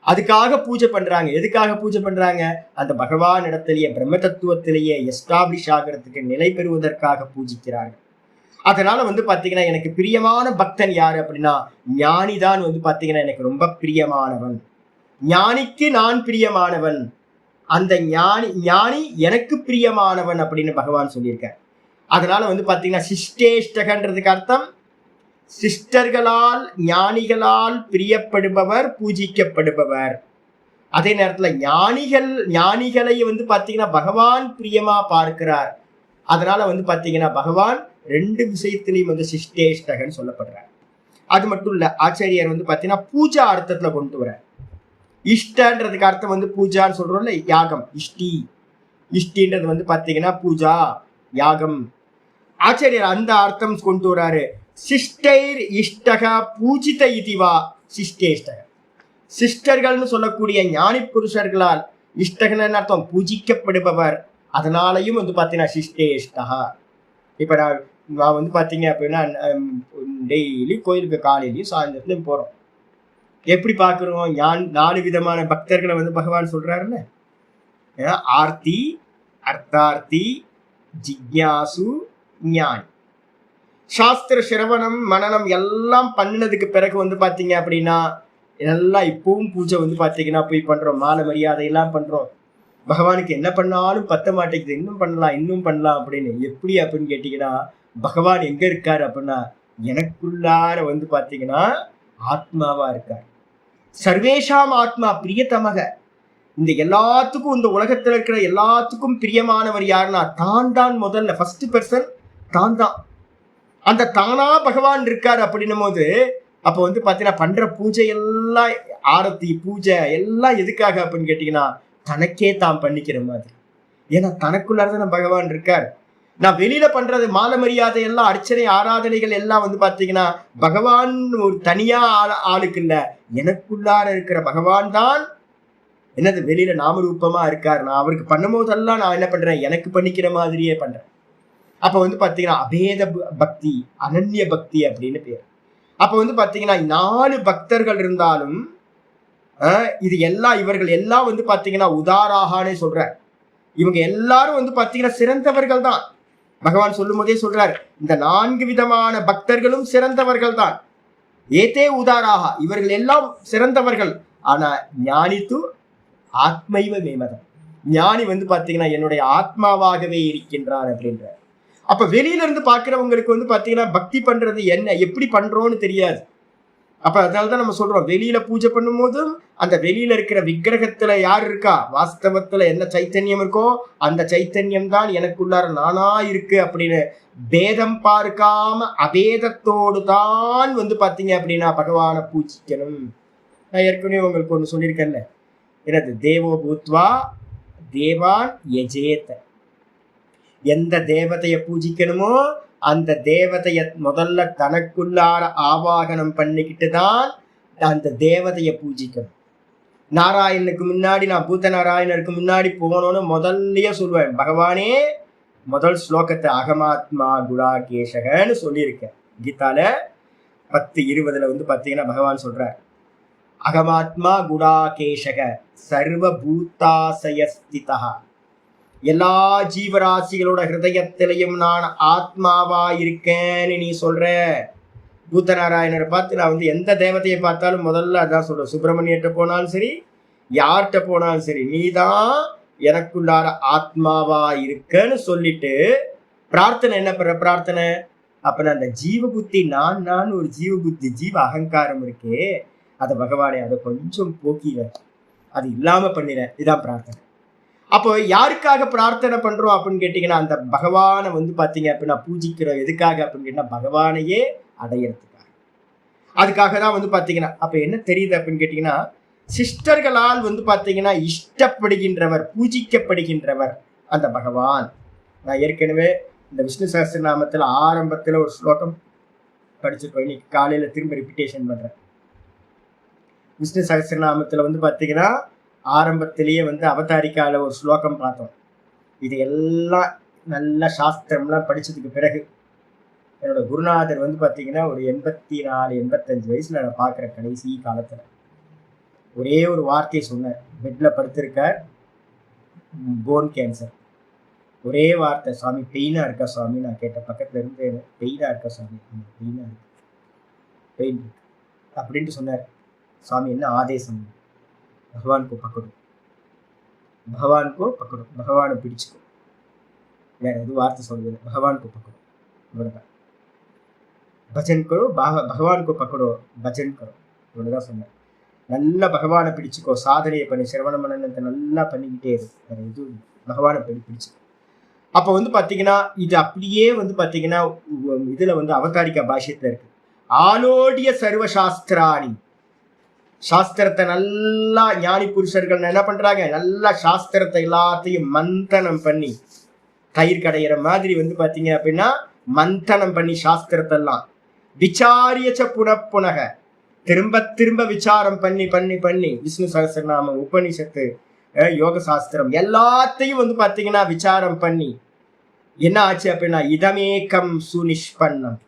அதுக்காக பூஜை பண்றாங்க. எதுக்காக பூஜை பண்றாங்க? அந்த பகவான் இடத்திலேயே, பிரம்ம தத்துவத்திலேயே எஸ்டாப்ளிஷ் ஆகிறதுக்கு, நிலை பெறுவதற்காக பூஜிக்கிறாங்க. அதனால பாத்தீங்கன்னா எனக்கு பிரியமான பக்தன் யாரு அப்படின்னா, ஞானிதான் பாத்தீங்கன்னா எனக்கு ரொம்ப பிரியமானவன். ஞானிக்கு நான் பிரியமானவன், அந்த ஞானி எனக்கு பிரியமானவன் அப்படின்னு பகவான் சொல்லியிருக்கார். அதனால பாத்தீங்கன்னா சிஷ்டேஷ்டகன்றதுக்கு அர்த்தம் சிஸ்டர்களால், ஞானிகளால் பிரியப்படுபவர், பூஜிக்கப்படுபவர். அதே நேரத்துல ஞானிகளை பாத்தீங்கன்னா பகவான் பிரியமா பார்க்கிறார். அதனால பாத்தீங்கன்னா பகவான் 2 விஷயத்திலையும் சிஷ்டேஷ்டகன் சொல்லப்படுறார். அது மட்டும் இல்ல, ஆச்சாரியார் பாத்தீங்கன்னா பூஜா அர்த்தத்துல கொண்டு வர. இஷ்டன்றதுக்கு அர்த்தம் பூஜான்னு சொல்றோம்ல, யாகம். இஷ்டின்றது பாத்தீங்கன்னா பூஜா, யாகம். ஆச்சாரியார் அந்த அர்த்தம் கொண்டு வராரு. சிஷ்டைர் இஷ்டக பூஜித இதிவா சிஷ்டேஷ்டக. சிஸ்டர்கள்னு சொல்லக்கூடிய ஞானி புருஷர்களால், இஷ்டகன் அர்த்தம் பூஜிக்கப்படுபவர், அதனாலையும் பாத்தீங்கன்னா சிஷ்டேஷ்டகா. இப்ப நான் பாத்தீங்க அப்படின்னா டெய்லி கோயிலுக்கு காலையிலையும் சாயந்தரத்துலையும் போறோம். எப்படி பாக்குறோம்? 4 விதமான பக்தர்களை பகவான் சொல்றாருன்னு, ஆர்த்தி, அர்த்தார்த்தி, ஜிக்ஞாசு, ஞானி. சாஸ்திர சிரவணம் மனனம் எல்லாம் பண்ணினதுக்கு பிறகு பாத்தீங்க அப்படின்னா எல்லாம் இப்பவும் பூஜை பாத்தீங்கன்னா போய் பண்றோம், மாலை மரியாதை எல்லாம் பண்றோம். பகவானுக்கு என்ன பண்ணாலும் பத்த மாட்டேங்குது, இன்னும் பண்ணலாம் அப்படின்னு. எப்படி அப்படின்னு கேட்டீங்கன்னா, பகவான் எங்க இருக்காரு அப்படின்னா எனக்குள்ளார பாத்தீங்கன்னா ஆத்மாவா இருக்கார். சர்வேஷாம் ஆத்மா பிரியத்தமக. இந்த எல்லாத்துக்கும், இந்த உலகத்துல இருக்கிற எல்லாத்துக்கும் பிரியமானவர் யாருன்னா தான். முதல்ல ஃபர்ஸ்ட் பர்சன் தான். அந்த தானா பகவான் இருக்காரு அப்படின்னும் போது அப்ப பாத்தீங்கன்னா பண்ற பூஜை எல்லாம், ஆரத்தி பூஜை எல்லாம் எதுக்காக அப்படின்னு கேட்டீங்கன்னா தனக்கே தான் பண்ணிக்கிற மாதிரி. ஏன்னா தனக்குள்ளாரதான் பகவான் இருக்கார். நான் வெளியில பண்றது மாலை மரியாதை எல்லாம், அர்ச்சனை ஆராதனைகள் எல்லாம் பாத்தீங்கன்னா பகவான் ஒரு தனியா ஆளுக்கு இல்ல, எனக்குள்ளார இருக்கிற பகவான் தான் என்னது வெளியில நாமரூபமா இருக்காரு. நான் அவருக்கு பண்ணும் போதெல்லாம் நான் என்ன பண்றேன், எனக்கு பண்ணிக்கிற மாதிரியே பண்றேன். அப்ப பாத்தீங்கன்னா அபேத பக்தி, அனன்ய பக்தி அப்படின்னு பேர். அப்ப பாத்தீங்கன்னா 4 பக்தர்கள் இருந்தாலும் இது எல்லாம் இவர்கள் எல்லாம் வந்து பாத்தீங்கன்னா உதாராகானே சொல்ற. இவங்க எல்லாரும் வந்து பாத்தீங்கன்னா சிறந்தவர்கள் தான். பகவான் சொல்லும் போதே சொல்றார், இந்த 4 விதமான பக்தர்களும் சிறந்தவர்கள் தான். ஏதே உதாராக, இவர்கள் எல்லாம் சிறந்தவர்கள். ஆனா ஞானித்து ஆத்மைவ மேமதம், ஞானி வந்து பாத்தீங்கன்னா என்னுடைய ஆத்மாவாகவே இருக்கின்றான் அப்படின்ற. அப்ப வெளியில இருந்து பாக்குறவங்களுக்கு வந்து பாத்தீங்கன்னா பக்தி பண்றது என்ன, எப்படி பண்றோம்னு தெரியாது. அப்ப அதனாலதான் நம்ம சொல்றோம், வெளியில பூஜை பண்ணும் போதும் அந்த வெளியில இருக்கிற விக்கிரகத்துல யார் இருக்கா, வாஸ்தவத்துல என்ன சைத்தன்யம் இருக்கோ அந்த சைத்தன்யம் தான் எனக்குள்ளார நானா இருக்கு அப்படின்னு பேதம் பார்க்காம அபேதத்தோடு தான் வந்து பாத்தீங்க அப்படின்னா பகவானை பூஜிக்கணும். நான் ஏற்கனவே உங்களுக்கு ஒண்ணு சொல்லியிருக்கேன்ல, என்னது தேவோ பூத்வா தேவான் யஜேத. எந்த தேவதையை பூஜிக்கணுமோ அந்த தேவதைய முதல்ல தனக்குள்ளார ஆவாகனம் பண்ணிக்கிட்டு தான் அந்த தேவதையை பூஜிக்கணும். நாராயணனுக்கு முன்னாடி, நான் பூத்த நாராயணனுக்கு முன்னாடி போனோன்னு முதல்லயே சொல்லுவேன், பகவானே முதல் ஸ்லோகத்தை அகமாத்மா குடாகேஷகன்னு சொல்லியிருக்கேன். கீதால 10:20 வந்து பாத்தீங்கன்னா பகவான் சொல்றார், அகமாத்மா குடாகேஷக சர்வபூதாசயஸ்திதா. எல்லா ஜீவராசிகளோட ஹிருதயத்திலையும் நான் ஆத்மாவா இருக்கேன்னு நீ சொல்ற. பூத்தநாராயணரை பார்த்து நான் வந்து எந்த தேவதையை பார்த்தாலும் முதல்ல அதான் சொல்றேன், சுப்பிரமணியர்கிட்ட போனாலும் சரி யார்கிட்ட போனாலும் சரி நீதான் எனக்குள்ளார ஆத்மாவா இருக்கன்னு சொல்லிட்டு பிரார்த்தனை என்ன பண்ற, பிரார்த்தனை அப்ப அந்த ஜீவ புத்தி, நான் ஒரு ஜீவ புத்தி, ஜீவ அகங்காரம் இருக்கே, அதை பகவானே அதை கொஞ்சம் போக்கிற, அது இல்லாம பண்ணிட, இதான் பிரார்த்தனை. அப்போ யாருக்காக பிரார்த்தனை பண்றோம் அப்படின்னு கேட்டீங்கன்னா அந்த பகவானை வந்து பாத்தீங்க அப்படின்னா பூஜிக்கிறோம். எதுக்காக அப்படின்னு கேட்டீங்கன்னா பகவானையே அடையறதுக்காக. அதுக்காக தான் வந்து பாத்தீங்கன்னா அப்ப என்ன தெரியுது அப்படின்னு கேட்டீங்கன்னா, சிஸ்டர்களால் வந்து பாத்தீங்கன்னா இஷ்டப்படுகின்றவர், பூஜிக்கப்படுகின்றவர் அந்த பகவான். நான் ஏற்கனவே இந்த விஷ்ணு சஹஸ்ரநாமத்துல ஆரம்பத்துல ஒரு ஸ்லோகம் படிச்சிருக்கோம், இன்னைக்கு காலையில திரும்ப ரிப்பீட்டேஷன் பண்றேன். விஷ்ணு சஹஸ்ரநாமத்துல வந்து பாத்தீங்கன்னா ஆரம்பத்திலேயே வந்து அவதாரிக்கால ஒரு ஸ்லோகம் பார்த்தோம். இது எல்லாம் நல்ல சாஸ்திரம்லாம் படிச்சதுக்கு பிறகு என்னோட குருநாதர் வந்து பாத்தீங்கன்னா ஒரு 84-85 வயசுல நான் பார்க்குற கடைசி காலத்துல ஒரே ஒரு வார்த்தையை சொன்னேன். பெட்ல படுத்திருக்கார், போன் கேன்சர். ஒரே வார்த்தை, சுவாமி பெயினா இருக்கா சுவாமி? நான் கேட்ட பக்கத்துல இருந்து, பெயினா இருக்கா சுவாமி? பெயினா இருக்கு, பெயின் இருக்கு அப்படின்ட்டு சொன்னார். சுவாமி என்ன ஆதேசம்? भगवान को पकड़ो, भगवान को पकड़ो, भगवान பிடிச்சுக்கோ. வேற எதுவும் வார்த்தை சொல்றது, भगवान को पकड़ो, இவ்வளவுதான். பஜன் கரோ, भगवान को पकड़ो, பஜன் கரோ, இவ்வளவுதான் சொன்னேன். நல்லா பகவானை பிடிச்சுக்கோ, சாதனையை பண்ணி, சிரவண மனனத்தை நல்லா பண்ணிக்கிட்டே இரு, வேற எதுவும் பகவானை பிடிச்சுக்கோ. அப்ப வந்து பாத்தீங்கன்னா இது அப்படியே வந்து பாத்தீங்கன்னா இதுல வந்து அவதாரிக்கா பாஷ்யத்துல இருக்கு, ஆலோடிய சர்வ சாஸ்திராணி. சாஸ்திரத்தை நல்லா ஞானி புருஷர்கள் என்ன பண்றாங்க, நல்லா சாஸ்திரத்தை எல்லாத்தையும் மந்தனம் பண்ணி, தயிர் கடையிற மாதிரி வந்து பாத்தீங்க அப்படின்னா மந்தனம் பண்ணி சாஸ்திரத்தை எல்லாம் விசாரியச்ச புனப்புனக, திரும்ப திரும்ப விசாரம் பண்ணி பண்ணி பண்ணி விஷ்ணு சஹஸ்ரநாமம், உபனிஷத்து, யோக சாஸ்திரம் எல்லாத்தையும் வந்து பாத்தீங்கன்னா விசாரம் பண்ணி என்ன ஆச்சு அப்படின்னா இதமேக்கம் சுனிஷ்பன்னம்,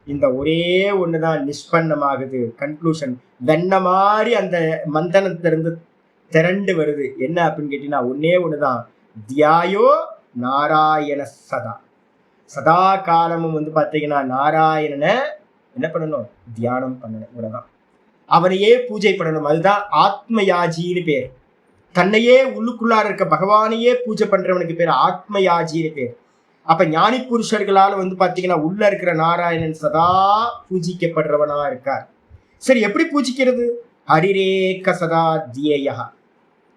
இந்த ஒரே ஒண்ணுதான் நிஷ்பன்னமாகுது, கன்க்ளூஷன் வெண்ண மாதிரி அந்த மந்தனத்திலிருந்து திரண்டு வருது. என்ன அப்படின்னு கேட்டீங்கன்னா ஒன்னே ஒண்ணுதான், தியாயோ நாராயண சதா. சதா காலமும் வந்து பாத்தீங்கன்னா நாராயணனை என்ன பண்ணணும், தியானம் பண்ணணும், இவ்வளவுதான். அவனையே பூஜை பண்ணணும், அதுதான் ஆத்மயாஜின்னு பேர். தன்னையே உள்ளுக்குள்ளார இருக்க பகவானையே பூஜை பண்றவனுக்கு பேர் ஆத்மயாஜின்னு பேர். அப்ப ஞானி புருஷர்களால வந்து பாத்தீங்கன்னா உள்ள இருக்கிற நாராயணன் சதா பூஜிக்கப்படுறவனா இருக்கார். சரி, எப்படி பூஜிக்கிறது? ஹரிரேக சதா தியேயா,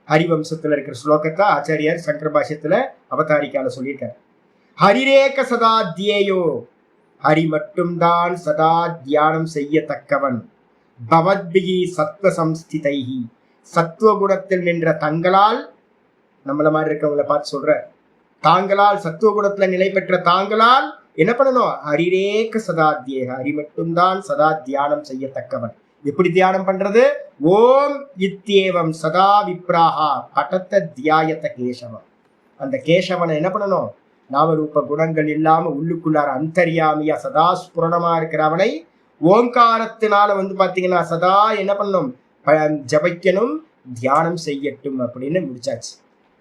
ஹரிவம்சத்துல இருக்கிற ஸ்லோகத்தை ஆச்சாரியார் சங்கர பாஷ்யத்துல அவதாரிக்கால சொல்லியிருக்காரு. ஹரிரேக சதா தியேயோ, ஹரி மட்டும்தான் சதா தியானம் செய்யத்தக்கவன். பவத்பிகி சத்வ சம்ஸ்திதைஹி, சத்துவ குணத்தில் நின்ற தங்களால், நம்மள மாதிரி இருக்கவங்களை பார்த்து சொல்ற, தாங்களால் சத்துவ குணத்துல நிலை பெற்ற தாங்களால் என்ன பண்ணணும், ஹரிரேக சதா தியேக, ஹரி மட்டும்தான் சதா தியானம் செய்யத்தக்கவன். எப்படி தியானம் பண்றது? ஓம் இத்யேவம் சதா விப்ராஹா படத்த தியாயத்த கேசவம். அந்த கேசவனை என்ன பண்ணணும், நாமரூப குணங்கள் இல்லாம உள்ளுக்குள்ளார அந்தர்யாமியா சதா ஸ்புரணமா இருக்கிற அவனை ஓங்காரத்தினால வந்து பாத்தீங்கன்னா சதா என்ன பண்ணணும், ஜபிக்கணும், தியானம் செய்யட்டும் அப்படின்னு முடிச்சாச்சு.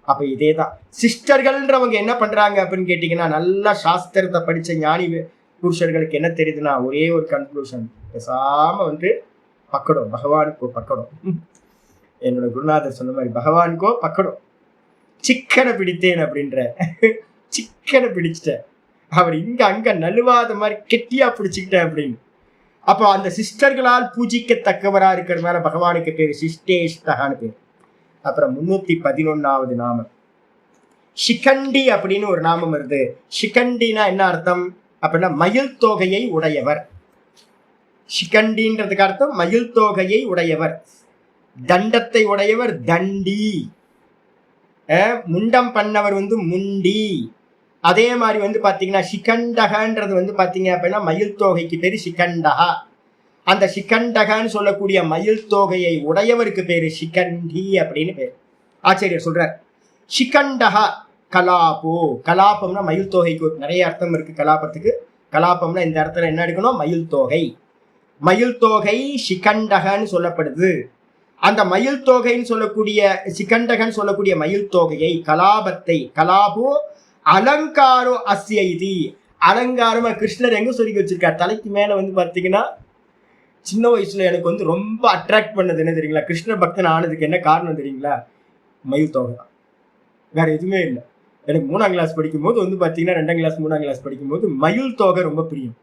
அப்ப இதேதான் சிஸ்டர்கள்ன்றவங்க என்ன பண்றாங்க அப்படின்னு கேட்டீங்கன்னா, நல்லா சாஸ்திரத்தை படிச்ச ஞானி புருஷர்களுக்கு என்ன தெரியுதுன்னா, ஒரே ஒரு கன்க்ளூஷன், பேசாம வந்து பக்கடும், பகவானுக்கோ பக்கடும். என்னோட குருநாதர் சொன்ன மாதிரி பகவானுக்கோ பக்கடும். சிக்கனை பிடித்தேன் அப்படின்ற, சிக்கனை பிடிச்சிட்டேன், அவர் இங்க அங்க நழுவாத மாதிரி கெட்டியா பிடிச்சுக்கிட்டேன் அப்படின்னு. அப்போ அந்த சிஸ்டர்களால் பூஜிக்கத்தக்கவரா இருக்கிறதுனால பகவானுக்கு பேரு சிஷ்டேஷ்டகான்னு பேர். அப்புறம் 311வது நாமம் ஷிகண்டி அப்படின்னு ஒரு நாமம் வருது. ஷிகண்டினா என்ன அர்த்தம் அப்படின்னா மயில் தோகையை உடையவர். ஷிகண்டின்றதுக்கு அர்த்தம் மயில் தோகையை உடையவர். தண்டத்தை உடையவர் தண்டி, முண்டம் பண்ணவர் வந்து முண்டி. அதே மாதிரி வந்து பாத்தீங்கன்னா ஷிகண்டகன்றது வந்து பாத்தீங்க அப்படின்னா மயில் தோகைக்கு பேரு ஷிகண்டகா. அந்த ஷிகண்டகன்னு சொல்லக்கூடிய மயில் தோகையை உடையவருக்கு பேரு ஷிகண்டி அப்படின்னு பேரு. ஆச்சரியர் சொல்றார் ஷிகண்டகா கலாபோ. கலாபம்னா மயில் தோகைக்கு நிறைய அர்த்தம் இருக்கு. கலாபத்துக்கு கலாபம்னா இந்த இடத்துல என்ன எடுக்கணும், மயில் தோகை. மயில் தோகை ஷிகண்டகன்னு சொல்லப்படுது. அந்த மயில் தோகைன்னு சொல்லக்கூடிய சிகண்டகன் சொல்லக்கூடிய மயில் தோகையை கலாபத்தை, கலாபோ அலங்காரோ அஸ்ய இது, அலங்காரமா கிருஷ்ணர் எங்க சொல்லி வச்சிருக்கார், தலைக்கு மேல வந்து பாத்தீங்கன்னா சின்ன வயசுல எனக்கு வந்து ரொம்ப அட்ராக்ட் பண்ணது என்ன தெரியுங்களா, கிருஷ்ண பக்தன் ஆனதுக்கு என்ன காரணம் தெரியுங்களா, மயில் தோகை தான், வேற எதுவுமே இல்லை. எனக்கு 3ஆம் கிளாஸ் படிக்கும் போது வந்து பாத்தீங்கன்னா 2ஆம் கிளாஸ் 3ஆம் கிளாஸ் படிக்கும் போது மயில் தோகை ரொம்ப பிரியம்.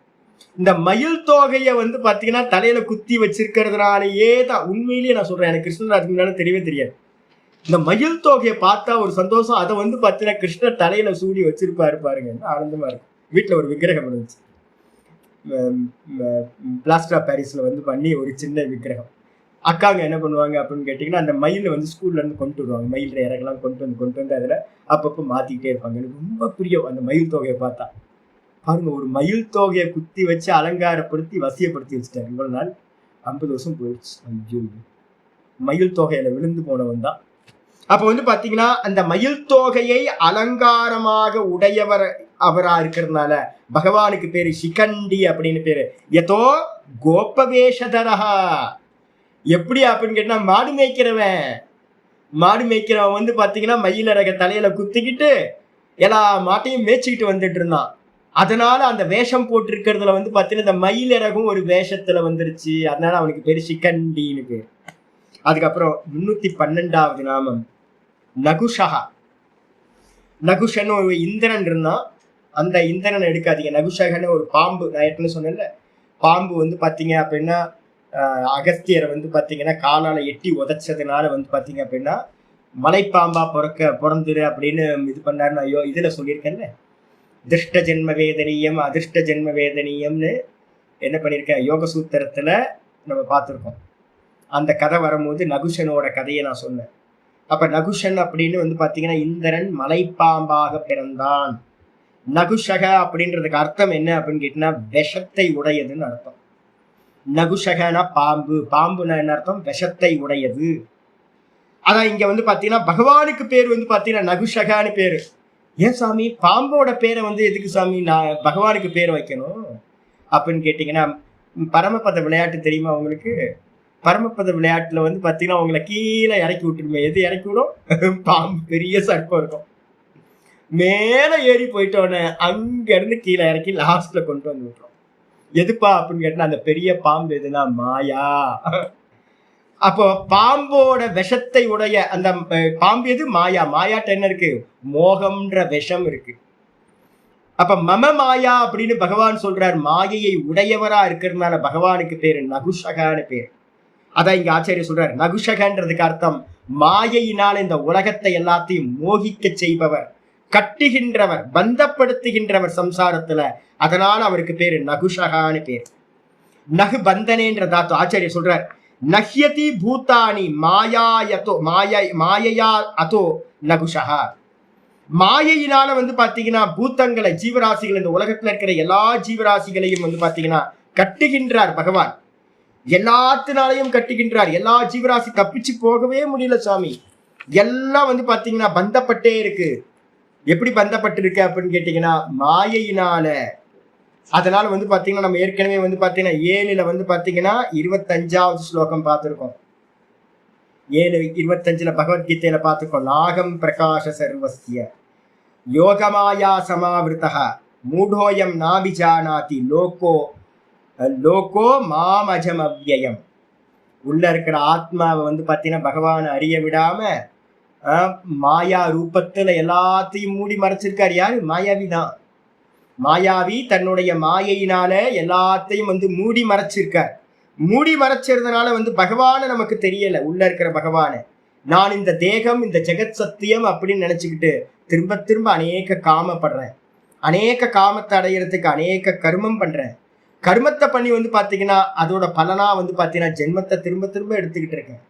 இந்த மயில் தோகையை வந்து பாத்தீங்கன்னா தலையில குத்தி வச்சிருக்கிறதுனாலயே தான் உண்மையிலேயே நான் சொல்றேன், எனக்கு கிருஷ்ணர் அதுக்கு முன்னால தெரியவே தெரியாது. இந்த மயில் தோகையை பார்த்தா ஒரு சந்தோஷம். அதை வந்து பாத்தீங்கன்னா கிருஷ்ணர் தலையில சூடி வச்சிருப்பாரு பாருங்க, ஆனந்தமா இருக்கும். வீட்டுல ஒரு விக்கிரகம் இருந்துச்சு, பிளாஸ்டர் ஆஃப் பாரிஸ்ல வந்து பண்ணி ஒரு சின்ன விக்கிரகம். அக்காங்க என்ன பண்ணுவாங்க அப்படின்னு கேட்டீங்கன்னா, அந்த மயில வந்து ஸ்கூல்ல இருந்து கொண்டு வருவாங்க, மயில் இறங்கெல்லாம் கொண்டு வந்து அதுல அப்பப்போ மாத்திக்கிட்டே இருப்பாங்க. எனக்கு ரொம்ப பிரியம் அந்த மயில் தொகையை பார்த்தா. பாருங்க, ஒரு மயில் தொகையை குத்தி வச்சு அலங்காரப்படுத்தி வசியப்படுத்தி வச்சுட்டாரு. இவ்வளவு நாள் 50 வருஷம் போயிடுச்சு. ஐயோ, மயில் தொகையில விழுந்து போனவன் தான். அப்ப வந்து பாத்தீங்கன்னா அந்த மயில் தொகையை அலங்காரமாக உடையவர் அவரா இருக்கிறதுனால பகவானுக்கு பேரு ஷிகண்டி அப்படின்னு பேரு. எதோ கோபவேஷதரஹா, எப்படி அப்படின்னு கேட்டா மாடு மேய்க்கிறவன் வந்து பாத்தீங்கன்னா மயிலரக தலையில குத்திக்கிட்டு எல்லா மாட்டையும் மேய்ச்சிக்கிட்டு வந்துட்டு இருந்தான். அதனால அந்த வேஷம் போட்டிருக்கிறதுல வந்து பாத்தீங்கன்னா இந்த மயிலரகும் ஒரு வேஷத்துல வந்துருச்சு. அதனால அவனுக்கு பேரு ஷிகண்டின்னு பேரு. அதுக்கப்புறம் 312வது நாமம் நகுஷஹா. நகுஷன்னு ஒரு இந்திரன் இருந்தான். அந்த இந்திரனை எடுக்காதீங்க. நகுஷகன்னு ஒரு பாம்பு, நான் ஏற்கனவே சொன்னேன்ல, பாம்பு வந்து பாத்தீங்க அப்படின்னா அகஸ்தியரை வந்து பாத்தீங்கன்னா காலால எட்டி உதைச்சதுனால வந்து பாத்தீங்க அப்படின்னா மலைப்பாம்பா பிறந்துரு அப்படின்னு இது பண்ணாருன்னு ஐயோ இதுல சொல்லியிருக்கேன்ல, திருஷ்ட ஜென்ம வேதனீயம் அதிர்ஷ்ட ஜென்ம வேதனீயம்னு என்ன பண்ணியிருக்கேன், யோக சூத்திரத்துல நம்ம பார்த்துருக்கோம். அந்த கதை வரும்போது நகுஷனோட கதையை நான் சொன்னேன். அப்ப நகுஷன் அப்படின்னு வந்து பாத்தீங்கன்னா இந்திரன் மலைப்பாம்பாக பிறந்தான். நகுஷக அப்படின்றதுக்கு அர்த்தம் என்ன அப்படின்னு கேட்டீங்கன்னா விஷத்தை உடையதுன்னு அர்த்தம். நகுஷகனா பாம்பு, பாம்புனா என்ன அர்த்தம், விஷத்தை உடையது. அதான் இங்க வந்து பாத்தீங்கன்னா பகவானுக்கு பேர் வந்து பாத்தீங்கன்னா நகுஷகான்னு பேரு. ஏன் சாமி பாம்போட பேரை வந்து எதுக்கு சாமி நான் பகவானுக்கு பேர் வைக்கணும் அப்படின்னு கேட்டீங்கன்னா, பரமபத விளையாட்டு தெரியுமா உங்களுக்கு? பரமபத விளையாட்டுல வந்து பாத்தீங்கன்னா உங்களை கீழே இறக்கி விட்டுருமே. எது இறக்கி விடும்? பாம்பு, பெரிய சர்ப்பம் இருக்கும். மேல ஏறி போயிட்டோன்னு அங்க இருந்து கீழே இறக்கி லாஸ்ட்ல கொண்டு வந்து விட்டுரும். எதுப்பா அப்படின்னு கேட்டா அந்த பெரிய பாம்பு எதுனா மாயா. அப்போ பாம்போட விஷத்தை உடைய அந்த பாம்பு எது? மாயா. மாயாட்ட என்ன இருக்கு? மோகம்ன்ற விஷம் இருக்கு. அப்ப மம மாயா அப்படின்னு பகவான் சொல்றார். மாயையை உடையவரா இருக்கிறதுனால பகவானுக்கு பேரு நகுஷகான்னு பேரு. அதான் இங்க ஆச்சாரியர் சொல்றார், நகுஷகன்றதுக்கு அர்த்தம் மாயையினால் இந்த உலகத்தை எல்லாத்தையும் மோகிக்க செய்பவர், கட்டுகின்றவர், பந்தப்படுத்துகின்றவர் சம்சாரத்துல. அதனால அவருக்கு பேரு நகுஷகான்னு பேர். நகு பந்தனேன்ற தாத்து ஆச்சாரியர் சொல்றார், நஹ்யதி பூதானி மாயாயதோ மாயையா அதோ நகுஷகா. மாயையினால வந்து பாத்தீங்கன்னா பூத்தங்களை, ஜீவராசிகள், இந்த உலகத்துல இருக்கிற எல்லா ஜீவராசிகளையும் வந்து பாத்தீங்கன்னா கட்டுகின்றார் பகவான். எல்லாத்தினாலையும் கட்டுகின்றார். எல்லா ஜீவராசி தப்பிச்சு போகவே முடியல சாமி. எல்லாம் வந்து பாத்தீங்கன்னா பந்தப்பட்டே இருக்கு. எப்படி பந்தப்பட்டு இருக்கு அப்படின்னு கேட்டீங்கன்னா மாயையினால. அதனால வந்து பாத்தீங்கன்னா நம்ம ஏற்கனவே வந்து பாத்தீங்கன்னா 7ல வந்து பாத்தீங்கன்னா 25வது ஸ்லோகம் பார்த்திருக்கோம். 7:25 பகவத்கீதையில பார்த்துக்கோ. நாகம் பிரகாஷ சர்வஸ்ய யோகமாயா சமாவிருத்தः மூடோயம் நாபிஜானாதி லோகோ மாமஜம் அவ்யயம். உள்ள இருக்கிற ஆத்மாவை பார்த்தீங்கன்னா பகவானை அறிய விடாம மாயா ரூபத்துல எல்லாத்தையும் மூடி மறைச்சிருக்காரு. யாரு? மாயாவி தான். மாயாவி தன்னுடைய மாயையினால எல்லாத்தையும் மூடி மறைச்சிருக்கார். மூடி மறைச்சதுனால பகவானை நமக்கு தெரியல. உள்ள இருக்கிற பகவானை நான் இந்த தேகம், இந்த ஜெகத் சத்தியம் அப்படின்னு நினைச்சுக்கிட்டு திரும்ப திரும்ப அநேக காமப்படுறேன். அநேக காமத்தை அடையிறதுக்கு அநேக கர்மம் பண்றேன். கர்மத்தை பண்ணி பார்த்தீங்கன்னா அதோட பலனா பார்த்தீங்கன்னா ஜென்மத்தை திரும்ப திரும்ப எடுத்துக்கிட்டு இருக்கேன்.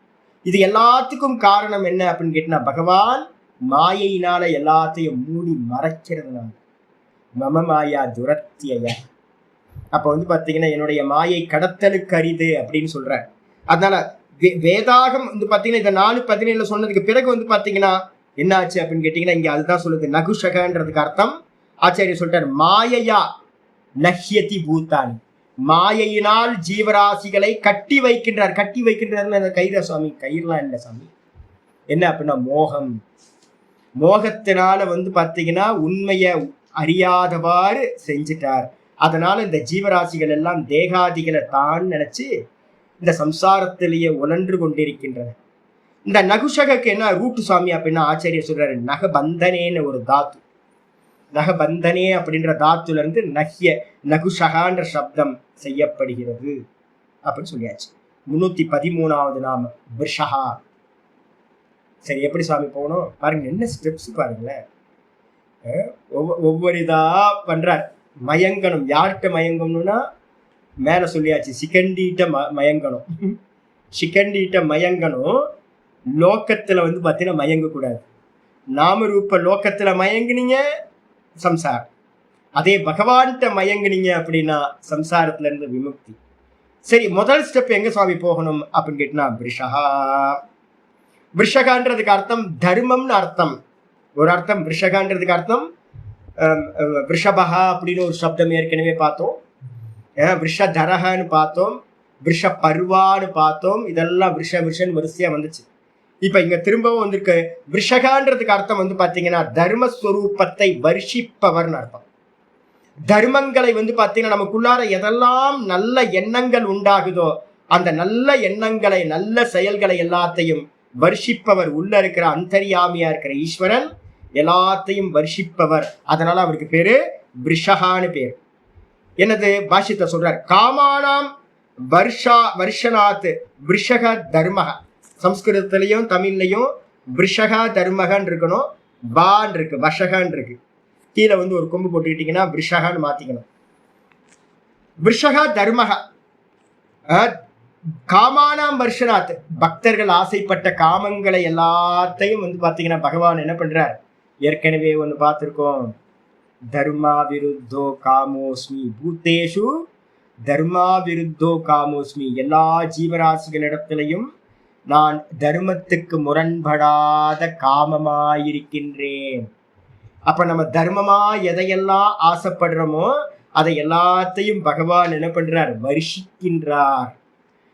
இது எல்லாத்துக்கும் காரணம் என்ன அப்படின்னு கேட்டா பகவான் மாயையினால எல்லாத்தையும் மூடி மறைக்கிறதுனால. மம மாயா துரத்திய. அப்ப பார்த்தீங்கன்னா என்னுடைய மாயை கடத்தலுக்கு அரிது அப்படின்னு சொல்றார். அதனால வேதாகம் பார்த்தீங்கன்னா இந்த 4:17 சொன்னதுக்கு பிறகு பார்த்தீங்கன்னா என்ன ஆச்சு அப்படின்னு கேட்டீங்கன்னா இங்க அதுதான் சொல்லுது. நகுஷகன்றதுக்கு அர்த்தம் ஆச்சாரியர் சொல்றார் மாயையா நஹ்யதி பூத்தானி. மாயையினால் ஜீவராசிகளை கட்டி வைக்கின்றார். கட்டி வைக்கின்றார் கயிறா சுவாமி? கயிறுலாம் இல்லை சாமி. என்ன அப்படின்னா மோகம். மோகத்தினால பார்த்தீங்கன்னா உண்மையை அறியாதவாறு செஞ்சிட்டார். அதனால இந்த ஜீவராசிகள் எல்லாம் தேகாதிகளை தான் நினைச்சு இந்த சம்சாரத்திலேயே உழன்று கொண்டிருக்கின்றன. இந்த நகுஷகக்கு என்ன ரூட்டு சுவாமி அப்படின்னா ஆச்சாரியர் சொல்றாரு நகபந்தனேன்னு ஒரு தாத்து. நகபந்தனே அப்படின்ற தாத்துல இருந்து நகுஷகான்ற சப்தம் செய்யப்படுகிறது அப்படின்னு சொல்லியாச்சு. 313வது நாமம் விருஷகா. சரி, எப்படி சுவாமி போகணும் பாருங்க. என்ன ஸ்டெப்ஸ் பாருங்களேன். ஒவ்வொரு இதா பண்றார். மயங்கணும். யார்கிட்ட மயங்கணும்னா மேல சொல்லியாச்சு. சிகண்டிட்ட மயங்கணும். சிகண்டிட்ட மயங்கணும். லோக்கத்துல பார்த்தீங்கன்னா மயங்க கூடாது. நாமரூப லோக்கத்துல மயங்குனீங்க சம்சாரம். அதே பகவான்கிட்ட மயங்குனீங்க அப்படின்னா சம்சாரத்துல இருந்து விமுக்தி. சரி, முதல் ஸ்டெப் எங்க சுவாமி போகணும் அப்படின்னு கேட்டா விருஷகா. விருஷகான்றதுக்கு அர்த்தம் தர்மம்னு அர்த்தம். ஒரு அர்த்தம் விருஷகான்றதுக்கு அர்த்தம் விருஷபகா அப்படின்னு ஒரு சப்தம் ஏற்கனவே பார்த்தோம். விஷதரஹன்னு பார்த்தோம். விஷ பருவான்னு பார்த்தோம். இதெல்லாம் விஷன் வரிசையா வந்துச்சு. இப்ப இங்க திரும்பவும் வந்திருக்கு. விஷகான்றதுக்கு அர்த்தம் பாத்தீங்கன்னா தர்மஸ்வரூபத்தை வருஷிப்பவர்னு அர்த்தம். தர்மங்களை பாத்தீங்கன்னா நமக்குள்ளார எதெல்லாம் நல்ல எண்ணங்கள் உண்டாகுதோ அந்த நல்ல எண்ணங்களை, நல்ல செயல்களை எல்லாத்தையும் வருஷிப்பவர். உள்ள இருக்கிற அந்தர்யாமியா இருக்கிற ஈஸ்வரன் எல்லாத்தையும் வருஷிப்பவர். அதனால அவருக்கு பேரு விருஷகான்னு பேர். என்னது பாஷ்யத்தை சொல்றார். காமானாம் வருஷநாத் விருஷக தர்மக. சம்ஸ்கிருதத்திலையும் தமிழ்லையும் விருஷகா தர்மகன்னு இருக்கணும். பான் இருக்கு, வஷகான் இருக்கு. கீழே ஒரு கொம்பு போட்டுக்கிட்டீங்கன்னா விருஷகான்னு மாத்திக்கணும். விருஷகா தர்மக. காமானாம் வருஷநாத். பக்தர்கள் ஆசைப்பட்ட காமங்களை எல்லாத்தையும் பாத்தீங்கன்னா பகவான் என்ன பண்றார்? ஏற்கனவே பார்த்திருக்கோம். தர்மா விருத்தோ காமோஸ்மி பூத்தேஷு தர்மா விருத்தோ காமோஸ்மி. எல்லா ஜீவராசிகளிடத்திலையும் நான் தர்மத்துக்கு முரண்படாத காமமாயிருக்கின்றேன். அப்ப நம்ம தர்மமா எதையெல்லாம் ஆசைப்படுறோமோ அதை எல்லாத்தையும் பகவான் என்ன பண்றார்? வருஷிக்கின்றார்.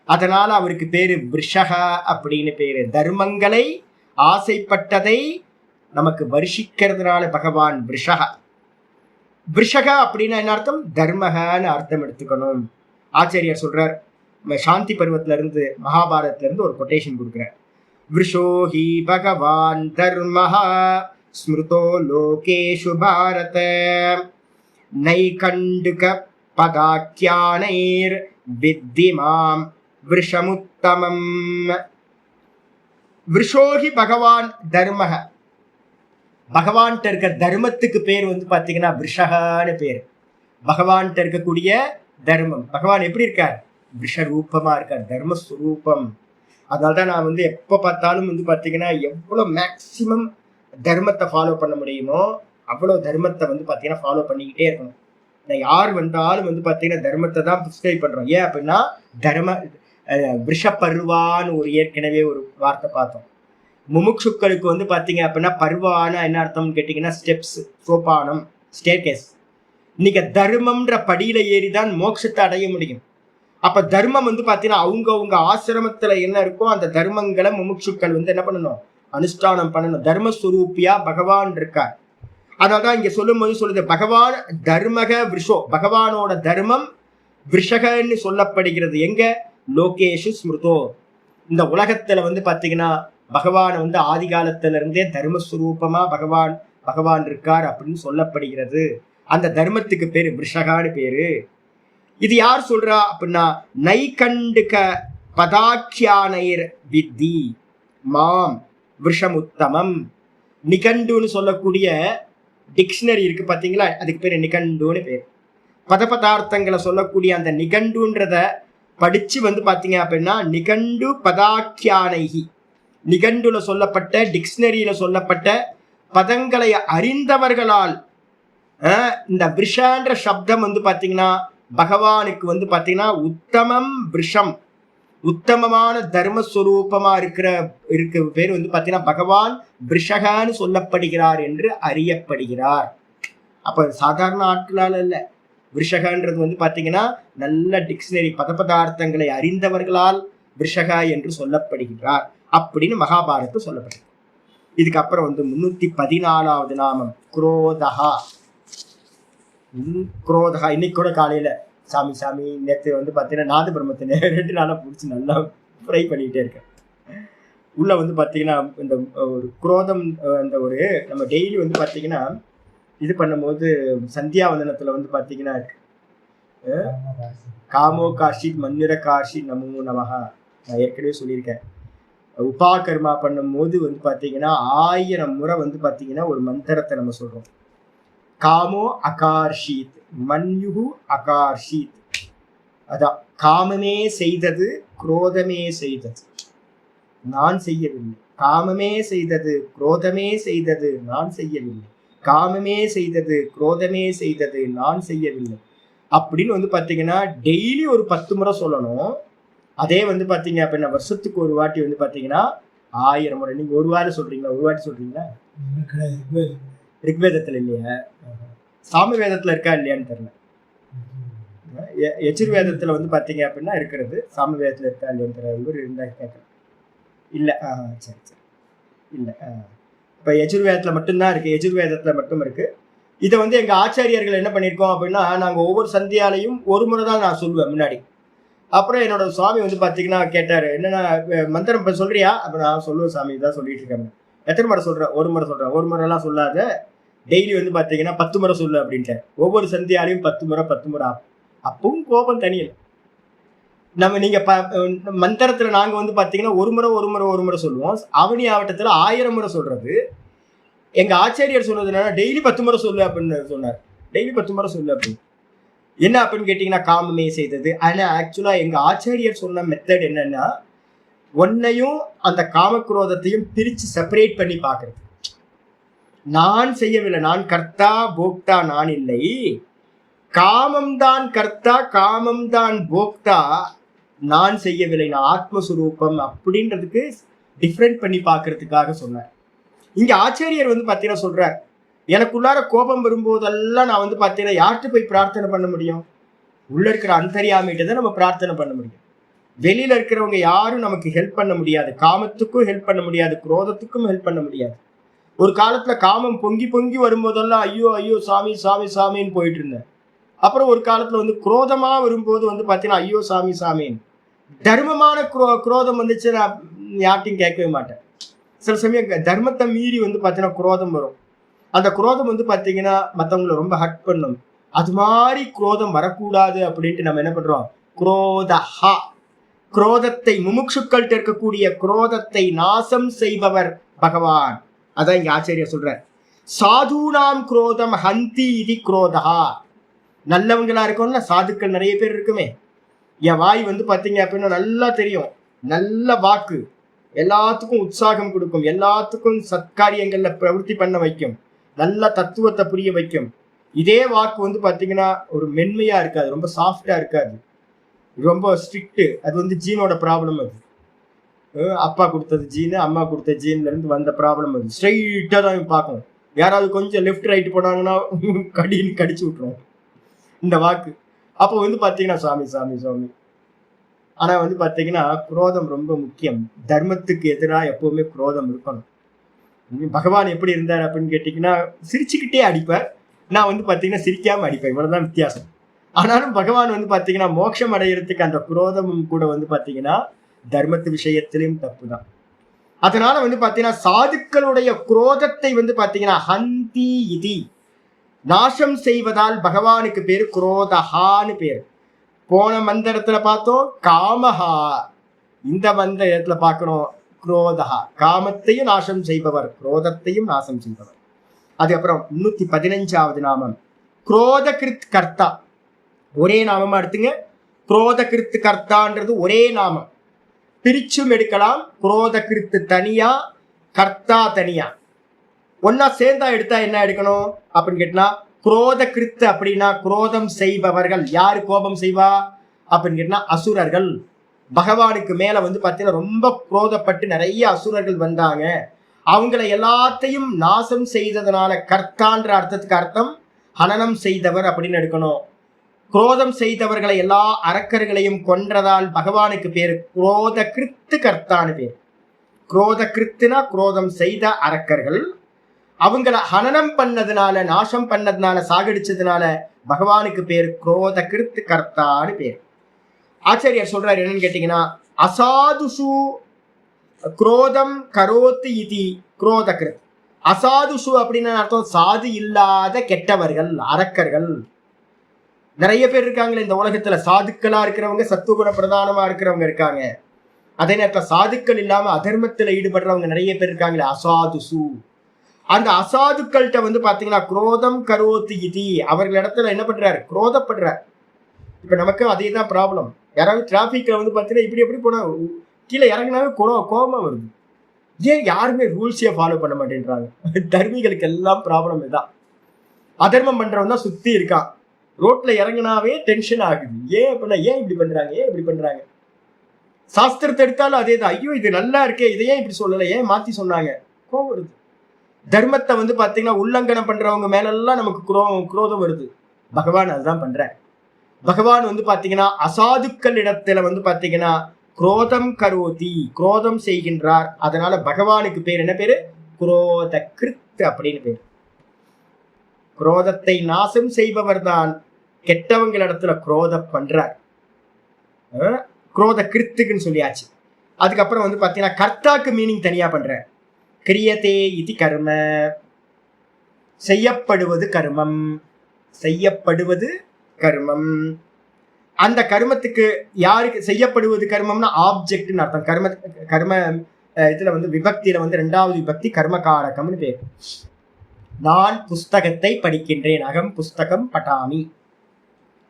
அதனால அவருக்கு பேரு விருஷகா அப்படின்னு பேரு. தர்மங்களை ஆசைப்பட்டதை நமக்கு வருஷிக்கிறதுனால பகவான் விருஷகா. விருஷகா அப்படின்னா என்ன அர்த்தம்? தர்மகான்னு அர்த்தம் எடுத்துக்கணும். ஆச்சாரியர் சொல்றார். சாந்தி பருவத்துல இருந்து மகாபாரதத்துல இருந்து ஒரு கொட்டேஷன் கொடுக்குறார். விருஷோஹி பகவான் தர்மஹா ஸ்மிருதோ லோகேஷு பாரத நைகண்டுக பதாக்கியானைர் வித்திமாம் விருஷமுத்தமம். விருஷோஹி பகவான் தர்மஹ. பகவான்கிட்ட இருக்க தர்மத்துக்கு பேர் பாத்தீங்கன்னா விருஷகான்னு பேர். பகவான்கிட்ட இருக்கக்கூடிய தர்மம். பகவான் எப்படி இருக்கார்? விஷரூபமா இருக்கார், தர்மஸ்வரூபம். அதனால்தான் நான் எப்ப பார்த்தாலும் பாத்தீங்கன்னா எவ்வளவு மேக்சிமம் தர்மத்தை ஃபாலோ பண்ண முடியுமோ அவ்வளவு தர்மத்தை பாத்தீங்கன்னா ஃபாலோ பண்ணிக்கிட்டே இருக்கணும். நான் யார் வந்தாலும் பாத்தீங்கன்னா தர்மத்தை தான் பிரிஸ்கிரைப் பண்றோம். ஏன் அப்படின்னா தர்ம விஷப்பருவான்னு ஒரு ஏற்கனவே ஒரு வார்த்தை பார்த்தோம். முமுட்சுக்களுக்கு பாத்தீங்க அப்படின்னா பருவான என்ன அர்த்தம்னு கேட்டீங்கன்னா ஸ்டெப்ஸ், சோபானம், ஸ்டேர்கேஸ். இன்னைக்கு தர்மம்ன்ற படியில ஏறிதான் மோட்சத்தை அடைய முடியும். அப்ப தர்மம் வந்து பாத்தீங்கன்னா அவங்க ஆசிரமத்துல என்ன இருக்கோ அந்த தர்மங்களை முமுட்சுக்கள் வந்து என்ன பண்ணணும், அனுஷ்டானம் பண்ணணும். தர்மஸ்வரூபியா பகவான் இருக்கார். அதனால்தான் இங்க சொல்லும் போது சொல்லுது, பகவான் தர்மக விஷோ, பகவானோட தர்மம் விஷகன்னு சொல்லப்படுகிறது. எங்க? லோகேஷு ஸ்மிருதோ, இந்த உலகத்துல வந்து பாத்தீங்கன்னா பகவான் வந்து ஆதி காலத்துல இருந்தே தர்மஸ்வரூபமா பகவான் இருக்கார் அப்படின்னு சொல்லப்படுகிறது. அந்த தர்மத்துக்கு பேரு விஷகான்னு பேரு. இது யார் சொல்றா அப்படின்னா, நைகண்டுக பதாக்கியானைர் வித்தி மாம் விஷமுத்தமம். நிகண்டுன்னு சொல்லக்கூடிய டிக்ஷனரி இருக்கு பாத்தீங்களா, அதுக்கு பேரு நிகண்டுன்னு பேர். பதார்த்தங்களை சொல்லக்கூடிய அந்த நிகண்டுன்றத படிச்சு வந்து பாத்தீங்க அப்படின்னா நிகண்டு பதாக்கியானைகி, நிகண்டுல சொல்லப்பட்ட டிக்ஷனரியில சொல்லப்பட்ட பதங்களை அறிந்தவர்களால் இந்த விஷன்ற சப்தம் வந்து பாத்தீங்கன்னா பகவானுக்கு வந்து பாத்தீங்கன்னா உத்தமம் விஷம், உத்தமமான தர்மஸ்வரூபமா இருக்க பேர் வந்து பாத்தீங்கன்னா பகவான் விஷகான்னு சொல்லப்படுகிறார் என்று அறியப்படுகிறார். அப்ப சாதாரண ஆட்களால் இல்ல, விஷகன்றது வந்து பாத்தீங்கன்னா நல்ல டிக்ஷனரி பதார்த்தங்களை அறிந்தவர்களால் விஷகா என்று சொல்லப்படுகிறார் அப்படின்னு மகாபாரதம் சொல்லப்படுது. இதுக்கப்புறம் வந்து 314வது நாமம் குரோதஹா. குரோதஹா இன்னைக்கு கூட காலையில சாமி நேற்று வந்து பாத்தீங்கன்னா நாத பிரம்மத்தின 2 நாளா பிடிச்சி நல்லா ஃப்ரை பண்ணிக்கிட்டே இருக்கேன். உள்ள வந்து பாத்தீங்கன்னா இந்த ஒரு குரோதம், அந்த ஒரு நம்ம டெய்லி வந்து பாத்தீங்கன்னா இது பண்ணும்போது சந்தியாவந்தனத்துல வந்து பாத்தீங்கன்னா காமோ காஷி மன்னிர காஷி நமோ நமஹா, நான் ஏற்கனவே சொல்லியிருக்கேன். உபாகர்மா பண்ணும் போது வந்து பாத்தீங்கன்னா 1000 முறை வந்து பாத்தீங்கன்னா ஒரு மந்திரத்தை நம்ம சொல்றோம். காமோ அகார்ஷித் மன்யுகு அகார்ஷித், அதான் காமமே செய்தது குரோதமே செய்தது நான் செய்யவில்லை, காமமே செய்தது குரோதமே செய்தது நான் செய்யவில்லை, காமமே செய்தது குரோதமே செய்தது நான் செய்யவில்லை அப்படின்னு வந்து பாத்தீங்கன்னா டெய்லி ஒரு 10 முறை சொல்லணும். அதே வந்து பாத்தீங்க அப்படின்னா வருஷத்துக்கு ஒரு வாட்டி வந்து பாத்தீங்கன்னா 1000 முறை. நீங்க ஒரு வாரம் சொல்றீங்களா, ஒரு வாட்டி சொல்றீங்களா? ரிக்வேதத்துல இல்லையா, சாம வேதத்துல இருக்கா இல்லையான்னு தெரியல. எஜுர்வேதத்துல வந்து பாத்தீங்க அப்படின்னா இருக்கிறது, சாம வேதத்துல இருக்கா இல்லையான்னு தெரியல. இவர் இருந்தா கேட்கறேன். இல்ல சரி இல்ல. இப்ப எஜுர்வேதத்துல மட்டும்தான் இருக்கு, எஜுர்வேதத்துல மட்டும் இருக்கு. இதை வந்து எங்க ஆச்சாரியர்கள் என்ன பண்ணிருக்கோம் அப்படின்னா, நாங்க ஒவ்வொரு சந்தியாலையும் ஒரு முறை தான் நான் சொல்லுவேன் முன்னாடி. அப்புறம் என்னோட சுவாமி வந்து பாத்தீங்கன்னா கேட்டாரு, என்னன்னா மந்திரம் சொல்றியா? அப்ப நான் சொல்லுவேன் சாமி இதான் சொல்லிட்டு இருக்கேன். எத்தனை முறை சொல்றேன்? ஒரு முறை சொல்றேன். ஒரு முறை எல்லாம் சொல்லாத, டெய்லி வந்து பாத்தீங்கன்னா 10 முறை சொல்லு அப்படின்ட்டு. ஒவ்வொரு சந்தியாலையும் 10 முறை. அப்பவும் கோபம் தனியல. நம்ம நீங்க மந்திரத்துல நாங்க வந்து பாத்தீங்கன்னா ஒரு முறை சொல்லுவோம். அவனி ஆவட்டத்துல 1000 முறை சொல்றது. எங்க ஆச்சாரியர் சொன்னது என்னன்னா டெய்லி 10 முறை சொல்லு அப்படின்னு சொன்னார். டெய்லி 10 முறை சொல்லு அப்படின்னு. என்ன அப்படின்னு கேட்டீங்கன்னா காமமே செய்தது. ஆனா ஆக்சுவலா எங்க ஆச்சாரியர் சொன்ன மெத்தட் என்னன்னா, ஒன்னையும் அந்த காமக்ரோதத்தையும் பிரிச்சு செப்பரேட் பண்ணி பாக்குறது. நான் செய்யவில்லை, நான் கர்த்தா போக்தா நான் இல்லை, காமம்தான் கர்த்தா காமம்தான் போக்தா, நான் செய்யவில்லை, நான் ஆத்மஸ்வரூபம் அப்படின்றதுக்கு டிஃப்ரெண்ட் பண்ணி பாக்குறதுக்காக சொன்னேன். இங்க ஆச்சாரியர் வந்து பாத்தீங்கன்னா சொல்றார், எனக்குள்ளார கோபம் வரும்போதெல்லாம் நான் வந்து பாத்தீங்கன்னா யார்கிட்ட போய் பிரார்த்தனை பண்ண முடியும்? உள்ள இருக்கிற அந்தரியாமிட்ட தான் நம்ம பிரார்த்தனை பண்ண முடியும். வெளியில இருக்கிறவங்க யாரும் நமக்கு ஹெல்ப் பண்ண முடியாது. காமத்துக்கும் ஹெல்ப் பண்ண முடியாது, குரோதத்துக்கும் ஹெல்ப் பண்ண முடியாது. ஒரு காலத்துல காமம் பொங்கி பொங்கி வரும்போதெல்லாம் ஐயோ சாமி சாமி சாமின்னு போயிட்டு இருந்தேன். அப்புறம் ஒரு காலத்துல வந்து குரோதமா வரும்போது வந்து பாத்தீங்கன்னா ஐயோ சாமி சாமின்னு. தர்மமான குரோதம் வந்துச்சு, நான் யார்ட்டையும் கேட்கவே மாட்டேன். சில சமயம் தர்மத்தை மீறி வந்து பாத்தீங்கன்னா குரோதம் வரும். அந்த குரோதம் வந்து பாத்தீங்கன்னா மத்தவங்களை ரொம்ப ஹர்ட் பண்ணும். அது மாதிரி குரோதம் வரக்கூடாது அப்படின்ட்டு நம்ம என்ன பண்றோம்? குரோதஹா, குரோதத்தை முமுட்சுக்கள்கிட்ட இருக்கக்கூடிய குரோதத்தை நாசம் செய்பவர் பகவான். அதான் இங்க ஆச்சரியம் சொல்ற, சாதுனாம் குரோதம் ஹந்தி இது குரோதஹா. நல்லவங்களா இருக்கும்ல, சாதுக்கள் நிறைய பேர் இருக்குமே. என் வாய் வந்து பாத்தீங்க அப்படின்னா நல்லா தெரியும், நல்ல வாக்கு எல்லாத்துக்கும் உற்சாகம் கொடுக்கும், எல்லாத்துக்கும் சத்காரியங்கள்ல பிரவருத்தி பண்ண வைக்கும், நல்ல தத்துவத்தை புரிய வைக்கும். இதே வாக்கு வந்து பாத்தீங்கன்னா ஒரு மென்மையா இருக்காது, ரொம்ப சாஃப்டா இருக்காது, ரொம்ப ஸ்ட்ரிக்ட். அது வந்து ஜீனோட ப்ராப்ளம். அது அப்பா கொடுத்தது ஜீனு, அம்மா கொடுத்த ஜீன்ல இருந்து வந்த ப்ராப்ளம். அது ஸ்ட்ரைட்டா தான் பார்க்கணும். யாராவது கொஞ்சம் லெஃப்ட் ரைட் போனாங்கன்னா கடிச்சு விட்டுரும் இந்த வாக்கு. அப்போ வந்து பாத்தீங்கன்னா சாமி சாமி சாமி ஆனா வந்து பாத்தீங்கன்னா குரோதம் ரொம்ப முக்கியம். தர்மத்துக்கு எதிராக எப்பவுமே குரோதம் இருக்கணும். பகவான் எப்படி இருந்தார் அப்படின்னு கேட்டீங்கன்னா சிரிச்சுக்கிட்டே அடிப்பார். நான் வந்து பாத்தீங்கன்னா சிரிக்காம அடிப்பேன். இவ்வளவுதான் வித்தியாசம். ஆனாலும் பகவான் வந்து பாத்தீங்கன்னா மோட்சம் அடைகிறதுக்கு அந்த குரோதமும் கூட வந்து பாத்தீங்கன்னா தர்மத்து விஷயத்திலும் தப்பு தான். அதனால வந்து பாத்தீங்கன்னா சாதுக்களுடைய குரோதத்தை வந்து பாத்தீங்கன்னா ஹந்தி இதி நாசம் செய்வதால் பகவானுக்கு பேரு குரோதஹான்னு பேரு. போன மந்திரத்துல பார்த்தோம் காமஹா, இந்த மந்திரத்துல பார்க்கிறோம் குரோதஹா. காமத்தையும் நாசம் செய்பவர், குரோதத்தையும் நாசம் செய்பவர். அதுக்கப்புறம் 115வது நாமம் குரோத கிருத் கர்த்தா. ஒரே நாமமா எடுத்துங்க. குரோத கிருத்து கர்த்தான்றது ஒரே நாமம், பிரிச்சும் எடுக்கலாம். குரோத கிருத்து தனியா, கர்த்தா தனியா. ஒன்னா சேர்ந்தா எடுத்தா என்ன எடுக்கணும் அப்படின்னு கேட்டா குரோத கிருத்து அப்படின்னா குரோதம் செய்பவர்கள். யாரு கோபம் செய்வா அப்படின்னு கேட்டா அசுரர்கள். பகவானுக்கு மேல வந்து பாத்தீங்கன்னா ரொம்ப குரோதப்பட்டு நிறைய அசுரர்கள் வந்தாங்க. அவங்களை எல்லாத்தையும் நாசம் செய்ததுனால கர்த்தான்ற அர்த்தத்துக்கு அர்த்தம் ஹனனம் செய்தவர் அப்படின்னு எடுக்கணும். குரோதம் செய்தவர்களை எல்லா அரக்கர்களையும் கொன்றதால் பகவானுக்கு பேரு குரோத கிருத்து கர்த்தான்னு பேர். குரோத கிருத்துனா குரோதம் செய்த அரக்கர்கள். அவங்கள ஹனனம் பண்ணதுனால, நாசம் பண்ணதுனால, சாகடிச்சதுனால பகவானுக்கு பேர் குரோத கிருத்து கர்த்தான்னு பேர். ஆச்சாரியர் சொல்றாரு என்னன்னு கேட்டீங்கன்னா அசாதுசு குரோதம் கரோத்து இதி குரோத கிருத். அசாதுசு அப்படின்னு அர்த்தம் சாது இல்லாத கெட்டவர்கள், அரக்கர்கள். நிறைய பேர் இருக்காங்களே இந்த உலகத்துல. சாதுக்களா இருக்கிறவங்க, சத்துவகுண பிரதானமா இருக்கிறவங்க இருக்காங்க. அதே நேரத்தில் சாதுக்கள் இல்லாம அதர்மத்துல ஈடுபடுறவங்க நிறைய பேர் இருக்காங்களே, அசாதுசு. அந்த அசாதுக்கள்கிட்ட வந்து பாத்தீங்கன்னா குரோதம் கரோத்து இதி, அவர்கள் இடத்துல என்ன பண்றாரு, குரோதப்படுறார். இப்ப நமக்கு அதே தான் ப்ராப்ளம். யாராவது டிராபிக்ல வந்து பாத்தீங்கன்னா இப்படி எப்படி போனா கீழே இறங்கினாவே கோபம் வருது. ஏன் யாருமே ரூல்ஸையே ஃபாலோ பண்ண மாட்டேன்றாங்க. தர்மிகளுக்கு எல்லாம் ப்ராப்ளம் இதுதான். அதர்மம் பண்றவன் தான் சுத்தி இருக்கான். ரோட்ல இறங்கினாவே டென்ஷன் ஆகுது. ஏன் அப்படின்னா ஏன் இப்படி பண்றாங்க, ஏன் இப்படி பண்றாங்க. சாஸ்திரத்தை எடுத்தாலும் அதே தான். ஐயோ இது நல்லா இருக்கே, இதையே இப்படி சொல்லலை, ஏன் மாத்தி சொன்னாங்க, கோபம் வருது. தர்மத்தை வந்து பாத்தீங்கன்னா உல்லங்கனம் பண்றவங்க மேலெல்லாம் நமக்கு குரோதம் வருது. பகவான் அதுதான் பண்ற. பகவான் வந்து பாத்தீங்கன்னா அசாதுக்கள் இடத்துல வந்து பாத்தீங்கன்னா குரோதம் கரோதி, குரோதம் செய்கின்றார். அதனால பகவானுக்கு பேர் என்ன பேரு, குரோத கிருத் அப்படின்னு பேர். குரோதத்தை நாசம் செய்பவர் தான் கெட்டவங்க இடத்துல குரோதம் பண்றார். குரோத கிருத்துக்குன்னு சொல்லியாச்சு. அதுக்கப்புறம் வந்து பாத்தீங்கன்னா கர்த்தாக்கு மீனிங் தனியா பண்ற. கிரியதே இது கர்ம, செய்யப்படுவது கர்மம், செய்யப்படுவது கர்மம். அந்த கர்மத்துக்கு யாருக்கு செய்யப்படுவது கர்மம்னா ஆப்ஜெக்ட்னு அர்த்தம். கர்ம இதுல வந்து விபக்தியில வந்து 2வது விபக்தி கர்மகாரகம்னு பேர். நான் புஸ்தகத்தை படிக்கின்றேன், அகம் புஸ்தகம் பட்டாமி.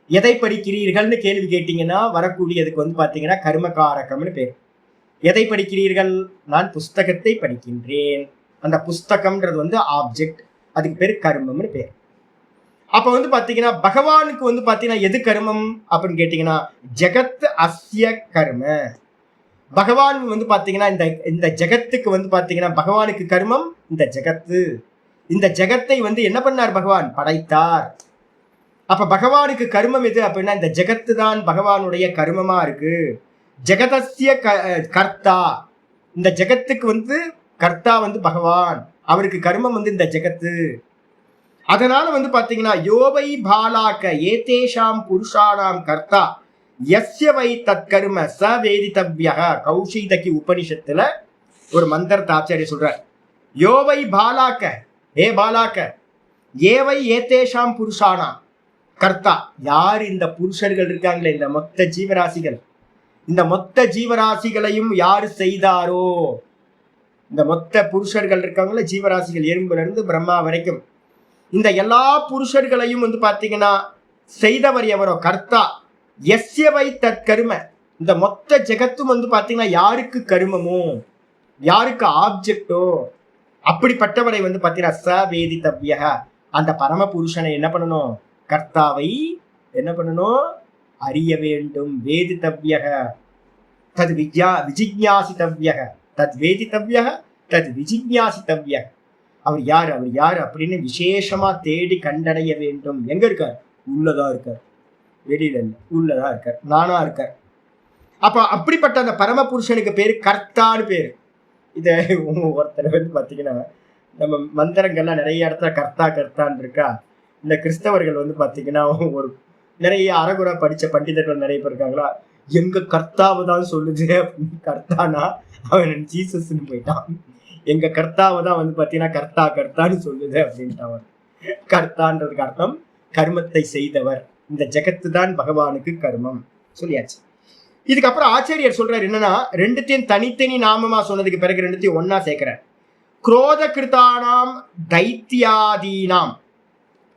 எதை படிக்கிறீர்கள்னு கேள்வி கேட்டீங்கன்னா வரக்கூடியதுக்கு வந்து பாத்தீங்கன்னா கர்மகாரகம்னு பேர். எதை படிக்கிறீர்கள், நான் புஸ்தகத்தை படிக்கின்றேன். அந்த புஸ்தகம்ன்றது வந்து ஆப்ஜெக்ட், அதுக்கு பேர் கர்மம்னு பேர். அப்ப வந்து பாத்தீங்கன்னா பகவானுக்கு வந்து பாத்தீங்கன்னா எது கர்மம் அப்படின்னு கேட்டீங்கன்னா ஜெகத் அஸ்ய கர்ம. பகவான் வந்து பாத்தீங்கன்னா இந்த ஜெகத்துக்கு வந்து பாத்தீங்கன்னா பகவானுக்கு கர்மம் இந்த ஜெகத்து. இந்த ஜெகத்தை வந்து என்ன பண்ணார், பகவான் படைத்தார். அப்ப பகவானுக்கு கர்மம் எது அப்படின்னா இந்த ஜெகத்து தான் பகவானுடைய கர்மமா இருக்கு. ஜெகதஸ்ய கர்த்தா, இந்த ஜெகத்துக்கு வந்து கர்த்தா வந்து பகவான், அவருக்கு கர்மம் வந்து இந்த ஜெகத்து. அதனால வந்து பாத்தீங்கன்னா யோவை பாலாக்க ஏதேஷாம் புருஷானாம் கர்த்தா யஸ்ய வை தற்கர்ம ச வேதித்தவ்யக. கௌஷிதகி உபனிஷத்துல ஒரு மந்திரத்தை ஆச்சாரிய சொல்றார். யோவை பாலாக்க, ஏ பாலாக்க, ஏவை ஏதேஷாம் புருஷானா கர்த்தா. யார் இந்த புருஷர்கள் இருக்காங்களே, இந்த மொத்த ஜீவராசிகள், இந்த மொத்த ஜீவராசிகளையும் யாரு செய்தாரோ, இந்த மொத்த புருஷர்கள் இருக்காங்களே ஜீவராசிகள், எறும்புல இருந்து பிரம்மா வரைக்கும், இந்த எல்லா புருஷர்களையும் வந்து பாத்தீங்கன்னா செய்தவர் எவரோ கர்த்தா. எஸ்ய வை தற்கர்ம, இந்த மொத்த ஜெகத்தும் வந்து பாத்தீங்கன்னா யாருக்கு கர்மமோ, யாருக்கு ஆப்ஜெக்டோ, அப்படிப்பட்டவரை வந்து பாத்தீங்கன்னா ச வேதித்தவ்யக, அந்த பரம புருஷனை என்ன பண்ணணும், கர்த்தாவை என்ன பண்ணணும், அறிய வேண்டும். வேதித்தவ்யக தத் விஜிக்ஞாசித்தவ்யக, தத் வேதித்தவ்யக தத் விஜிக்ஞாசித்தவ்யக. அவர் யாரு, அவர் யாரு அப்படின்னு விசேஷமா தேடி கண்டடைய வேண்டும். எங்க இருக்கார், உள்ளதா இருக்கார், வெளியில இல்லை, உள்ளதா இருக்கார், நானா இருக்கார். அப்ப அப்படிப்பட்ட அந்த பரமபுருஷனுக்கு பேரு கர்த்தான்னு பேரு. இத ஒருத்தர் வந்து பாத்தீங்கன்னா, நம்ம மந்திரங்கள்லாம் நிறைய இடத்துல கர்த்தா கர்த்தான்னு இருக்கா. இந்த கிறிஸ்தவர்கள் வந்து பாத்தீங்கன்னா, ஒரு நிறைய அறகுறை படிச்ச பண்டிதர்கள் நிறைய பேர் இருக்காங்களா, எங்க கர்த்தாவை தான் சொல்லுது அப்படின்னு. கர்த்தானா அவன் ஜீசஸ்ன்னு போயிட்டான். எங்க கர்த்தாவை தான் வந்து பாத்தீங்கன்னா கர்த்தா கர்த்தான்னு சொல்லுது அப்படின்ட்டு. கர்த்தான்றதுக்கு அர்த்தம் கர்மத்தை செய்தவர். இந்த ஜெகத்து தான் பகவானுக்கு கர்மம் சொல்லியாச்சு. இதுக்கப்புறம் ஆச்சாரியர் சொல்றாரு என்னன்னா, ரெண்டுத்தையும் தனித்தனி நாமமா சொன்னதுக்கு பிறகு ரெண்டுத்தையும் ஒன்னா சேர்க்கிறார். குரோத கிருதானாம் தைத்தியாதீனாம்.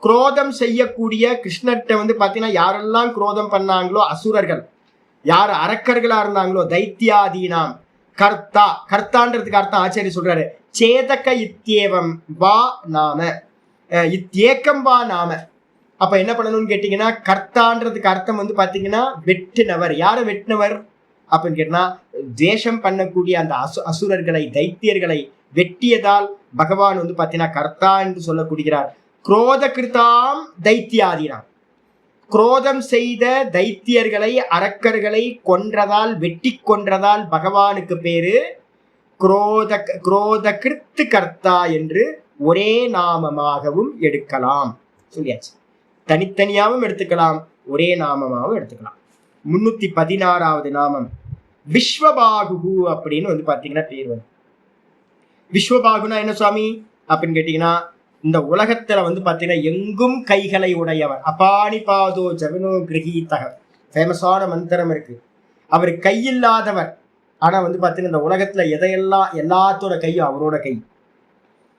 குரோதம் செய்யக்கூடிய கிருஷ்ணர்கிட்ட வந்து பாத்தீங்கன்னா யாரெல்லாம் குரோதம் பண்ணாங்களோ அசுரர்கள், யார் அரக்கர்களா இருந்தாங்களோ தைத்தியாதீனாம் கர்த்தா. கர்த்தான்றதுக்கு அர்த்தம் ஆச்சாரியர் சொல்றாரு சேதக இத்தியேவம் வா நாம, இத்தியேக்கம் வா நாம. அப்ப என்ன பண்ணணும்னு கேட்டீங்கன்னா, கர்த்தான்றதுக்கு அர்த்தம் வந்து பாத்தீங்கன்னா வெட்டினவர். யார வெட்டினவர் அப்படின்னு கேட்டா, துவேஷம் பண்ணக்கூடிய அந்த அசுரர்களை தைத்தியர்களை வெட்டியதால் பகவான் வந்து பாத்தீங்கன்னா கர்த்தா என்று சொல்லக்கூடியார். குரோத கிருதாம் தைத்தியாதீனாம். குரோதம் செய்த தைத்தியர்களை அரக்கர்களை கொன்றதால், வெட்டி கொன்றதால் பகவானுக்கு பேரு குரோத கிருத்து கர்த்தா என்று ஒரே நாமமாகவும் எடுக்கலாம் சொல்லியாச்சு. தனித்தனியாகவும் எடுத்துக்கலாம், ஒரே நாமமாகவும் எடுத்துக்கலாம். 316வது நாமம் விஸ்வபாகு அப்படின்னு வந்து பாத்தீங்கன்னா பேர் வரும். விஸ்வபாகுனா என்ன சுவாமி அப்படின்னு கேட்டீங்கன்னா, இந்த உலகத்துல வந்து பாத்தீங்கன்னா எங்கும் கைகளை உடையவர். அபானி பாதோ ஜவனோ கிரகீதக ஃபேமஸான மந்திரம் இருக்கு. அவர் கையில்லாதவர், ஆனா வந்து பாத்தீங்கன்னா இந்த உலகத்துல எதையெல்லாம் எல்லாத்தோட கையும் அவரோட கை.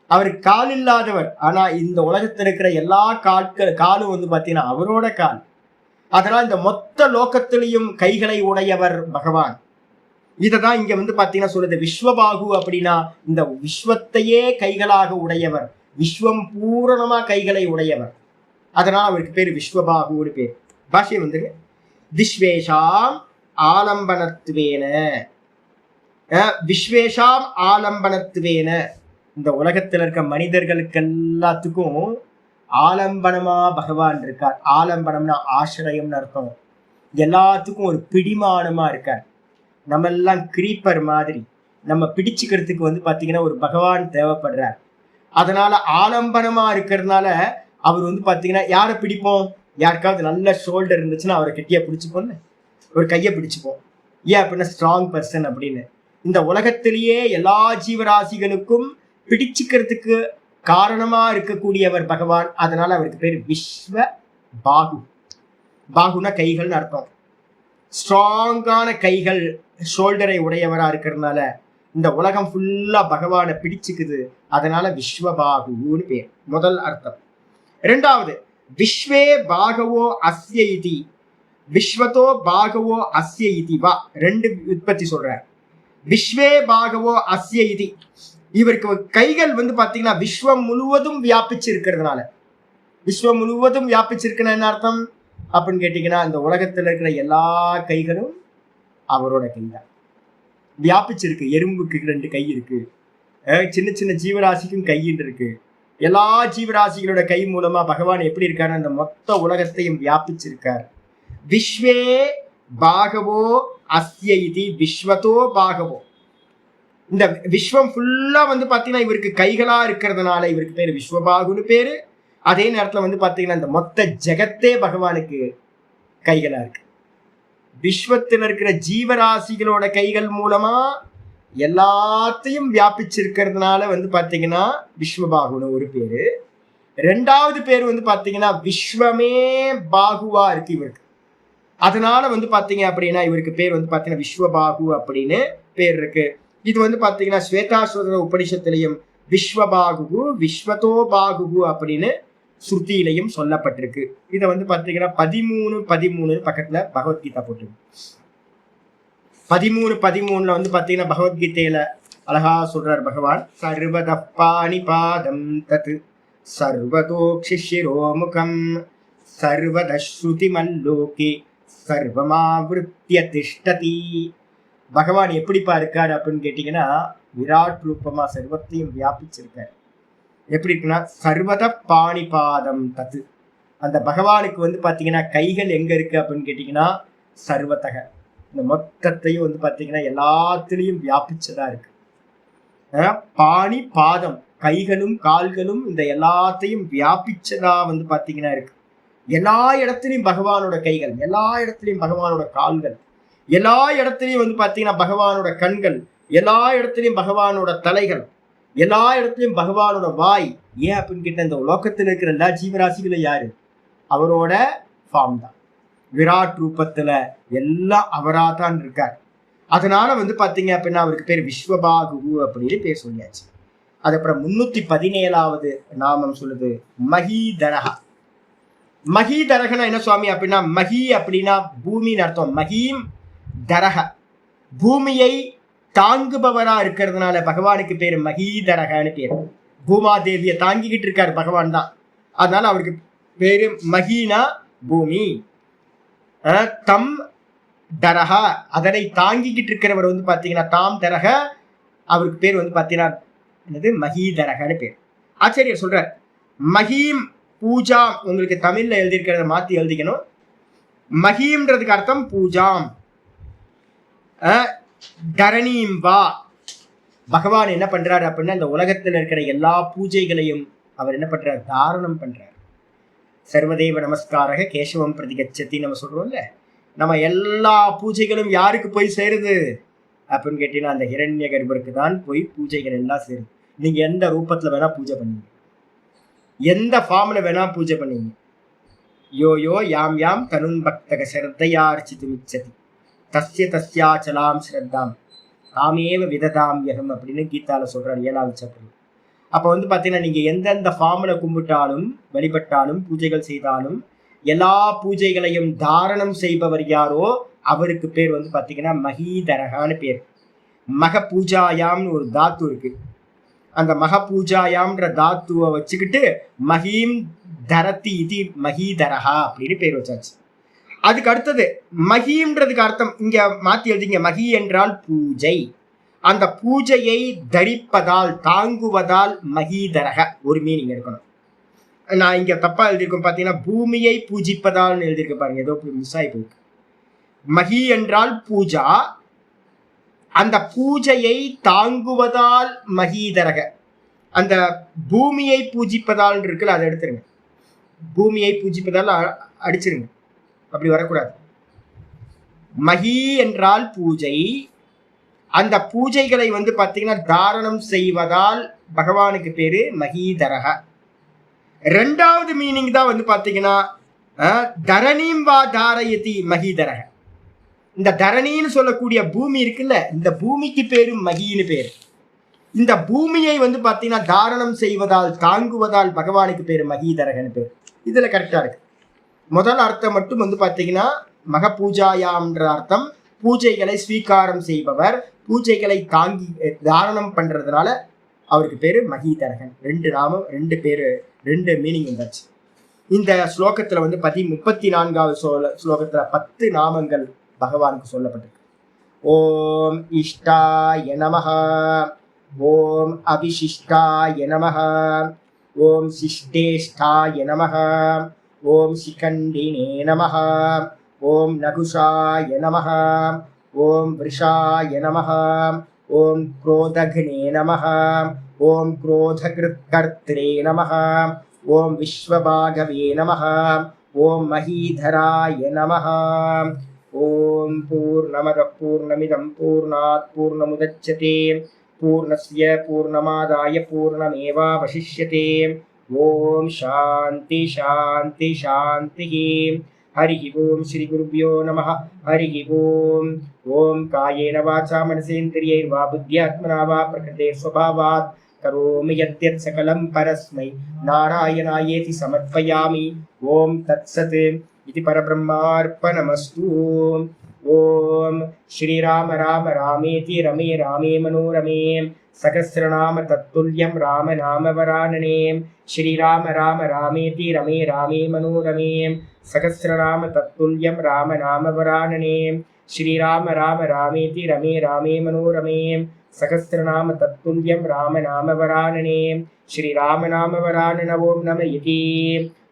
அவர் கால் இல்லாதவர், ஆனா இந்த உலகத்துல இருக்கிற எல்லா காலும் வந்து பாத்தீங்கன்னா அவரோட கால். அதனால இந்த மொத்த லோகத்திலையும் கைகளை உடையவர் பகவான். இததான் இங்க வந்து பாத்தீங்கன்னா சொல்லுது விஸ்வபாகு அப்படின்னா, இந்த விஸ்வத்தையே கைகளாக உடையவர், விஸ்வம் பூரணமா கைகளை உடையவர். அதனால அவருக்கு பேரு விஸ்வபாகுன்னு பேர். பாஷ்யம் வந்து விஸ்வேஷாம் ஆலம்பனத்துவேன, விஸ்வேஷாம் ஆலம்பனத்துவேன. இந்த உலகத்துல இருக்க மனிதர்களுக்கு எல்லாத்துக்கும் ஆலம்பனமா பகவான் இருக்கார். ஆலம்பனம்னா ஆசிரியம்னு அர்த்தம். எல்லாத்துக்கும் ஒரு பிடிமானமா இருக்கார். நம்ம எல்லாம் கிரீப்பர் மாதிரி, நம்ம பிடிச்சுக்கிறதுக்கு வந்து பாத்தீங்கன்னா ஒரு பகவான் தேவைப்படுறார். அதனால ஆலம்பனமா இருக்கிறதுனால அவர் வந்து பாத்தீங்கன்னா யாரை பிடிப்போம், யாருக்காவது நல்ல ஷோல்டர் இருந்துச்சுன்னா அவரை கெட்டியா பிடிச்சுப்போம்னு, ஒரு கையை பிடிச்சுப்போம். ஏன் அப்படின்னா ஸ்ட்ராங் பர்சன் அப்படின்னு. இந்த உலகத்திலேயே எல்லா ஜீவராசிகளுக்கும் பிடிச்சுக்கிறதுக்கு காரணமா இருக்கக்கூடியவர் பகவான். அதனால அவருக்கு பேர் விஸ்வ பாகு. பாகுனா கைகள்னு அர்த்தம். ஸ்ட்ராங்கான கைகள், ஷோல்டரை உடையவரா இருக்கிறதுனால இந்த உலகம் ஃபுல்லா பகவானை பிடிச்சுக்குது. அதனால விஸ்வபாகுன்னு பேர். முதல் அர்த்தம். இரண்டாவது விஸ்வே பாகவோ அஸ்ய இதி, விஸ்வத்தோ பாகவோ அஸ்ய இதி வா. ரெண்டு உற்பத்தி சொல்ற. விஸ்வே பாகவோ அஸ்ய இதி, இவருக்கு கைகள் வந்து பாத்தீங்கன்னா விஸ்வம் முழுவதும் வியாபிச்சு இருக்கிறதுனால. விஸ்வம் முழுவதும் வியாபிச்சிருக்குன்னா என்ன அர்த்தம் அப்படின்னு கேட்டீங்கன்னா, இந்த உலகத்துல இருக்கிற எல்லா கைகளும் அவரோட கைதான் வியாபிச்சிருக்கு. எறும்புக்கு 2 கை இருக்கு, சின்ன சின்ன ஜீவராசிக்கும் கையின்னு இருக்கு. எல்லா ஜீவராசிகளோட கை மூலமா பகவான் எப்படி இருக்காரு, அந்த மொத்த உலகத்தையும் வியாபிச்சிருக்கார். விஸ்வே பாகவோ அஸ்ய இதி விஸ்வத்தோ பாகவோ. இந்த விஸ்வம் ஃபுல்லா வந்து பாத்தீங்கன்னா இவருக்கு கைகளா இருக்கிறதுனால இவருக்கு பேரு விஸ்வபாகுன்னு பேரு. அதே நேரத்துல வந்து பாத்தீங்கன்னா இந்த மொத்த ஜெகத்தே பகவானுக்கு கைகளா இருக்கு. விஸ்வத்தில் இருக்கிற ஜீவராசிகளோட கைகள் மூலமா எல்லாத்தையும் வியாபிச்சிருக்கிறதுனால வந்து பாத்தீங்கன்னா விஸ்வபாகுன்னு ஒரு பேரு. ரெண்டாவது பேர் வந்து பாத்தீங்கன்னா விஸ்வமே பாகுவா இருக்கு இவருக்கு. அதனால வந்து பாத்தீங்க அப்படின்னா இவருக்கு பேர் வந்து பாத்தீங்கன்னா விஸ்வபாகு அப்படின்னு பேர் இருக்கு. இது வந்து பாத்தீங்கன்னா ஸ்வேதாஸ்வத உபனிஷத்திலையும் விஸ்வபாகு விஸ்வத்தோ பாகு அப்படின்னு ஸ்ருதியிலையும் சொல்லப்பட்டிருக்கு. இதை வந்து பாத்தீங்கன்னா 13:13 பக்கத்துல பகவத்கீதா போட்டு 13:13 வந்து பாத்தீங்கன்னா பகவத்கீதையில அழகா சொல்றார் பகவான். சர்வத பாணி பாதம் தத் சர்வதோக்ஷிரோமுகம் சர்வத ஸ்ருதி மல்லோகே சர்வமாவிருத்திய திஷ்டதி. பகவான் எப்படிப்பா இருக்காரு அப்படின்னு கேட்டீங்கன்னா, விராட் ரூபமா சர்வத்தையும் வியாபிச்சிருக்காரு. எப்படி இருக்குன்னா சர்வத பாணிபாதம் தத்து. அந்த பகவானுக்கு வந்து பாத்தீங்கன்னா கைகள் எங்க இருக்கு அப்படின்னு கேட்டீங்கன்னா சர்வத்தக இந்த மொத்தத்தையும் வந்து பார்த்தீங்கன்னா எல்லாத்துலேயும் வியாபிச்சதா இருக்கு. பாணி பாதம், கைகளும் கால்களும் இந்த எல்லாத்தையும் வியாபிச்சதா வந்து பார்த்தீங்கன்னா இருக்கு. எல்லா இடத்துலையும் பகவானோட கைகள், எல்லா இடத்துலையும் பகவானோட கால்கள், எல்லா இடத்துலையும் வந்து பார்த்தீங்கன்னா பகவானோட கண்கள், எல்லா இடத்துலையும் பகவானோட தலைகள், எல்லா இடத்துலையும் பகவானோட வாய். ஏன் அப்படின்னு கேட்ட, இந்த லோகத்தில் இருக்கிற எல்லா ஜீவராசிகளும் யாரு? அவரோட ஃபார்ம் தான். விராட் ரூபத்துல எல்லாம் அவராதான் இருக்கார். அதனால வந்து பாத்தீங்க அப்படின்னா அவருக்கு பேர் விஸ்வபாகு அப்படின்னு பேர் சொல்லியாச்சு. அதுக்கப்புறம் 317வது நாமம் சொல்லுது மகீதரகா. மகீதரகனா என்ன சுவாமி அப்படின்னா, மகி அப்படின்னா பூமின்னு அர்த்தம். மகீம் தரக, பூமியை தாங்குபவரா இருக்கிறதுனால பகவானுக்கு பேரு மகீதரகன்னு பேரு. பூமாதேவியை தாங்கிக்கிட்டு இருக்காரு பகவான் தான், அதனால அவருக்கு பேரு மகீனா பூமி. தம் தரகா, அதனை தாங்கிக்கிட்டு இருக்கிறவர் வந்து பாத்தீங்கன்னா தாம் தரக, அவருக்கு பேர் வந்து பாத்தீங்கன்னா என்னது மகீதரகன்னு பேர். ஆச்சரியர் சொல்றார் மகீம் பூஜா. உங்களுக்கு தமிழ்ல எழுதியிருக்கிறத மாத்தி எழுதிக்கணும். மகீம்ன்றதுக்கு அர்த்தம் பூஜாம். தரணீம் வா. பகவான் என்ன பண்றாரு அப்படின்னா இந்த உலகத்துல இருக்கிற எல்லா பூஜைகளையும் அவர் என்ன பண்றாரு, தாரணம் பண்றாரு. சர்வதேவ நமஸ்காரக கேசவம் பிரதிகச்சத்தி நம்ம சொல்றோம்ல, நம்ம எல்லா பூஜைகளும் யாருக்கு போய் சேருது அப்படின்னு கேட்டீங்கன்னா அந்த ஹிரண்ய கர்ப்பருக்கு தான் போய் பூஜைகள் எல்லாம் சேருது. நீங்க எந்த ரூபத்துல வேணா பூஜை பண்ணீங்க, எந்த ஃபார்ம்ல வேணா பூஜை பண்ணீங்க. யோ யோ யாம் யாம் தனுன் பக்தக ஸ்ரத்தையார்ச்சித்து மிச்சதி தஸ்ய தஸ்யாச்சலாம் ஸ்ரத்தாம் தாமேவ விததாம் யகம் அப்படின்னு கீதால சொல்றாரு 7வது சாப்டர். அப்ப வந்து பாத்தீங்கன்னா நீங்க எந்தெந்த ஃபார்ம்ல கும்பிட்டாலும் வழிபட்டாலும் பூஜைகள் செய்தாலும் எல்லா பூஜைகளையும் தாரணம் செய்பவர் யாரோ அவருக்கு பேர் வந்து பாத்தீங்கன்னா மகீதரகான்னு பேர். மக பூஜாயாம்னு ஒரு தாத்து இருக்கு. அந்த மக பூஜாயாம்ன்ற தாத்துவை வச்சுக்கிட்டு மகீம் தரதி இது மகீதரகா அப்படின்னு பேர் வச்சாச்சு. அதுக்கு அடுத்தது மகீம்ன்றதுக்கு அர்த்தம் இங்க மாத்தி எழுதிங்க. மகி என்றால் பூஜை. அந்த பூஜையை தரிப்பதால் தாங்குவதால் மகீதரக ஒரு மீனிங் எடுக்கணும். நான் இங்க தப்பா எழுதியிருக்கோம் பாத்தீங்கன்னா பூமியை பூஜிப்பதால் எழுதியிருக்க பாருங்க, ஏதோ மிஸ் ஆகி போயிருக்கு. மகி என்றால் பூஜா, அந்த பூஜையை தாங்குவதால் மகீதரக. அந்த பூமியை பூஜிப்பதால் இருக்குல்ல, அதை எடுத்துருங்க. பூமியை பூஜிப்பதால் அடிச்சிருங்க, அப்படி வரக்கூடாது. மகி என்றால் பூஜை, அந்த பூஜைகளை வந்து பாத்தீங்கன்னா தாரணம் செய்வதால் பகவானுக்கு பேரு மகீதரக. 2வது மீனிங் தான் வந்து பாத்தீங்கன்னா தரணீம் வா தாரயதி மகீதரக. இந்த தரணின்னு சொல்லக்கூடிய பூமி இருக்குல்ல, இந்த பூமிக்கு பேரு மகின்னு பேரு. இந்த பூமியை வந்து பாத்தீங்கன்னா தாரணம் செய்வதால் தாங்குவதால் பகவானுக்கு பேரு மகீதரகன்னு பேரு. இதுல கரெக்டா இருக்கு. முதல் அர்த்தம் மட்டும் வந்து பாத்தீங்கன்னா மக பூஜாயாம்ன்ற அர்த்தம், பூஜைகளை ஸ்வீகாரம் செய்பவர், பூஜைகளை தாங்கி தாரணம் பண்றதுனால அவருக்கு பேரு மகீதரகன். 2 நாமம், 2 பேரு, 2 மீனிங் வந்தாச்சு. இந்த ஸ்லோகத்துல வந்து 34வது ஸ்லோகத்துல 10 நாமங்கள் பகவானுக்கு சொல்லப்பட்டிருக்கு. ஓம் இஷ்டாய நமஹ, ஓம் அபிஷிஷ்டாய நமஹ, ஓம் சிஷ்டேஷ்டாய நமஹ, ஓம் சிகண்டினே நமஹ, ஓம் நகுஷாய நமஹ, ஓம் விருஷாய நமஹ, ஓம் क्रोधघ्ने नमः, ஓம் क्रोधकृत्कर्त्रे नमः, ஓம் விஸ்வபாகவே நமஹ, ஓம் மகீதராய நமஹ. ஓம் பூர்ணமதః பூர்ணமிதம் பூர்ணாத் பூர்ணமுதச்யதே பூர்ணஸ்ய பூர்ணமாதாய பூர்ணமேவாவசிஷ்யதே. ஓம் சாந்தி சாந்தி சாந்தி. हरिः ओम श्री गुरुभ्यो नमः. हरिः ओम. ओम कायेन वाचा मनसेन्द्रियैर्वा बुद्ध्यात्मना वा प्रकृते स्वभावात् करोमि यद्यत् सकलं परस्मै नारायणायेति समर्पयामि. ओम तत्सत् इति परब्रह्मार्पणमस्तु. ओम श्रीराम राम रामेति रमे रामे मनोरमे सहस्रनाम तत्तुल्यं राम नाम वरानने. श्रीराम राम रामेति रमे रामे मनोरमे सहस्रनाम तत्तुल्यं राम नाम वरानने. श्रीराम राम रामेति रमे रामे मनोरमे सहस्रनाम तत्तुल्यं राम नाम वरानने. श्रीराम नाम वरानन ओम नमः इति.